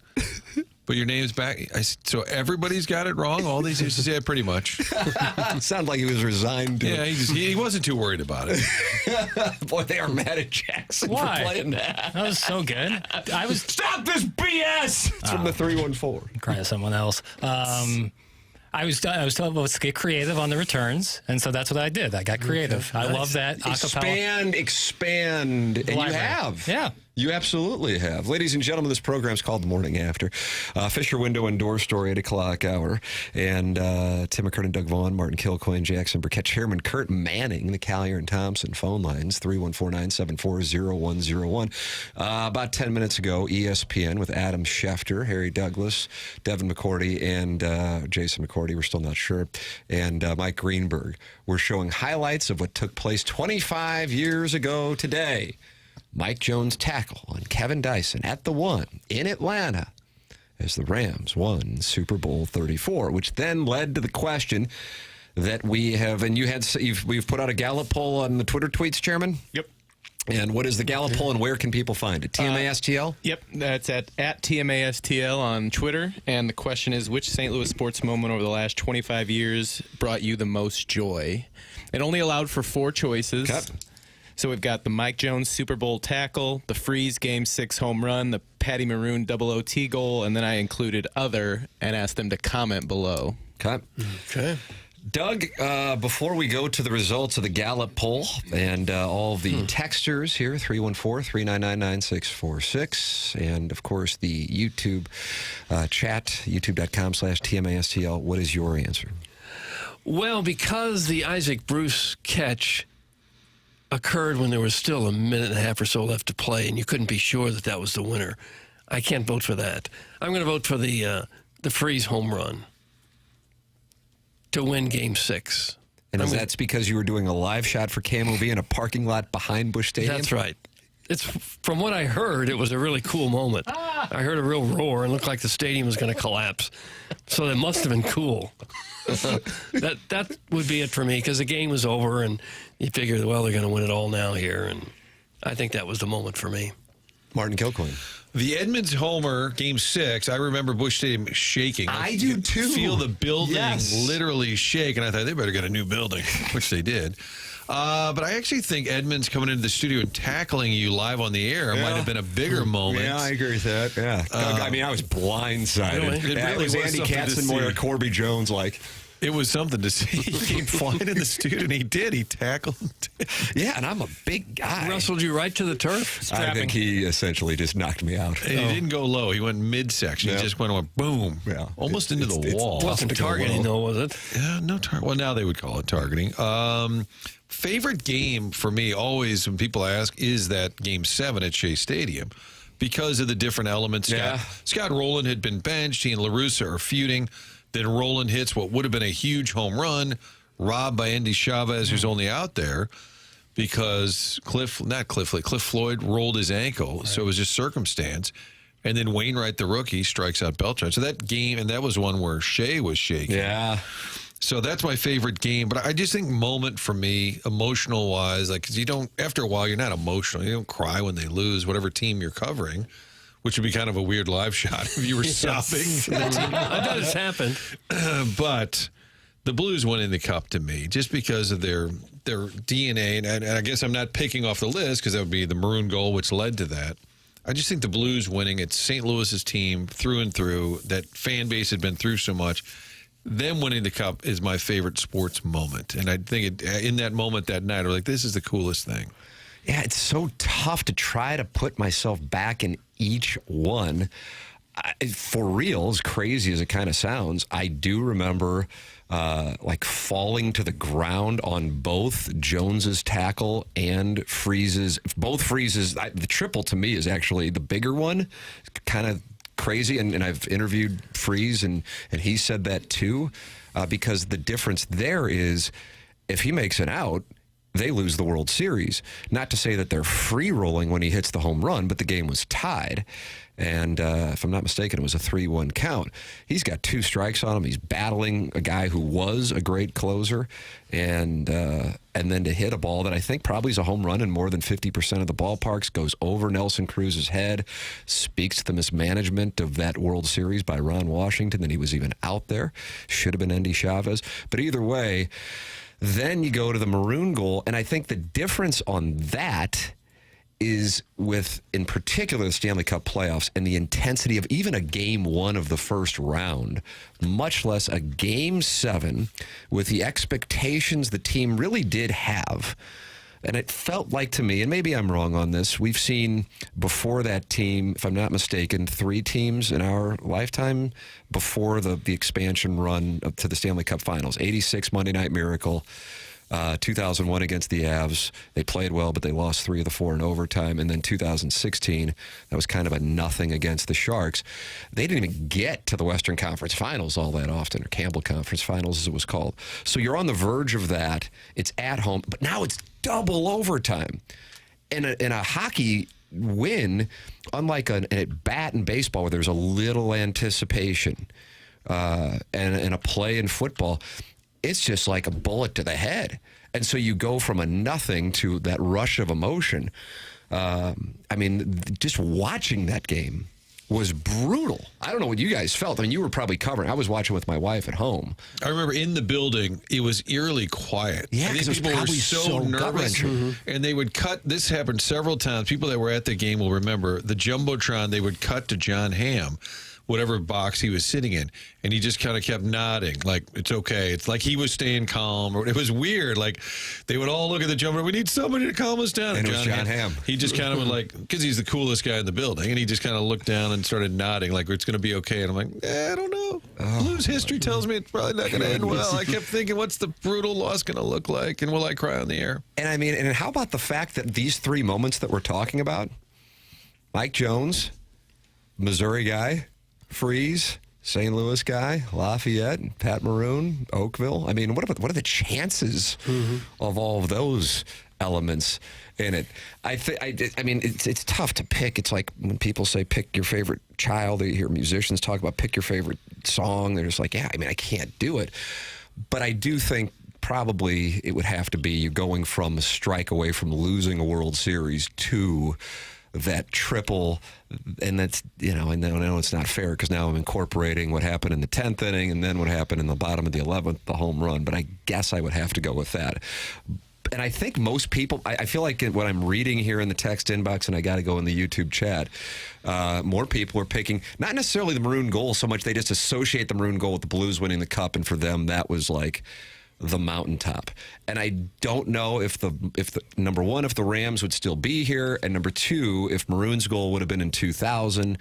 But your name's back. I said, so everybody's got it wrong? All these used to say pretty much. Sounded like he was resigned to Yeah, he wasn't too worried about it. Boy, they are mad at Jackson Why? for playing that. That was so good. I was Stop this BS! It's from the 314. crying to someone else. I was told, let's get creative on the returns, and so that's what I did. I got creative. I love that acapella. Expand, and you have. Yeah. You absolutely have. Ladies and gentlemen, this program is called The Morning After. Fisher Window and Door Store, 8 o'clock hour. And Tim McKernan, Doug Vaughn, Martin Kilcoyne, Jackson Burkett, Chairman Kurt Manning, the Collier and Thompson phone lines, 314-974-0101. About 10 minutes ago, ESPN with Adam Schefter, Harry Douglas, Devin McCourty, and Jason McCourty, we're still not sure, and Mike Greenberg. We're showing highlights of what took place 25 years ago today. Mike Jones' tackle on Kevin Dyson at the one in Atlanta as the Rams won Super Bowl 34, which then led to the question that we have, and we've put out a Gallup poll on the Twitter tweets, Chairman? Yep. And what is the Gallup poll, and where can people find it? TMASTL? Yep, that's at TMASTL on Twitter. And the question is, which St. Louis sports moment over the last 25 years brought you the most joy? It only allowed for 4 choices. Okay. So we've got the Mike Jones Super Bowl tackle, the Freeze Game 6 home run, the Patty Maroon double OT goal, and then I included other and asked them to comment below. Okay. Doug, before we go to the results of the Gallup poll and all of the texters here, 314-399-9646, and, of course, the YouTube chat, youtube.com/TMASTL, what is your answer? Well, because the Isaac Bruce catch occurred when there was still a minute and a half or so left to play, and you couldn't be sure that that was the winner, I can't vote for that. I'm going to vote for the Freeze home run to win Game 6. And that's because you were doing a live shot for KMOV in a parking lot behind Busch Stadium? That's right. It's from what I heard, it was a really cool moment. I heard a real roar and it looked like the stadium was going to collapse. So it must have been cool. That would be it for me, because the game was over and you figured, well, they're going to win it all now here. And I think that was the moment for me. Martin Kilcoyne. The Edmonds homer, Game 6, I remember Busch Stadium shaking. I do, too. Feel the building Yes. literally shake, and I thought they better get a new building, which they did. But I actually think Edmonds coming into the studio and tackling you live on the air might have been a bigger moment. Yeah, I agree with that. Yeah. I mean, I was blindsided. It really was was Andy something to Katzenmoyer, see. Corby Jones, like. It was something to see. He came flying in the studio, and he did. He tackled. Yeah, and I'm a big guy. Wrestled you right to the turf. I think he essentially just knocked me out. And he didn't go low. He went midsection. He just went boom. Yeah. Almost into the wall. It wasn't targeting, though, was it? Yeah, no targeting. Well, now they would call it targeting. Favorite game for me, always, when people ask, is that Game 7 at Shea Stadium, because of the different elements. Yeah. Scott Rowland had been benched. He and LaRussa are feuding. Then Rowland hits what would have been a huge home run. robbed by Andy Chavez, who's only out there because Cliff Floyd rolled his ankle, so it was just circumstance. And then Wainwright, the rookie, strikes out Beltran. So that game, and that was one where Shea was shaking. Yeah. So that's my favorite game. But I just think moment for me, emotional-wise, like, 'cause you don't, after a while, you're not emotional. You don't cry when they lose, whatever team you're covering, which would be kind of a weird live shot if you were sobbing. I thought it's happened. But the Blues winning the Cup to me, just because of their DNA, and I guess I'm not picking off the list because that would be the maroon goal, which led to that. I just think the Blues winning, it's St. Louis's team through and through. That fan base had been through so much. Them winning the Cup is my favorite sports moment. And I think in that moment that night, I was like, this is the coolest thing. Yeah, it's so tough to try to put myself back in each one. For real, as crazy as it kind of sounds, I do remember like falling to the ground on both Jones's tackle and Freeze's. Both Freeze's, the triple to me is actually the bigger one. Kind of crazy, and I've interviewed Freeze, and he said that too, because the difference there is if he makes an out, they lose the World Series. Not to say that they're free rolling when he hits the home run, but the game was tied. And if I'm not mistaken, it was a 3-1 count. He's got 2 strikes on him. He's battling a guy who was a great closer. And then to hit a ball that I think probably is a home run in more than 50% of the ballparks, goes over Nelson Cruz's head, speaks to the mismanagement of that World Series by Ron Washington, that he was even out there. Should have been Andy Chavez. But either way, then you go to the maroon goal, and I think the difference on that is with, in particular, the Stanley Cup playoffs and the intensity of even a game 1 of the first round, much less a game 7 with the expectations the team really did have. And it felt like to me, and maybe I'm wrong on this, we've seen before that team, if I'm not mistaken, 3 teams in our lifetime before the expansion run up to the Stanley Cup Finals. 86 Monday Night Miracle, 2001 against the Avs. They played well, but they lost 3 of the 4 in overtime. And then 2016, that was kind of a nothing against the Sharks. They didn't even get to the Western Conference Finals all that often, or Campbell Conference Finals as it was called. So you're on the verge of that. It's at home, but now it's double overtime. In a hockey win, unlike an at-bat in baseball where there's a little anticipation and a play in football, it's just like a bullet to the head. And so you go from a nothing to that rush of emotion. I mean, just watching that game was brutal. I don't know what you guys felt. I mean, you were probably covering. I was watching with my wife at home. I remember in the building, it was eerily quiet. Yeah, because people were so nervous. And they would cut. This happened several times. People that were at the game will remember the Jumbotron. They would cut to John Hamm, whatever box he was sitting in, and he just kind of kept nodding, like, it's okay. It's like he was staying calm. Or it was weird. Like, they would all look at the jumper, we need somebody to calm us down. And it was John Hamm. He just kind of would, like, because he's the coolest guy in the building, and he just kind of looked down and started nodding, like, it's going to be okay. And I'm like, I don't know. Blues history tells me it's probably not going to end well. I kept thinking, what's the brutal loss going to look like, and will I cry on the air? And I mean, and how about the fact that these 3 moments that we're talking about, Mike Jones, Missouri guy, Freeze, St. Louis guy, Lafayette, Pat Maroon, Oakville. I mean, what are the chances of all of those elements in it? I mean, it's tough to pick. It's like when people say pick your favorite child, you hear musicians talk about pick your favorite song. They're just like, yeah, I mean, I can't do it. But I do think probably it would have to be you going from a strike away from losing a World Series to that triple, and that's, you know, and I know it's not fair because now I'm incorporating what happened in the 10th inning and then what happened in the bottom of the 11th, the home run, but I guess I would have to go with that. And I think most people, I feel like what I'm reading here in the text inbox, and I got to go in the YouTube chat, more people are picking, not necessarily the maroon goal so much, they just associate the maroon goal with the Blues winning the Cup, and for them that was like the mountaintop. And I don't know if the number one, if the Rams would still be here, and number 2, if Maroon's goal would have been in 2000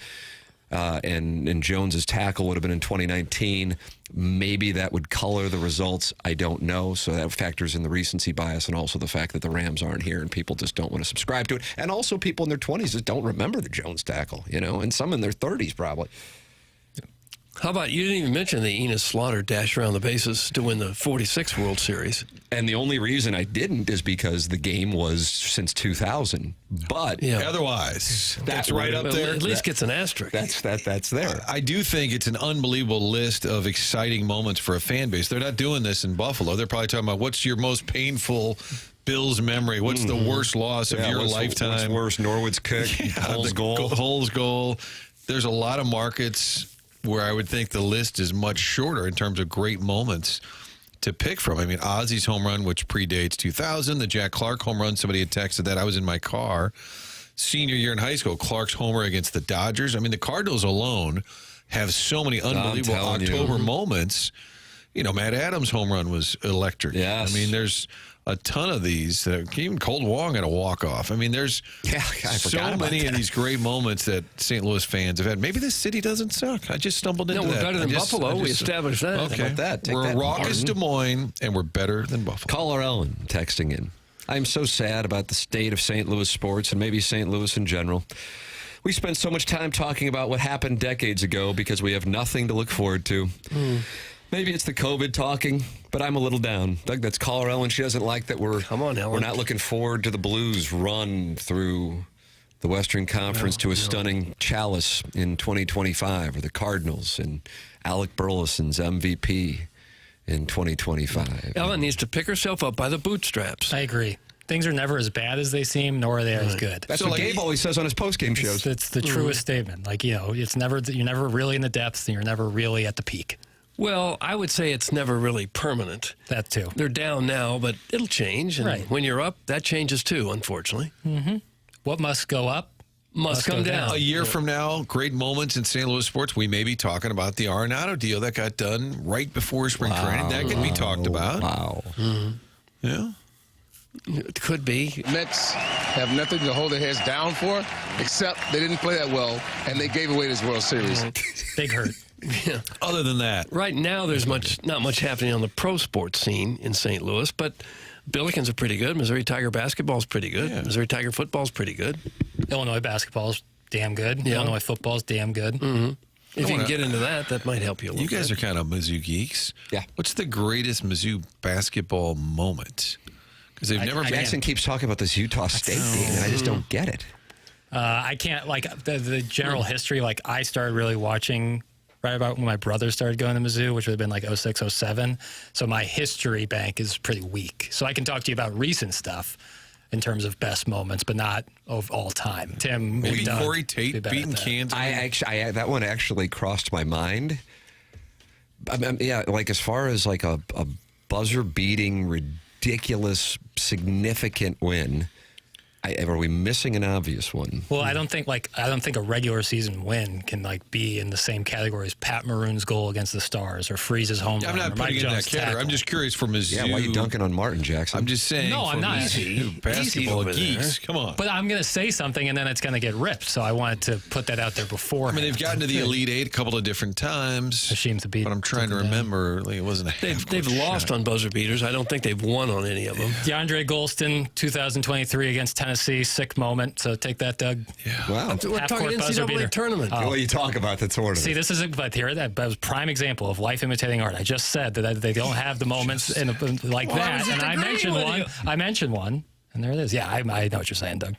and Jones's tackle would have been in 2019, maybe that would color the results. I don't know. So that factors in the recency bias, and also the fact that the Rams aren't here and people just don't want to subscribe to it. And also people in their 20s just don't remember the Jones tackle, you know, and some in their 30s probably. How about, you didn't even mention the Enos Slaughter dash around the bases to win the 46 World Series. And the only reason I didn't is because the game was since 2000. But otherwise, that's right up there. At least gets an asterisk. That's there. I do think it's an unbelievable list of exciting moments for a fan base. They're not doing this in Buffalo. They're probably talking about what's your most painful Bills memory. What's the worst loss of your lifetime? What's worse, Norwood's kick, Hull's goal. Hull's goal. There's a lot of markets where I would think the list is much shorter in terms of great moments to pick from. I mean, Ozzy's home run, which predates 2000, the Jack Clark home run, somebody had texted that. I was in my car. Senior year in high school, Clark's homer against the Dodgers. I mean, the Cardinals alone have so many unbelievable October moments. You know, Matt Adams' home run was electric. Yes. I mean, there's a ton of these. Even Cold Wong had a walk-off. I mean, there's so many of these great moments that St. Louis fans have had. Maybe this city doesn't suck. I just stumbled into that. No, we're better than Buffalo. We established that. Okay. How about that? Take We're that, raucous Martin. Des Moines, and we're better than Buffalo. Caller Ellen texting in. I'm so sad about the state of St. Louis sports and maybe St. Louis in general. We spend so much time talking about what happened decades ago because we have nothing to look forward to. Maybe it's the COVID talking, but I'm a little down. Doug, that's caller Ellen. She doesn't like that we're not looking forward to the Blues run through the Western Conference to a stunning chalice in 2025, or the Cardinals and Alec Burleson's MVP in 2025. Ellen needs to pick herself up by the bootstraps. I agree. Things are never as bad as they seem, nor are they as good. That's what Gabe always says on his postgame shows. It's the truest statement. Like, it's never, you're never really in the depths, and you're never really at the peak. Well, I would say it's never really permanent. That too. They're down now, but it'll change. And when you're up, that changes too, unfortunately. Mm-hmm. What must go up must come down. A year from now, great moments in St. Louis sports. We may be talking about the Arenado deal that got done right before spring training. That can be talked about. Wow. Yeah. It could be. Mets have nothing to hold their heads down for, except they didn't play that well, and they gave away this World Series. Big hurt. Yeah. Other than that, right now there's not much happening on the pro sports scene in St. Louis, but Billikens are pretty good. Missouri Tiger basketball is pretty good. Missouri Tiger football is pretty good. Illinois basketball is damn good. Illinois football is damn good. If you can get into that, that might help you a little bit. You guys are kind of Mizzou geeks. Yeah. What's the greatest Mizzou basketball moment? Because they've never been. Jackson keeps talking about this Utah State game, and I just don't get it. I can't, like, the general history, like, I started really watching right about when my brother started going to Mizzou, which would have been like 06, 07. So my history bank is pretty weak. So I can talk to you about recent stuff in terms of best moments, but not of all time. Tim, maybe Corey Tate beating Kansas. I that one actually crossed my mind. I mean, yeah, like as far as like a buzzer beating, ridiculous, significant win. Are we missing an obvious one? Well, I don't think a regular season win can be in the same category as Pat Maroon's goal against the Stars or Freeze's home run. I'm not putting in that category. I'm just curious for Mizzou. Yeah, why are you dunking on Martin, Jackson? I'm just saying. No, I'm not. Basketball geeks. Come on. But I'm going to say something and then it's going to get ripped. So I wanted to put that out there before. I mean, they've gotten to the Elite Eight a couple of different times. Ashamed to beat. But I'm trying to remember. It wasn't. They've lost on buzzer beaters. I don't think they've won on any of them. DeAndre Golston, 2023 against Tennessee, sick moment. So take that, Doug. Yeah. Wow. We're talking NCAA tournament. Well, you talk about the tournament. See, this is that was a prime example of life imitating art. I just said that they don't have the moments like that, and I mentioned one, and there it is. Yeah, I know what you're saying, Doug.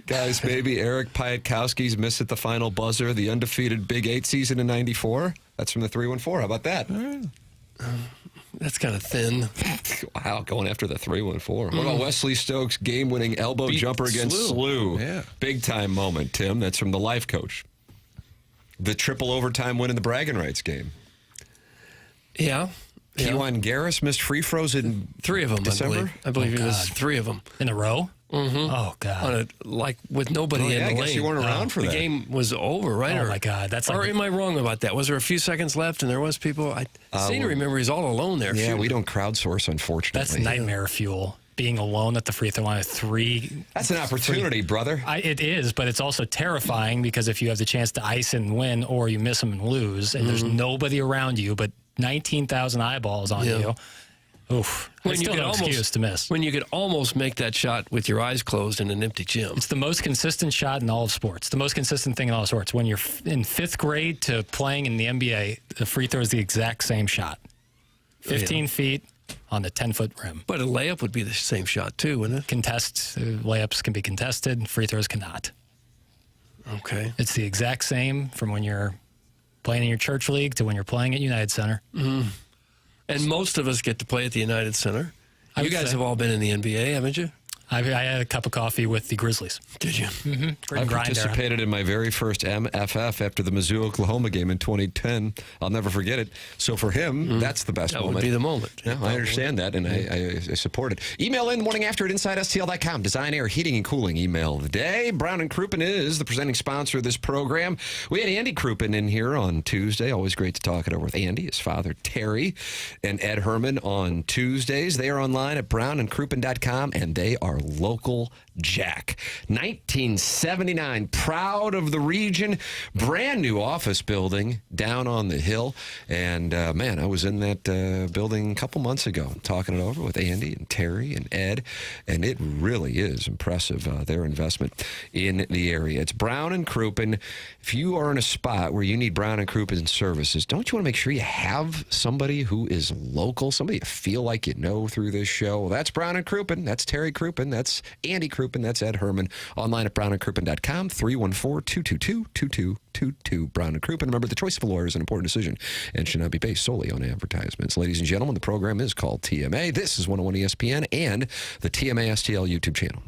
Guys, maybe Eric Piatkowski's miss at the final buzzer, the undefeated Big 8 season in '94. That's from the 314. How about that? That's kind of thin. Wow, going after the 314. What about Wesley Stokes' game-winning elbow jumper against SLU? Yeah. Big-time moment, Tim. That's from the life coach. The triple overtime win in the bragging rights game. Yeah. Keewan Garris missed free throws in 3 of them, December? I believe it was 3 of them. In a row? Mm-hmm. Oh, God. With nobody in the lane. I guess you weren't around for the that. The game was over, right? Oh, my God. Or am I wrong about that? Was there a few seconds left and there was people? I seem to remember he's all alone there. Yeah, we don't crowdsource, unfortunately. That's nightmare fuel. Being alone at the free throw line with 3. That's an opportunity, brother. It is, but it's also terrifying because if you have the chance to ice and win or you miss them and lose, and there's nobody around you but 19,000 eyeballs on you, Oof. I still no excuse to miss. When you could almost make that shot with your eyes closed in an empty gym. It's the most consistent shot in all of sports. The most consistent thing in all of sports. When you're in 5th grade to playing in the NBA, the free throw is the exact same shot. 15 feet on the 10-foot rim. But a layup would be the same shot too, wouldn't it? Layups can be contested. Free throws cannot. Okay. It's the exact same from when you're playing in your church league to when you're playing at United Center. Mm-hmm. And most of us get to play at the United Center. You guys have all been in the NBA, haven't you? I had a cup of coffee with the Grizzlies. Did you? Mm-hmm. I participated in my very first MFF after the Mizzou-Oklahoma game in 2010. I'll never forget it. So for him, that's the best moment. That would be the moment. Yeah, I understand that, and I support it. Email in morning after at InsideSTL.com. Design, air, heating, and cooling email of the day. Brown and Crouppen is the presenting sponsor of this program. We had Andy Crouppen in here on Tuesday. Always great to talk it over with Andy, his father, Terry, and Ed Herman on Tuesdays. They are online at brownandcrouppen.com, and they are local Jack. 1979, proud of the region, brand new office building down on the hill. And man, I was in that building a couple months ago talking it over with Andy and Terry and Ed, and it really is impressive, their investment in the area. It's Brown and Crouppen. If you are in a spot where you need Brown and Crouppen services, don't you want to make sure you have somebody who is local, somebody you feel like you know through this show? Well, that's Brown and Crouppen. That's Terry Crouppen. That's Andy Crouppen. That's Ed Herman. Online at brownandcrouppen.com, 314-222-2222. Brown and Crouppen. Remember, the choice of a lawyer is an important decision and should not be based solely on advertisements. Ladies and gentlemen, the program is called TMA. This is 101 ESPN and the TMA STL YouTube channel.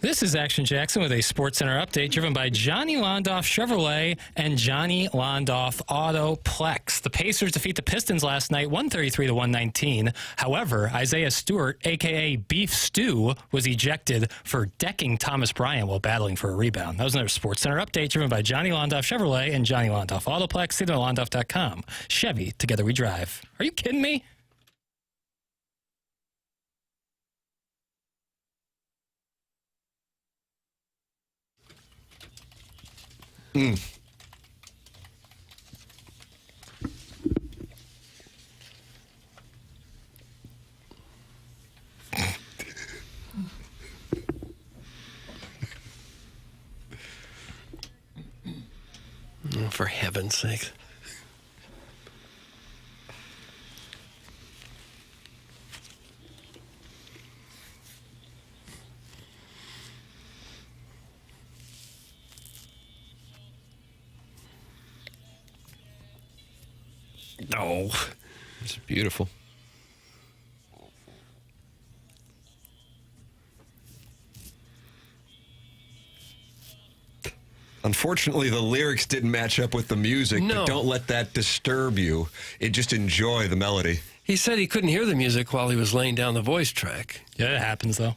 This is Action Jackson with a SportsCenter update driven by Johnny Londoff Chevrolet and Johnny Londoff Autoplex. The Pacers defeat the Pistons last night, 133-119. However, Isaiah Stewart, a.k.a. Beef Stew, was ejected for decking Thomas Bryant while battling for a rebound. That was another SportsCenter update driven by Johnny Londoff Chevrolet and Johnny Londoff Autoplex. See them at Londoff.com. Chevy, together we drive. Are you kidding me? For heaven's sake. No. It's beautiful. Unfortunately, the lyrics didn't match up with the music, but don't let that disturb you. Just enjoy the melody. He said he couldn't hear the music while he was laying down the voice track. Yeah, it happens, though.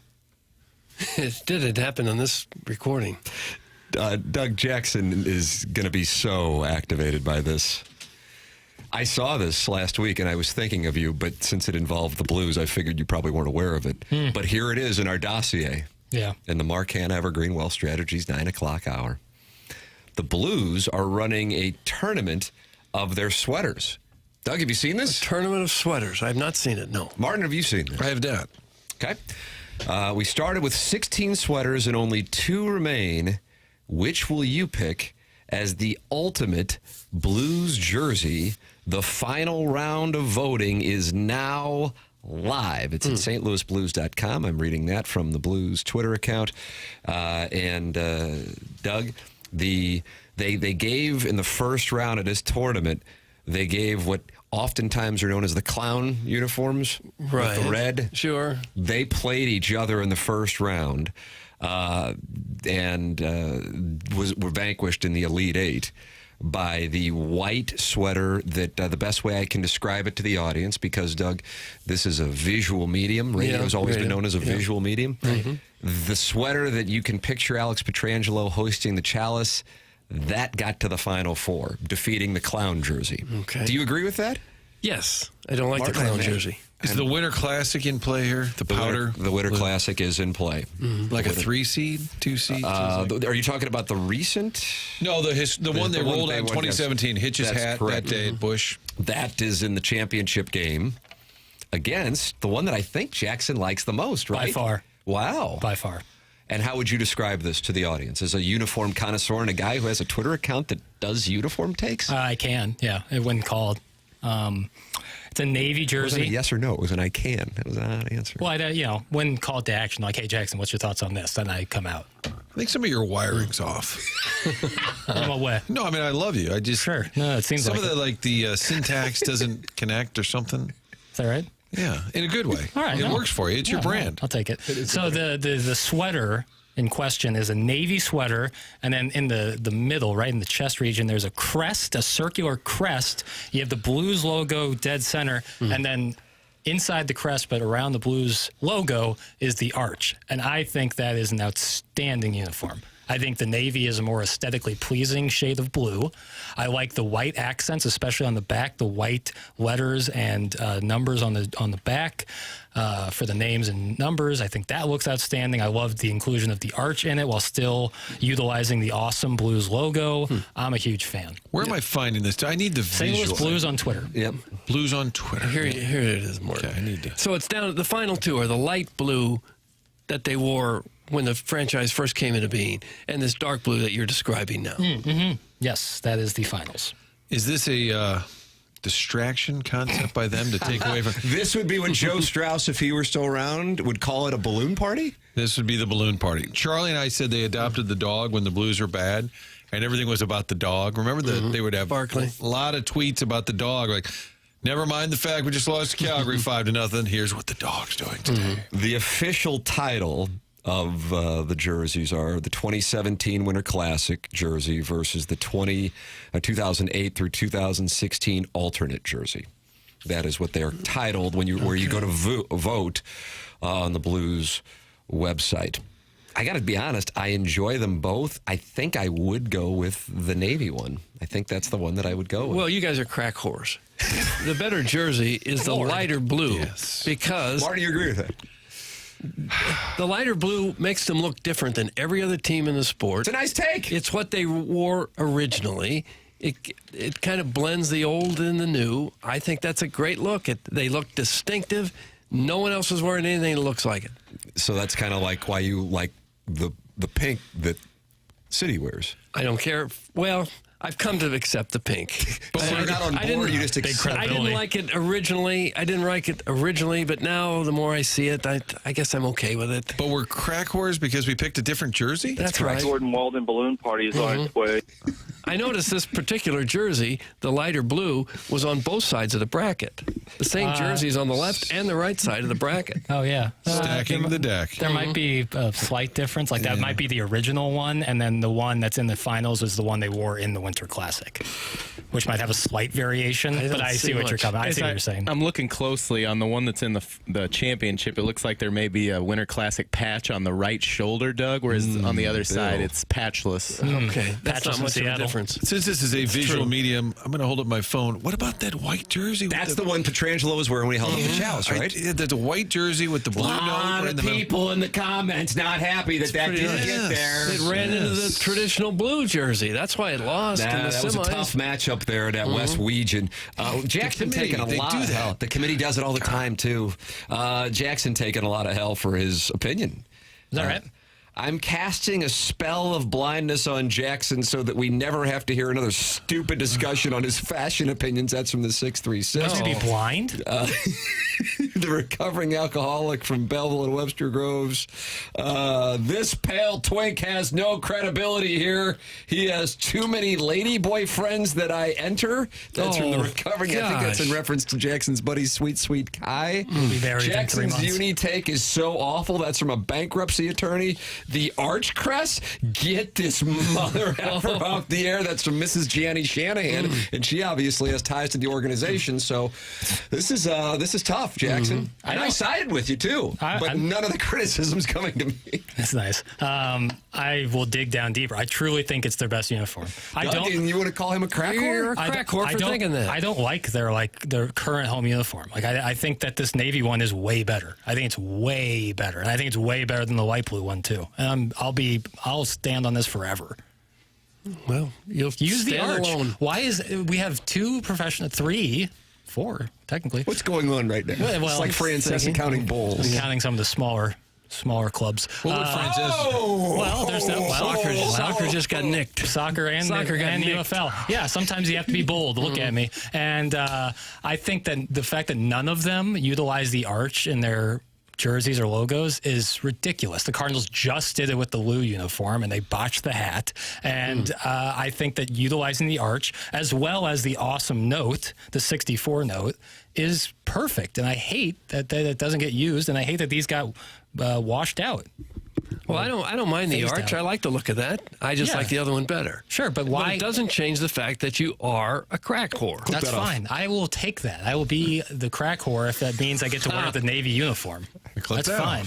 It happened on this recording. Doug Jackson is going to be so activated by this. I saw this last week, and I was thinking of you, but since it involved the Blues, I figured you probably weren't aware of it. But here it is in our dossier. Yeah. In the Marcan Evergreen Wealth Strategies 9 o'clock hour. The Blues are running a tournament of their sweaters. Doug, have you seen this? A tournament of sweaters. I have not seen it, no. Martin, have you seen this? I have not. Okay. We started with 16 sweaters and only 2 remain. Which will you pick as the ultimate Blues jersey? The final round of voting is now live. It's at stlouisblues.com. I'm reading that from the Blues Twitter account. Doug, they gave in the first round of this tournament, they gave what oftentimes are known as the clown uniforms. Right. With the red. Sure. They played each other in the first round were vanquished in the Elite Eight by the white sweater that the best way I can describe it to the audience, because, Doug, this is a visual medium. Radio has always been known as a visual medium. Mm-hmm. The sweater that you can picture Alex Pietrangelo hoisting the chalice, that got to the Final Four, defeating the clown jersey. Okay. Do you agree with that? Yes. I don't like the clown jersey. Is the Winter Classic in play here? The powder? The Winter Classic is in play. Mm-hmm. Like a 3 seed, 2 seed? Are you talking about the recent? No, the one they rolled out in 2017. Hitch's hat correct. that day at Busch. That is in the championship game against the one that I think Jackson likes the most, right? By far. Wow. By far. And how would you describe this to the audience? As a uniform connoisseur and a guy who has a Twitter account that does uniform takes? I can, yeah. It wasn't called. It's a Navy jersey. It wasn't a yes or no. It was an I can. It was an odd answer. Well, when called to action, like, hey, Jackson, what's your thoughts on this? Then I come out. I think some of your wiring's off. I'm aware. No, I mean, I love you. I just... Sure. No, it seems some like of the syntax doesn't connect or something. Is that right? Yeah, in a good way. All right. It works for you. It's your brand. I'll take it. So the sweater in question is a navy sweater, and then in the middle, right in the chest region, there's a crest, a circular crest. You have the Blues logo dead center, and then inside the crest, but around the Blues logo, is the arch. And I think that is an outstanding uniform. I think the navy is a more aesthetically pleasing shade of blue. I like the white accents, especially on the back, the white letters and numbers on the back for the names and numbers. I think that looks outstanding. I love the inclusion of the arch in it while still utilizing the awesome Blues logo. I'm a huge fan. Where am I finding this? I need the St. visual. Louis Blues on Twitter. Yep. Blues on Twitter. Here it is, Morton. Okay, I need to. So it's down. The final two are the light blue that they wore when the franchise first came into being, and this dark blue that you're describing now. Mm-hmm. Yes, that is the finals. Is this a distraction concept by them to take away from... This would be when Joe Strauss, if he were still around, would call it a balloon party? This would be the balloon party. Charlie and I said they adopted the dog when the Blues were bad, and everything was about the dog. Remember that they would have Barkley. a lot of tweets about the dog, like, never mind the fact we just lost to Calgary 5-0. Here's what the dog's doing today. The official title of the jerseys are the 2017 Winter Classic jersey versus the 2008 through 2016 alternate jersey. That is what they're titled where you go to vote on the Blues website. I got to be honest, I enjoy them both. I think I would go with the Navy one. I think that's the one that I would go with. Well, you guys are crack whores. The better jersey is the lighter blue. Yes. Because... Why do you agree with that? The lighter blue makes them look different than every other team in the sport. It's a nice take. It's what they wore originally. It kind of blends the old and the new. I think that's a great look. They look distinctive. No one else is wearing anything that looks like it. So that's kind of like why you like the pink that City wears. I don't care. Well, I've come to accept the pink. But when you're not on board, you just accept it. I didn't like it originally, but now the more I see it, I guess I'm okay with it. But we're crack whores because we picked a different jersey? That's right. Gordon Walden balloon party is on its way. I noticed this particular jersey, the lighter blue, was on both sides of the bracket. The same jersey is on the left and the right side of the bracket. Oh, yeah. Stacking the deck. There might be a slight difference. Like that might be the original one, and then the one that's in the finals is the one they wore in the Winter Classic, which might have a slight variation, but I see what you're coming. I see what you're saying. I'm looking closely on the one that's in the championship. It looks like there may be a Winter Classic patch on the right shoulder, Doug, whereas on the other side it's patchless. Okay, that's not much of a difference. Since this is a visual medium, I'm going to hold up my phone. What about that white jersey? That's the one Petrangelo was wearing when he held up the chows, right? There's a white jersey with the blue note. A lot of people in the comments not happy that didn't get there. It ran into the traditional blue jersey. That's why it lost in the that was a tough matchup there at West Weegan. Jackson taking a lot of hell. The committee does it all the time, too. Jackson taking a lot of hell for his opinion. Is that right? I'm casting a spell of blindness on Jackson so that we never have to hear another stupid discussion on his fashion opinions. That's from the 636. Must be blind? The recovering alcoholic from Belleville and Webster Groves. This pale twink has no credibility here. He has too many lady boyfriends that I enter. That's from the recovering. Gosh. I think that's in reference to Jackson's buddy, Sweet Sweet Kai. Jackson's uni take is so awful. That's from a bankruptcy attorney. The arch crest, get this mother effer off the air. That's from Mrs. Gianni Shanahan, and she obviously has ties to the organization. So this is tough, Jackson. And I sided with you too, but none of the criticism's coming to me. That's nice. I will dig down deeper. I truly think it's their best uniform. You want to call him a crack whore? You're a crack whore for thinking that. I don't like their current home uniform. Like I think that this Navy one is way better. I think it's way better, and I think it's way better than the light blue one too. And I'll stand on this forever. Well, you'll use the arch. alone. Why we have 2 professional, 3, 4 technically. What's going on right now? Well, it's like Francis counting bowls. Counting some of the smaller clubs. What would Francis? Well, there's no Soccer just got nicked. Soccer and UFL. Yeah, sometimes you have to be bold. Look at me. And I think that the fact that none of them utilize the arch in their jerseys or logos is ridiculous. The Cardinals just did it with the Lou uniform, and they botched the hat. And I think that utilizing the arch, as well as the awesome note, the 64 note, is perfect. And I hate that it doesn't get used, and I hate that these got washed out. Well, I don't mind the arch. I like the look of that. I just like the other one better. Sure, but why? But it doesn't change the fact that you are a crack whore. That's fine. I will take that. I will be the crack whore if that means I get to wear the Navy uniform. That's fine.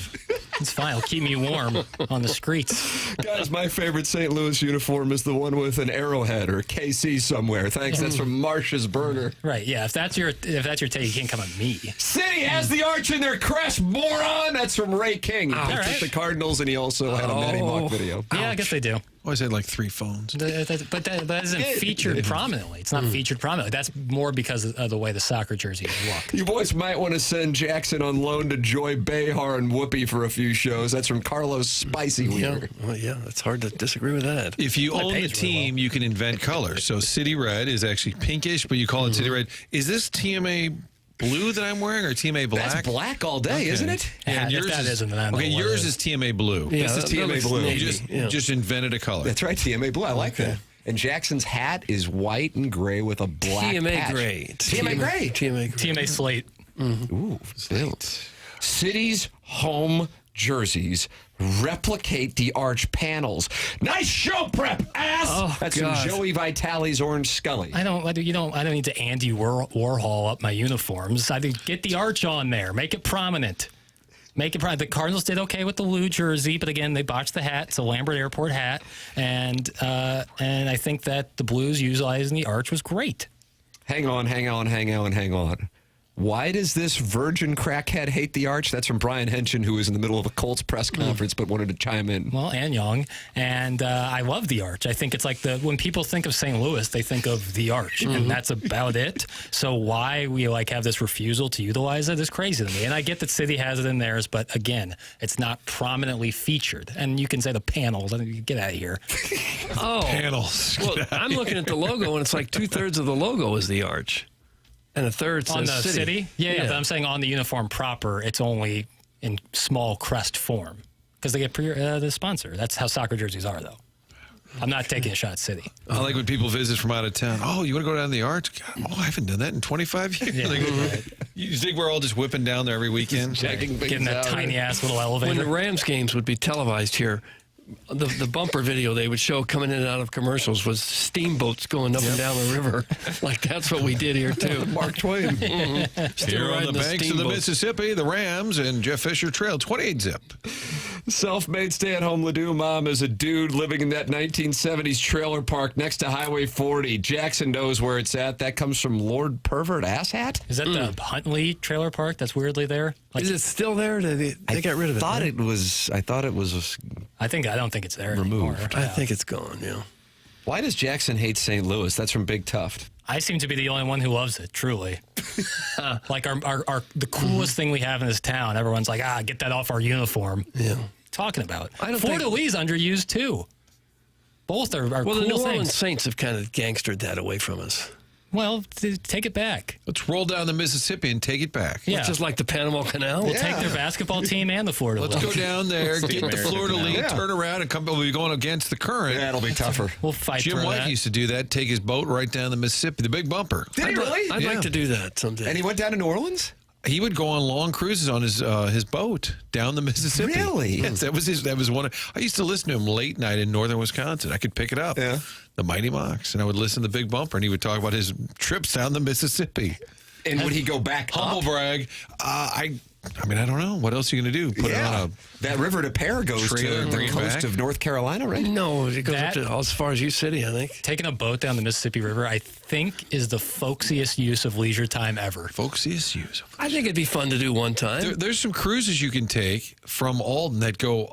It's fine. It'll keep me warm on the streets. Guys, my favorite St. Louis uniform is the one with an arrowhead or KC somewhere. Thanks. That's from Marcia's Burger. Right. Yeah. If that's your take, you can't come at me. City has the arch in their crest, moron. That's from Ray King. He picked the Cardinals, and he also had a Matty Mock video. Yeah, I guess they do. Always had like 3 phones. But that isn't featured prominently. It's not featured prominently. That's more because of the way the soccer jerseys look. You boys might want to send Jackson on loan to Joy Behar and Whoopi for a few shows. That's from Carlos Spicy Weaver. Well, yeah, it's hard to disagree with that. If you own the team, you can invent colors. So City Red is actually pinkish, but you call it City Red. Is this TMA blue that I'm wearing or TMA black? That's black all day, isn't it? And yours yours is TMA blue. Yeah, this is TMA blue. You just invented a color. That's right, TMA blue. I like that. And Jackson's hat is white and gray with a black patch. Gray. TMA gray. TMA slate. Ooh, slate. City's home jerseys replicate the arch panels. Nice show prep, ass. Oh, That's God. from Joey Vitale's Orange Scully. I don't need to Andy Warhol up my uniforms. I think get the arch on there, make it prominent. The Cardinals did okay with the blue jersey, but again, they botched the hat. It's a Lambert Airport hat, and I think that the Blues utilizing the arch was great. Hang on. Why does this virgin crackhead hate the arch? That's from Brian Henson, who was in the middle of a Colts press conference but wanted to chime in. Well, and Young. And I love the arch. I think it's like when people think of St. Louis, they think of the arch, and that's about it. So why we have this refusal to utilize it is crazy to me. And I get that City has it in theirs, but again, it's not prominently featured. And you can say the panels. Get out of here. Oh. Panels. Well, I'm looking at the logo, and it's like 2/3 of the logo is the arch. And a third says on the City. Yeah, but I'm saying on the uniform proper, it's only in small crest form because they get the sponsor. That's how soccer jerseys are, though. I'm not taking a shot at City. I like when people visit from out of town. Oh, you want to go down the arch? God, I haven't done that in 25 years. Yeah, You think we're all just whipping down there every weekend? Getting that tiny-ass little elevator. When the Rams games would be televised here, the bumper video they would show coming in and out of commercials was steamboats going up and down the river. Like, that's what we did here, too. Mark Twain. Here on the banks of the Mississippi, the Rams and Jeff Fisher Trail, 28 zip. Self-made stay-at-home Ladue mom is a dude living in that 1970s trailer park next to Highway 40. Jackson knows where it's at. That comes from Lord Pervert Asshat. Is that the Huntley trailer park that's weirdly there? Is it still there? They got rid of it. I thought it was. I don't think it's there removed. anymore. I think it's gone, yeah. Why does Jackson hate St. Louis? That's from Big Tuft. I seem to be the only one who loves it, truly. Like the coolest thing we have in this town. Everyone's like, get that off our uniform. Yeah. Talking about. I don't Fleur think- de Lis's underused too. Both are Well, cool the New things. Orleans Saints have kind of gangstered that away from us. Well, take it back. Let's roll down the Mississippi and take it back. Yeah. It's just like the Panama Canal. We'll take their basketball team and the Florida Let's go down there, get the Florida League, turn around, and come. We'll be going against the current. Yeah, it'll be tougher. We'll fight Jim through White that. used to do that. Take his boat right down the Mississippi, the big bumper. Did he really? I'd Yeah. like to do that someday. And he went down to New Orleans? He would go on long cruises on his boat down the Mississippi. Really? Yes, that was one. I used to listen to him late night in northern Wisconsin. I could pick it up. Yeah. The Mighty Mox, and I would listen to the Big Bumper, and he would talk about his trips down the Mississippi. And would he go back Humble up? brag. I mean, I don't know. What else are you going to do? Put it on a that river to Pear goes to trailer and the bring it coast back? of North Carolina, right? No, it goes up to as far as U City, I think. Taking a boat down the Mississippi River, I think, is the folksiest use of leisure time ever. folksiest use. I think it'd be fun to do one time. There's some cruises you can take from Alden that go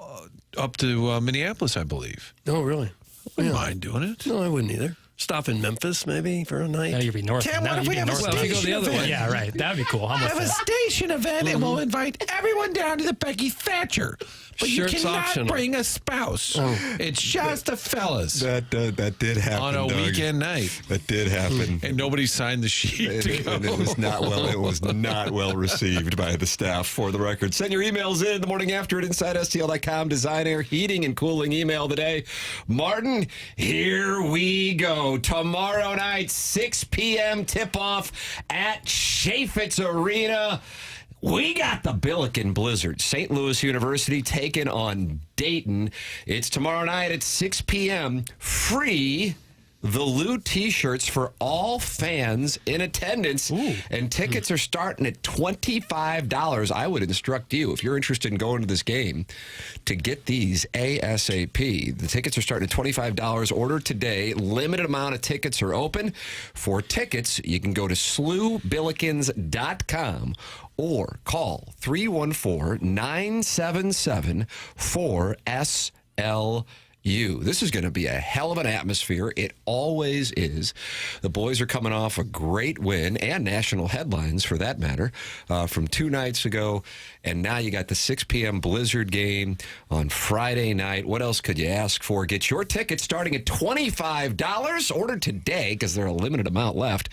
up to Minneapolis, I believe. Oh, really? Wouldn't mind doing it. No, I wouldn't either. Stop in Memphis, maybe, for a night. Now you'd be north. Tim, now what if you'd we be have a north. Well, if you go the other way. Yeah, right. That'd be cool. I'm with Have a that. station event, and we'll invite everyone down to the Peggy Thatcher. But Shirts you cannot optional. bring a spouse. It's just the fellas That did happen on a Doug. weekend night. That did happen. And nobody signed the sheet to go. And it was not well. It was not well received by the staff. For the record, send your emails in the morning after at InsideSTL.com. Design, air, heating, and cooling email today. Martin, here we go. Tomorrow night, 6 p.m. tip-off at Chaifitz Arena. We got the Billiken Blizzard. St. Louis University taking on Dayton. It's tomorrow night at 6 p.m. Free the Lou T-shirts for all fans in attendance. And tickets are starting at $25. I would instruct you, if you're interested in going to this game, to get these ASAP. The tickets are starting at $25. Order today. Limited amount of tickets are open. For tickets, you can go to slewbillikens.com or call 314-977-4SLU. This is going to be a hell of an atmosphere. It always is. The boys are coming off a great win and national headlines, for that matter, from 2 nights ago. And now you got the 6 p.m. Blizzard game on Friday night. What else could you ask for? Get your tickets starting at $25. Order today because there are a limited amount left.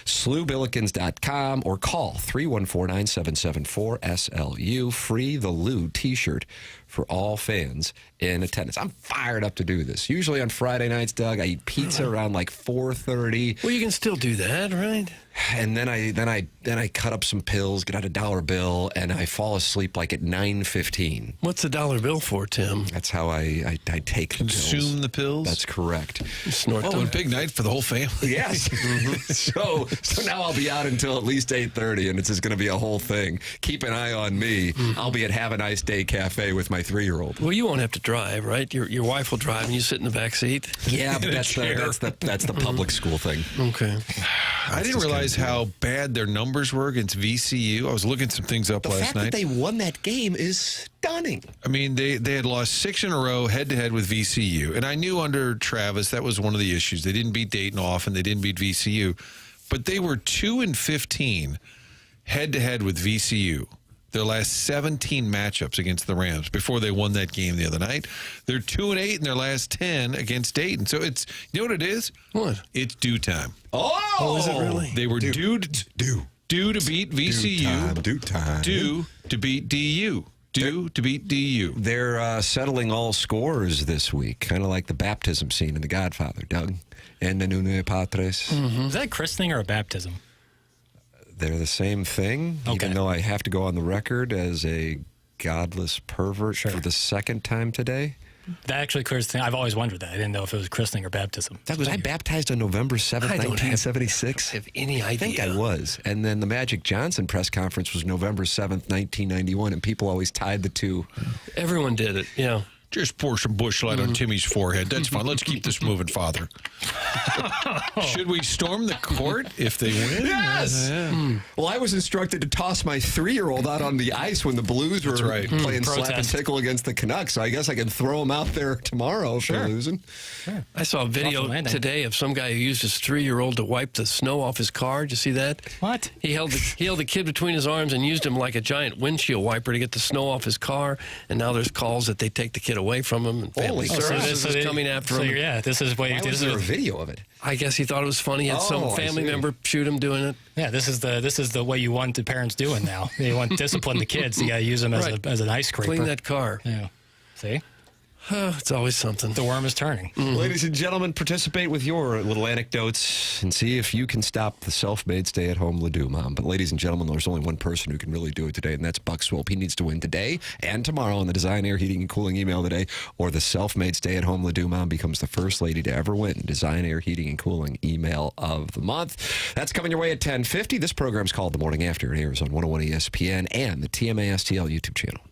slewbillikens.com or call 314-977-4SLU. Free the Lou T-shirt for all fans in attendance. I'm fired up to do this. Usually on Friday nights, Doug, I eat pizza around like 4:30. Well, you can still do that, right? And then I cut up some pills, get out a $1 bill, and I fall asleep like at 9:15. What's a $1 bill for, Tim? That's how I take the pills. Consume the pills? That's correct. Snort a them. big night for the whole family. Yes. So now I'll be out until at least 8:30, and it's just going to be a whole thing. Keep an eye on me. I'll be at Have a Nice Day Cafe with my 3-year-old. Well, you won't have to drive, right? Your wife will drive, and you sit in the back seat. Yeah, but that's the public school thing. Okay. I didn't realize how bad their numbers were against VCU. I was looking some things up last night. The fact that they won that game is stunning. I mean, they had lost 6 in a row head-to-head with VCU. And I knew under Travis that was one of the issues. They didn't beat Dayton often. They didn't beat VCU. But they were 2-15 head-to-head with VCU. Their last 17 matchups against the Rams before they won that game the other night. They're 2-8 in their last 10 against Dayton. So it's, you know what it is? What? It's due time. Oh, is it really? They were due to beat VCU. Due time. Due to beat DU. Due to beat DU. They're settling all scores this week, kind of like the baptism scene in The Godfather, Doug. And the Nune Patres. Is that a christening or a baptism? They're the same thing, even though I have to go on the record as a godless pervert for the second time today. That actually clears things. I've always wondered that. I didn't know if it was christening or baptism. Was I baptized on November 7th, 1976? I don't have any idea. I think I was. And then the Magic Johnson press conference was November 7th, 1991, and people always tied the two. Everyone did it, yeah. Just pour some Busch Light on Timmy's forehead. That's fine. Let's keep this moving, Father. Should we storm the court if they win? Yes! Well, I was instructed to toss my 3-year-old out on the ice when the Blues were playing slap and tickle against the Canucks, so I guess I can throw them out there tomorrow if they're losing. Sure. I saw a video today of some guy who used his 3-year-old to wipe the snow off his car. Did you see that? What? He held the kid between his arms and used him like a giant windshield wiper to get the snow off his car, and now there's calls that they take the kid away from him, and family services is coming after him. Yeah, this is what Why was there a video of it? I guess he thought it was funny. He had some family member shoot him doing it. Yeah, this is the way you want the parents doing now. You want to discipline the kids. You got to use them as an ice scraper. Clean that car. Yeah. See? It's always something. The worm is turning. Ladies and gentlemen, participate with your little anecdotes and see if you can stop the self-made stay-at-home Ledoux mom. But ladies and gentlemen, there's only one person who can really do it today, and that's Buck Swope. He needs to win today and tomorrow on the Design Air Heating and Cooling email today, or the self-made stay-at-home Ledoux mom becomes the first lady to ever win Design Air Heating and Cooling email of the month. That's coming your way at 10:50. This program's called The Morning After. It airs on 101 ESPN and the TMASTL YouTube channel.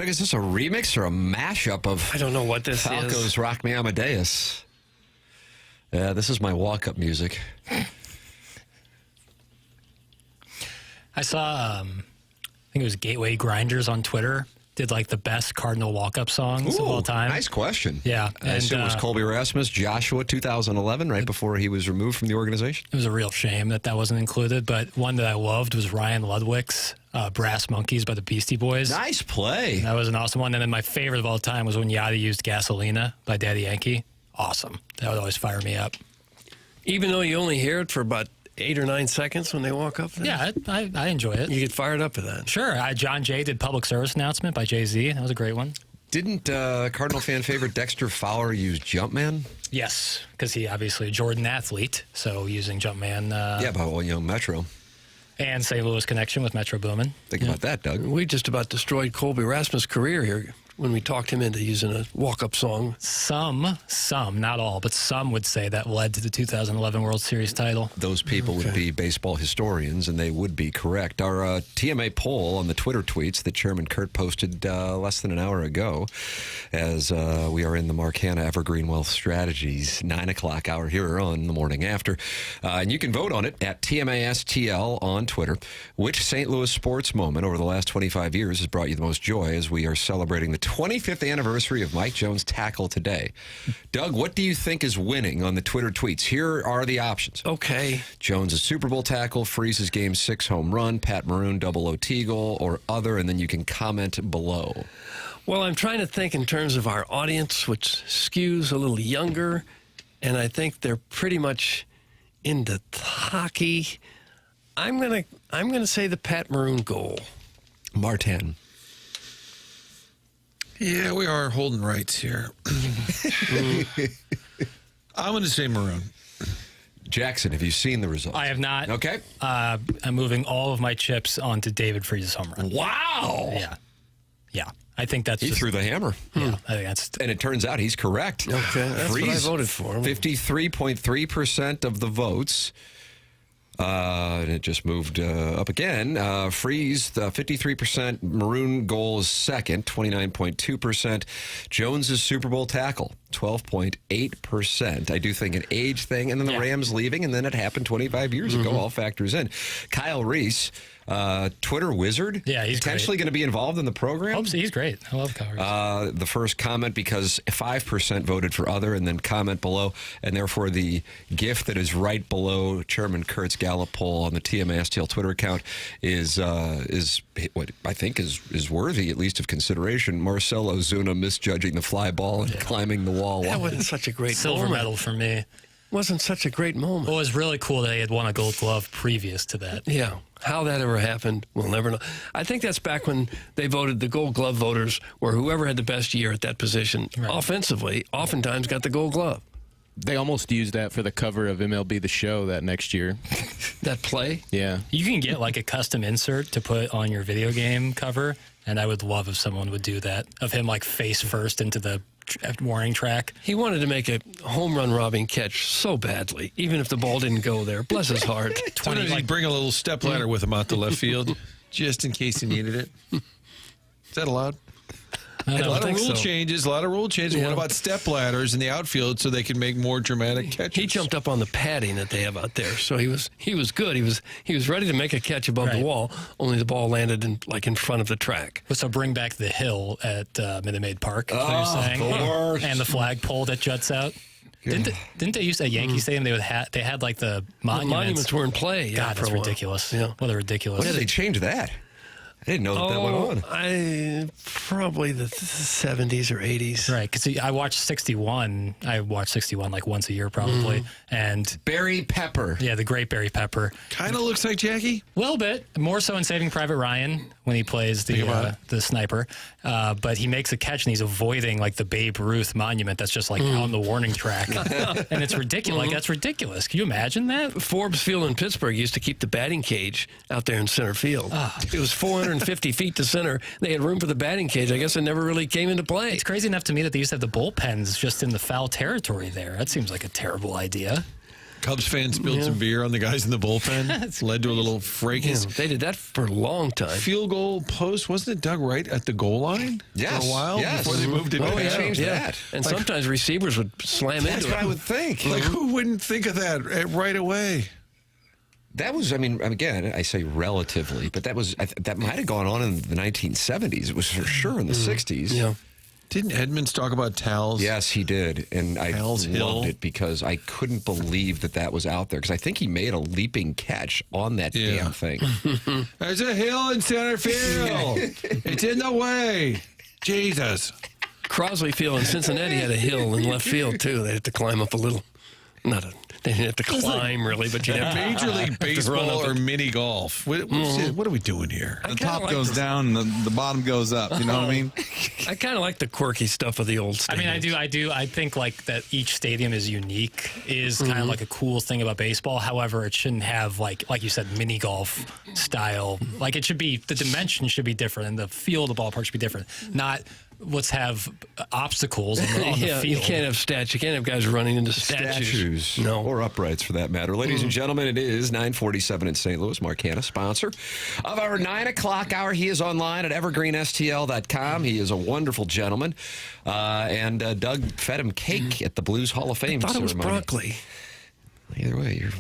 Doug, is this a remix or a mashup of I don't know what this Falco's is. Rock Me Amadeus? Yeah, this is my walk-up music. I saw, I think it was Gateway Grinders on Twitter, did like the best Cardinal walk-up songs of all time. Nice question. Yeah. I assume it was Colby Rasmus, Joshua, 2011, right before he was removed from the organization. It was a real shame that wasn't included, but one that I loved was Ryan Ludwig's Brass Monkeys by the Beastie Boys. Nice play. That was an awesome one. And then my favorite of all time was when Yachty used Gasolina by Daddy Yankee. Awesome. That would always fire me up. Even though you only hear it for about 8 or 9 seconds when they walk up there? Yeah, I enjoy it. You get fired up for that. Sure. John Jay did Public Service Announcement by Jay-Z. That was a great one. Didn't Cardinal fan favorite Dexter Fowler use Jumpman? Yes, because he obviously a Jordan athlete, so using Jumpman. Yeah, but Metro. And St. Louis connection with Metro Boomin. Think about that, Doug. We just about destroyed Colby Rasmus' career here when we talked him into using a walk-up song. Some, not all, but some would say that led to the 2011 World Series title. Those people would be baseball historians, and they would be correct. Our TMA poll on the Twitter tweets that Chairman Kurt posted less than an hour ago, as we are in the Marcana Evergreen Wealth Strategies 9 o'clock hour here on The Morning After. And you can vote on it at TMASTL on Twitter. Which St. Louis sports moment over the last 25 years has brought you the most joy as we are celebrating the 25th anniversary of Mike Jones' tackle today? Doug, what do you think is winning on the Twitter tweets? Here are the options. Okay. Jones' Super Bowl tackle, Freese's Game 6 home run, Pat Maroon double OT goal, or other, and then you can comment below. Well, I'm trying to think in terms of our audience, which skews a little younger, and I think they're pretty much into hockey. I'm gonna say the Pat Maroon goal. Martin. Yeah, we are holding rights here. I'm going to say Maroon. Jackson, have you seen the results? I have not. Okay. I'm moving all of my chips onto David Freese's home run. Wow. Yeah. I think that's He threw the hammer. Yeah, I think that's... And it turns out he's correct. Okay, that's what I voted for. 53.3% of the votes. And it just moved up again. Freeze, 53%. Maroon goal is second, 29.2%. Jones's Super Bowl tackle, 12.8%. I do think an age thing, and then the Rams leaving, and then it happened 25 years ago. All factors in. Kyle Reese, Twitter wizard. Yeah, he's potentially going to be involved in the program. He's great. I love Kyle Reese. The first comment, because 5% voted for other, and then comment below, and therefore the gift that is right below Chairman Kurt's Gallup poll on the TMASTL Twitter account is what I think is worthy at least of consideration. Marcelo Ozuna misjudging the fly ball and climbing the wall. That wasn't such a great Silver moment. medal for me. Wasn't such a great moment. Well, it was really cool that he had won a Gold Glove previous to that. Yeah. How that ever happened, we'll never know. I think that's back when they voted, the Gold Glove voters were whoever had the best year at that position offensively, oftentimes got the Gold Glove. They almost used that for the cover of MLB The Show that next year. That play? Yeah. You can get like a custom insert to put on your video game cover, and I would love if someone would do that, of him like face first into the warning track. He wanted to make a home run robbing catch so badly, even if the ball didn't go there. Bless his heart. Sometimes he'd bring a little step ladder with him out to left field, just in case he needed it. Is that allowed? I A lot of rule so. changes. What about step ladders in the outfield so they can make more dramatic catches? He jumped up on the padding that they have out there, so he was good. He was ready to make a catch above the wall. Only the ball landed in front of the track. So bring back the hill at Minute Maid Park. Is what you're saying? And the flagpole that juts out. Didn't they use at Yankee Stadium? They had like the monuments. The monuments were in play. Yeah, God, that's ridiculous. Yeah. What a ridiculous. When did they change that? I didn't know that went on. Probably the 70s or 80s. Right, because I watched 61. I watch 61 like once a year probably. And Barry Pepper. Yeah, the great Barry Pepper. Kind of looks like Jackie. A little bit. More so in Saving Private Ryan when he plays the sniper. But he makes a catch and he's avoiding like the Babe Ruth monument that's just like on the warning track. And it's ridiculous. Like, that's ridiculous. Can you imagine that? Forbes Field in Pittsburgh used to keep the batting cage out there in center field. It was 450 feet to center. They had room for the batting cage. I guess it never really came into play. It's crazy enough to me that they used to have the bullpens just in the foul territory there. That seems like a terrible idea. Cubs fans spilled some beer on the guys in the bullpen. Led to a little fracas. They did that for a long time. Field goal post, wasn't it dug right at the goal line for a while before they moved it back? They changed that. And sometimes receivers would slam into it. That's what I would think. Like, who wouldn't think of that right away? That was, I mean, again, I say relatively, but that might have gone on in the 1970s. It was for sure in the 60s. Yeah. Didn't Edmonds talk about towels? Yes, he did. And I loved it because I couldn't believe that was out there. Because I think he made a leaping catch on that damn thing. There's a hill in center field. It's in the way. Jesus. Crosley Field in Cincinnati had a hill in left field, too. They had to climb up a little. They didn't have to climb, really, but you have Major League Baseball or mini golf. What are we doing here? The top goes down, the bottom goes up. You know what I mean? I kind of like the quirky stuff of the old stadiums. I mean, I do. I think like that each stadium is unique is kind of like a cool thing about baseball. However, it shouldn't have like you said, mini golf style. Like it should be, the dimension should be different and the feel of the ballpark should be different. Not let's have obstacles on the field. You can't have statues. You can't have guys running into statues. No. Or uprights for that matter. Ladies and gentlemen, it is 9:47 in St. Louis. Mark Hanna, sponsor of our 9 o'clock hour. He is online at evergreenstl.com. He is a wonderful gentleman. And Doug fed him cake at the Blues Hall of Fame I thought ceremony. it was broccoli. Either way, you're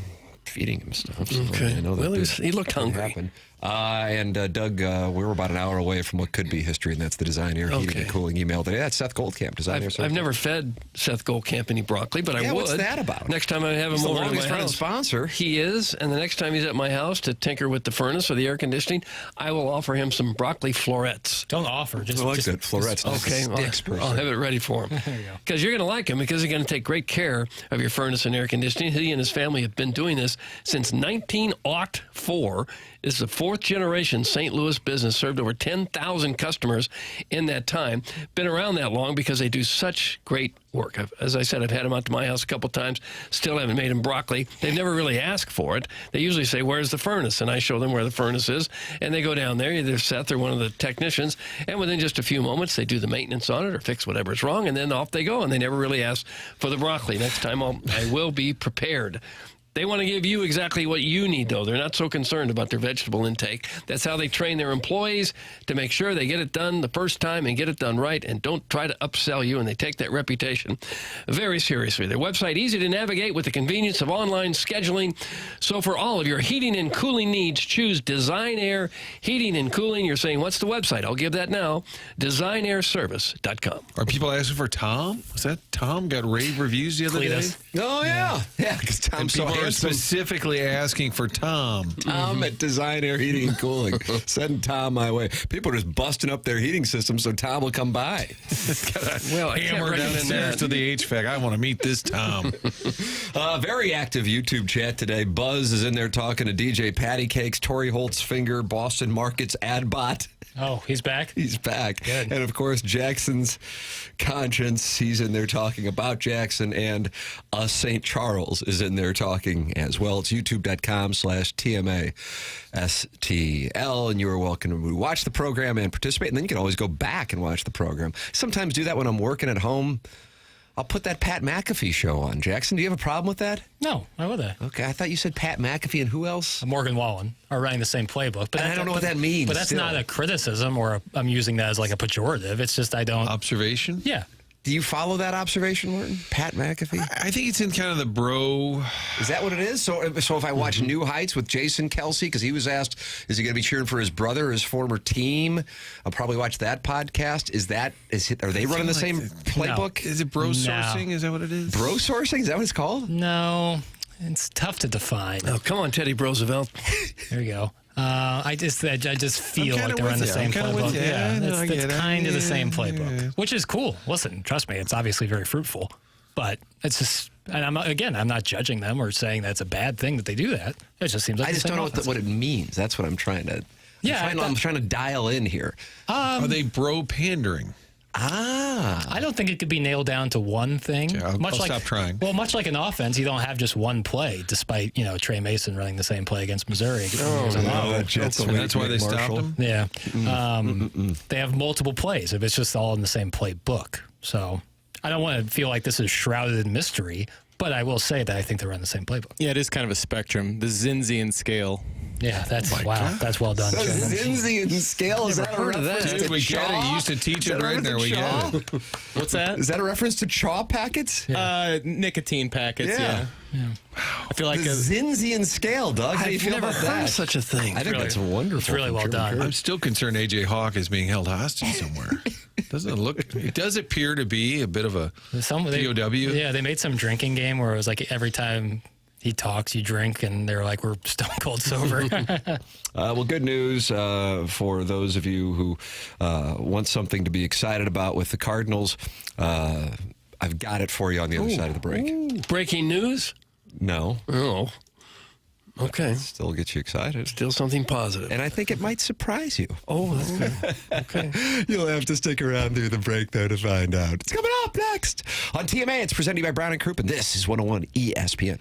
feeding him stuff. So Okay. I know Well, that he looked hungry. Happen. And Doug, we're about an hour away from what could be history, and that's the Design Air Heating and Cooling email today. That's Seth Goldcamp, Design Air Service. I've never fed Seth Goldcamp any broccoli, but I would. What's that about? Next time I have him over at my house. Sponsor. He is, and the next time he's at my house to tinker with the furnace or the air conditioning, I will offer him some broccoli florets. Don't offer. Just, I like that. Florets. Okay, I'll have it ready for him. Because you're going to like him because he's going to take great care of your furnace and air conditioning. He and his family have been doing this since 1904. This is the fourth generation St. Louis business, served over 10,000 customers in that time. Been around that long because they do such great work. As I said, I've had them out to my house a couple times. Still haven't made them broccoli. They've never really asked for it. They usually say, where's the furnace? And I show them where the furnace is. And they go down there, either Seth or one of the technicians, and within just a few moments, they do the maintenance on it or fix whatever's wrong, and then off they go. And they never really ask for the broccoli. Next time I will be prepared. They want to give you exactly what you need, though. They're not so concerned about their vegetable intake. That's how they train their employees to make sure they get it done the first time and get it done right and don't try to upsell you, and they take that reputation very seriously. Their website, easy to navigate with the convenience of online scheduling. So for all of your heating and cooling needs, choose Design Air Heating and Cooling. You're saying, what's the website? I'll give that now, designairservice.com. Are people asking for Tom? Was that Tom got rave reviews the other day? Oh, yeah. Yeah, because Tom's so people are handsome. specifically asking for Tom. Tom at Design Air Heating and Cooling. Send Tom my way. People are just busting up their heating system so Tom will come by. Well, hammer downstairs to the HVAC. I want to meet this Tom. Very active YouTube chat today. Buzz is in there talking to DJ Patty Cakes, Tori Holtzfinger, Boston Markets Adbot. Oh, he's back? He's back. Good. And, of course, Jackson's conscience. He's in there talking about Jackson, and St. Charles is in there talking as well. It's youtube.com/TMASTL, and you are welcome to watch the program and participate, and then you can always go back and watch the program. Sometimes do that when I'm working at home. I'll put that Pat McAfee show on. Jackson, do you have a problem with that? No, why would I? Okay, I thought you said Pat McAfee and who else? Morgan Wallen are running the same playbook. But I don't know what that means. But that's not a criticism or I'm using that as like a pejorative. It's just I don't. Observation? Yeah. Do you follow that observation, Martin? Pat McAfee? I think it's in kind of the bro. Is that what it is? So if I watch New Heights with Jason Kelsey, because he was asked, is he going to be cheering for his brother or his former team? I'll probably watch that podcast. Are they running the same playbook? No. Is it bro sourcing? Is that what it is? Bro sourcing? Is that what it's called? No. It's tough to define. Oh, come on, Teddy Roosevelt. There you go. I just feel like they're on the same playbook. Yeah, that's kind of the same playbook, which is cool. Listen, trust me, it's obviously very fruitful, but it's just, and I'm not judging them or saying that's a bad thing that they do that. It just seems like I just don't know what it means. That's what I'm trying to. I'm trying to dial in here. Are they bro pandering? I don't think it could be nailed down to one thing. Yeah, I'll stop trying. Well, much like an offense, you don't have just one play, despite, Trey Mason running the same play against Missouri. That's why they stopped him? Yeah. They have multiple plays if it's just all in the same playbook. So I don't want to feel like this is shrouded in mystery, But I will say that I think they run the same playbook. Yeah, it is kind of a spectrum. The Zinzian scale. Yeah, that's That's well done. The Zinzian scale, is that a reference to Dude, we get it. You used to teach it right there. We get it. What's that? Is that a reference to chaw packets? Nicotine packets, yeah. I feel like the Zinzian scale, Doug. How do you feel never about heard that? of such a thing. I think that's wonderful. It's really well done. I'm still concerned AJ Hawk is being held hostage somewhere. Doesn't it look? It does appear to be a bit of a POW. Yeah, they made some drinking game where it was like every time he talks, you drink, and they're like, we're stone cold sober. Well, good news for those of you who want something to be excited about with the Cardinals. I've got it for you on the other side of the break. Ooh. Breaking news? No. Oh. Okay. Still get you excited. Still something positive. And I think it might surprise you. Oh, that's good. Okay. You'll have to stick around through the break, though, to find out. It's coming up next on TMA. It's presented by Brown & Croup, and this is 101 ESPN.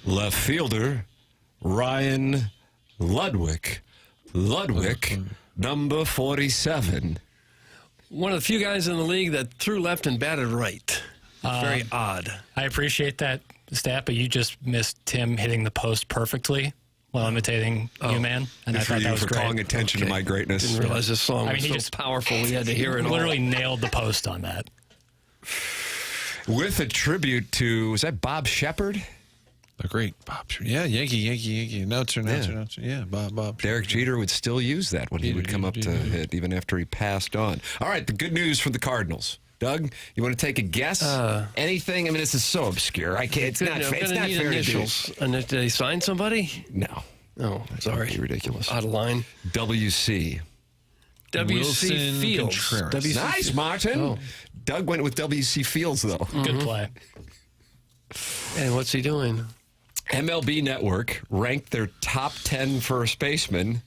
Left fielder, Ryan Ludwig. Ludwig, number 47. One of the few guys in the league that threw left and batted right. Very odd. I appreciate that stat, but you just missed Tim hitting the post perfectly while imitating you, man. And I thought that was for great. calling attention to my greatness. Didn't realize this song was he so just powerful. We had to hear it all. Literally nailed the post on that. With a tribute to, was that Bob Shepard? A great Bob. Yeah, Yankee. Announcer. Yeah, Bob. Derek Jeter would still use that when he would come up to hit, even after he passed on. All right, the good news for the Cardinals. Doug, you want to take a guess? Anything? I mean, this is so obscure. I can't. It's not fair initials. And did they sign somebody? No. Oh, sorry. Ridiculous. Out of line. WC. WC Fields. WC nice, Martin. Oh. Doug went with WC Fields, though. Good play. And what's he doing? MLB Network ranked their top 10 first basemen.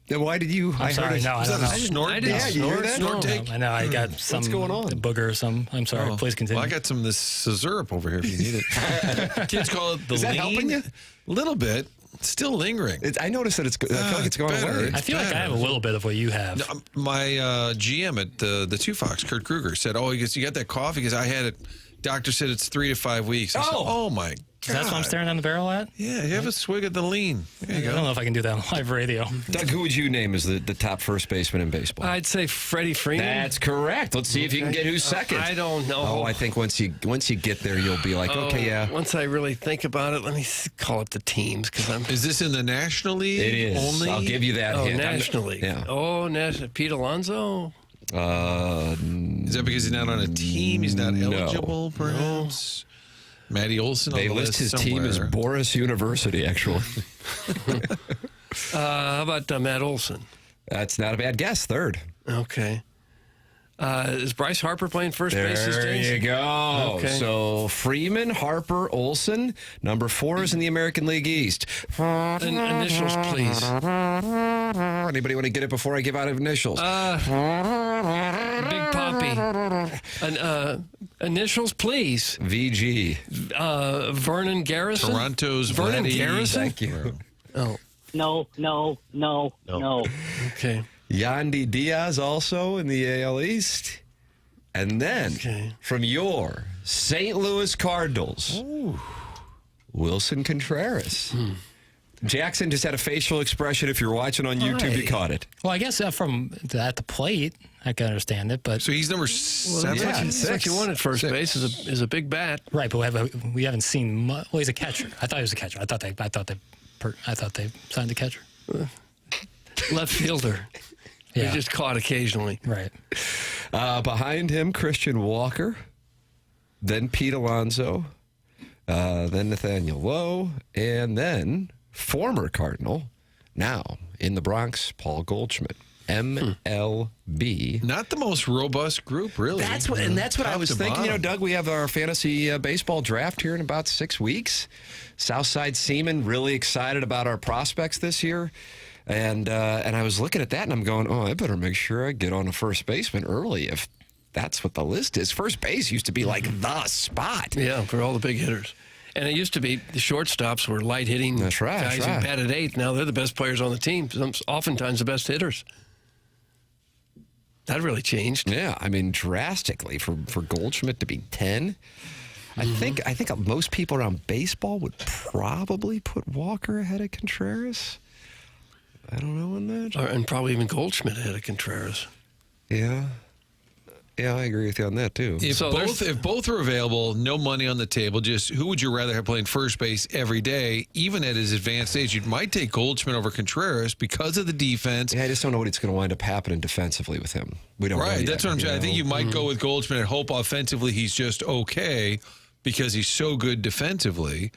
Then why did you? I'm sorry. No, I don't know. Snort? Yeah, you heard that? Snort take? I know. I got some. What's going on? Booger or some. I'm sorry. Please continue. Well, I got some of this syrup over here if you need it. Kids call it the Is that lean. helping you? A little bit. It's still lingering. I noticed that I feel like it's going away. I feel like I have a little bit of what you have. No, my GM at the Two Fox, Kurt Kruger, said, he goes, you got that cough? Because I had it. Doctor said it's 3 to 5 weeks. I said, oh my God. That's what I'm staring down the barrel at? Yeah, you have a swig of the lean. There you go. I don't know if I can do that on live radio. Doug, who would you name as the top first baseman in baseball? I'd say Freddie Freeman. That's correct. Let's see if you can get who's second. I don't know. Oh, I think once you get there, you'll be like, okay, yeah. Once I really think about it, let me call up the teams because I'm. Is this in the National League? It is. Only? I'll give you that hint. National League. Yeah. Oh, National. Pete Alonso. Is that because he's not on a team? He's not eligible, perhaps? Matty Olson. They list his team as Boris University, actually. How about Matt Olson? That's not a bad guess. Third. Okay. Is Bryce Harper playing first base these days? There you go. Okay. So Freeman, Harper, Olson. Number 4 is in the American League East. Initials, please. Anybody want to get it before I give out initials? Big Poppy. Initials, please. VG. Vernon Garrison. Toronto's Vernon Vladdy. Garrison. Thank you. Oh. No. Okay. Yandy Diaz also in the AL East. And then from your St. Louis Cardinals, Wilson Contreras. Jackson just had a facial expression. If you're watching on YouTube, you caught it. Well, I guess from at the plate, I can understand it. But so he's number 7. That's what you want at first base is a big bat, right? But we haven't seen. Well, he's a catcher. I thought he was a catcher. I thought they signed the catcher. Left fielder. Yeah. He just caught occasionally. Right. Behind him, Christian Walker, then Pete Alonso, then Nathaniel Lowe, and then former Cardinal, now in the Bronx, Paul Goldschmidt. MLB. Not the most robust group, really. That's what I was thinking. You know, Doug, we have our fantasy baseball draft here in about 6 weeks. Southside Seaman really excited about our prospects this year. And I was looking at that, and I'm going, I better make sure I get on a first baseman early if that's what the list is. First base used to be like the spot. Yeah, for all the big hitters. And it used to be the shortstops were light hitting guys who batted 8th. Now they're the best players on the team, oftentimes the best hitters. That really changed. Yeah, I mean, drastically for Goldschmidt to be 10. I think most people around baseball would probably put Walker ahead of Contreras. I don't know on that. And probably even Goldschmidt ahead of Contreras. Yeah. Yeah, I agree with you on that, too. If both are available, no money on the table, just who would you rather have playing first base every day, even at his advanced age? You might take Goldschmidt over Contreras because of the defense. Yeah, I just don't know what's going to wind up happening defensively with him. We don't know yet, that's what I'm saying. I think you might go with Goldschmidt and hope offensively he's just okay because he's so good defensively.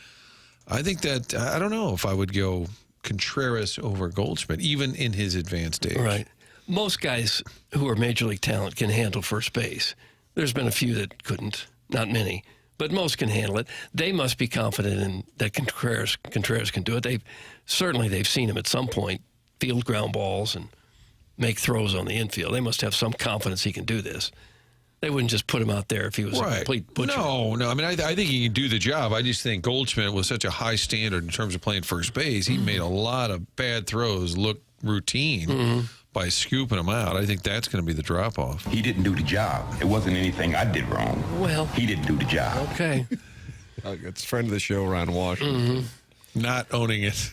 I think that, I don't know if I would go Contreras over Goldschmidt, even in his advanced age. Right. Most guys who are major league talent can handle first base. There's been a few that couldn't, not many, but most can handle it. They must be confident in that Contreras can do it. They've seen him at some point field ground balls and make throws on the infield. They must have some confidence he can do this. They wouldn't just put him out there if he was a complete butcher. No. I mean, I think he can do the job. I just think Goldschmidt was such a high standard in terms of playing first base. He made a lot of bad throws look routine by scooping them out. I think that's going to be the drop-off. He didn't do the job. It wasn't anything I did wrong. Well, he didn't do the job. Okay. It's friend of the show, Ron Washington. Not owning it.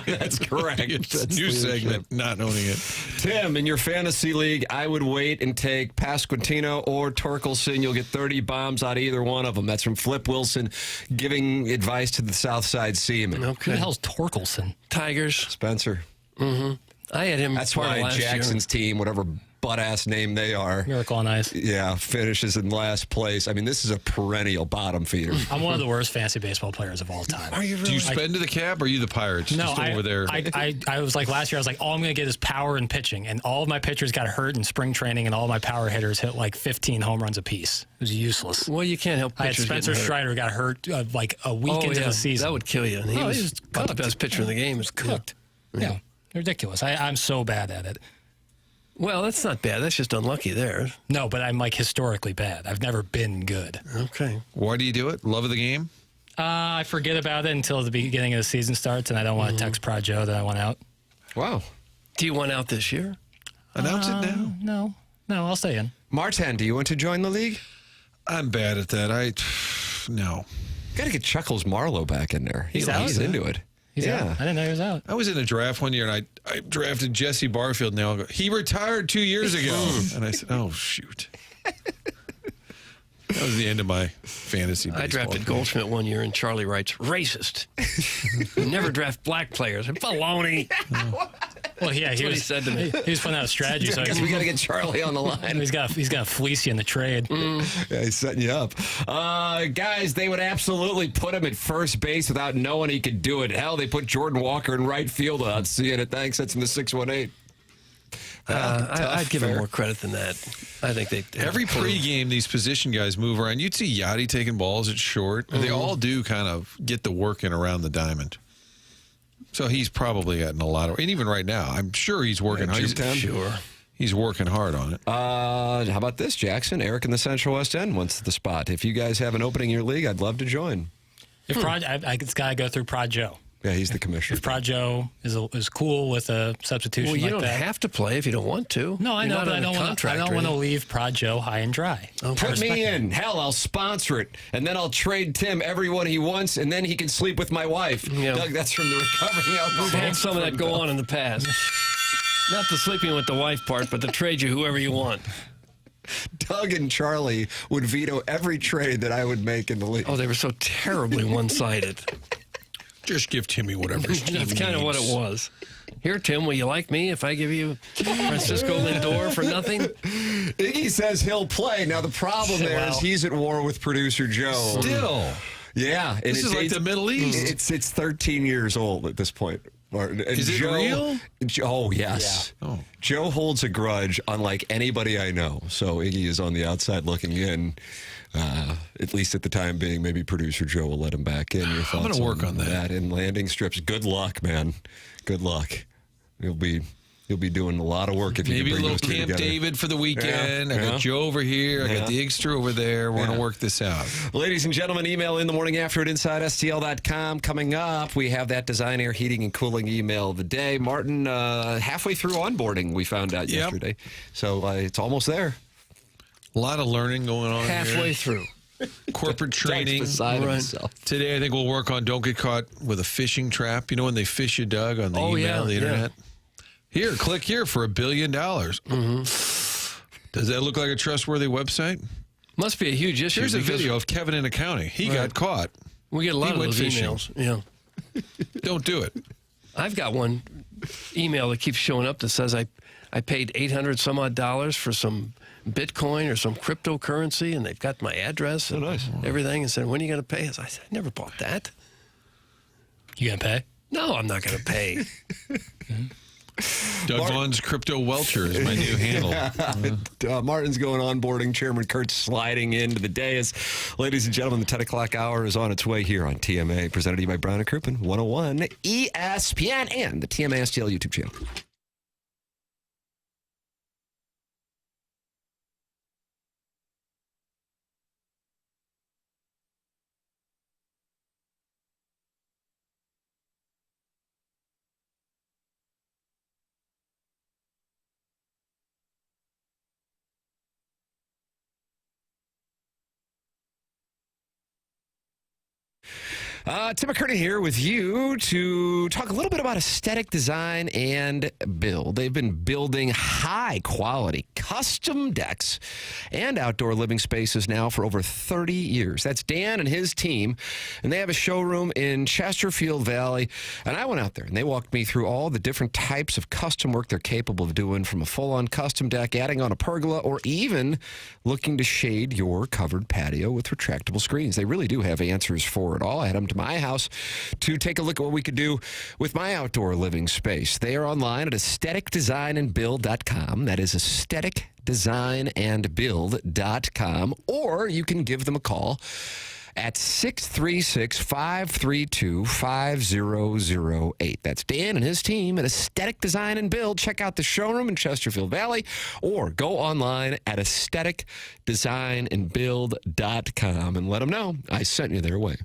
That's correct. It's new segment, not owning it. Tim, in your fantasy league, I would wait and take Pasquantino or Torkelson. You'll get 30 bombs out of either one of them. That's from Flip Wilson giving advice to the Southside Seamen. Okay. Who the hell's Torkelson? Tigers. Spencer. I had him. That's why Jackson's team, whatever butt-ass name they are. Miracle on Ice. Yeah, finishes in last place. I mean, this is a perennial bottom feeder. I'm one of the worst fantasy baseball players of all time. Are you really? Do you spend to the cap, or are you the Pirates? No, just over there. I was like last year, I was like, all I'm going to get is power and pitching. And all of my pitchers got hurt in spring training, and all my power hitters hit like 15 home runs apiece. It was useless. Well, you can't help I had pitchers Spencer getting hurt. Strider got hurt like a week into the season. That would kill you. And he was about the best pitcher in the game. He was cooked. Yeah. Ridiculous. I'm so bad at it. Well, that's not bad. That's just unlucky there. No, but I'm like historically bad. I've never been good. Okay. Why do you do it? Love of the game? I forget about it until the beginning of the season starts, and I don't want to text Prod Joe that I want out. Wow. Do you want out this year? Announce it now. No, I'll stay in. Martin, do you want to join the league? I'm bad at that. No. Got to get Chuckles Marlowe back in there. He's into it. He's out. I didn't know he was out. I was in a draft one year, and I drafted Jesse Barfield, and they all go, he retired 2 years ago. And I said, oh, shoot. That was the end of my fantasy baseball. I drafted Goldschmidt one year, and Charlie writes, racist. Never draft black players. Baloney. Well, yeah, That's what he said to me. He was putting out a strategy. So we got to get Charlie on the line. He's got to fleece you in the trade. Yeah, he's setting you up. Guys, they would absolutely put him at first base without knowing he could do it. Hell, they put Jordan Walker in right field without seeing it. Thanks. That's in the 618. I'd give him more credit than that. I think they every pregame these position guys move around. You'd see Yachty taking balls at short. They all do kind of get the work in around the diamond. So he's probably gotten a lot of, and even right now, I'm sure he's working hard. He's working hard on it. How about this, Jackson? Eric in the Central West End wants the spot. If you guys have an opening in your league, I'd love to join. If I just got to go through Prod Joe. Yeah, he's the commissioner. If Prod Joe is cool with a substitution well, you like that. don't have to play if you don't want to. No, I know, but I don't want to leave Prod Joe high and dry. Put me in. Hell, I'll sponsor it. And then I'll trade Tim everyone he wants, and then he can sleep with my wife. Yeah. Doug, that's from the recovering alcoholic. We've had some of that go on in the past. Not the sleeping with the wife part, but the trade you whoever you want. Doug and Charlie would veto every trade that I would make in the league. Oh, they were so terribly one-sided. Just give Timmy whatever his team That's kind of what it was. Here, Tim, will you like me if I give you Francisco Lindor for nothing? Iggy says he'll play. Now, the problem there is he's at war with producer Joe. Still. Yeah. And this is like the Middle East. It's 13 years old at this point, Martin. And is it real? Oh, yes. Yeah. Oh. Joe holds a grudge unlike anybody I know. So Iggy is on the outside looking in. At least at the time being, maybe producer Joe will let him back in. Your thoughts I'm going to work on that. And landing strips. Good luck, man. Good luck. You'll be doing a lot of work if you maybe can bring a little those two Camp together. David for the weekend. Yeah. I got Joe over here. I got the Inkster over there. We're going to work this out. Ladies and gentlemen, email in the morning after at InsideSTL.com. Coming up, we have that design, air, heating, and cooling email of the day. Martin, halfway through onboarding, we found out yesterday. So it's almost there. A lot of learning going on halfway through. Corporate training. Today, I think we'll work on don't get caught with a phishing trap. You know when they fish you, Doug, on the email, the internet? Here, click here for $1 billion. Mm-hmm. Does that look like a trustworthy website? Must be a huge issue. Here's a video of Kevin in accounting. He got caught. We get a lot of those emails. Yeah. Don't do it. I've got one email that keeps showing up that says I paid $800 some odd for some Bitcoin or some cryptocurrency, and they've got my address and everything, and said, when are you going to pay us? I said, I never bought that. You going to pay? No, I'm not going to pay. Doug Vaughn's Crypto Welcher is my new handle. Martin's going onboarding. Chairman Kurt's sliding into the dais. Ladies and gentlemen, the 10 o'clock hour is on its way here on TMA, presented to you by Brown & Crouppen, 101 ESPN, and the TMA STL YouTube channel. Tim McKernan here with you to talk a little bit about aesthetic design and build. They've been building high-quality custom decks and outdoor living spaces now for over 30 years. That's Dan and his team, and they have a showroom in Chesterfield Valley. And I went out there, and they walked me through all the different types of custom work they're capable of doing, from a full-on custom deck, adding on a pergola, or even looking to shade your covered patio with retractable screens. They really do have answers for it all. I had them to my house to take a look at what we could do with my outdoor living space. They are online at aestheticdesignandbuild.com. That is aestheticdesignandbuild.com. Or you can give them a call at 636-532-5008. That's Dan and his team at Aesthetic Design and Build. Check out the showroom in Chesterfield Valley, or go online at aestheticdesignandbuild.com and let them know I sent you their way.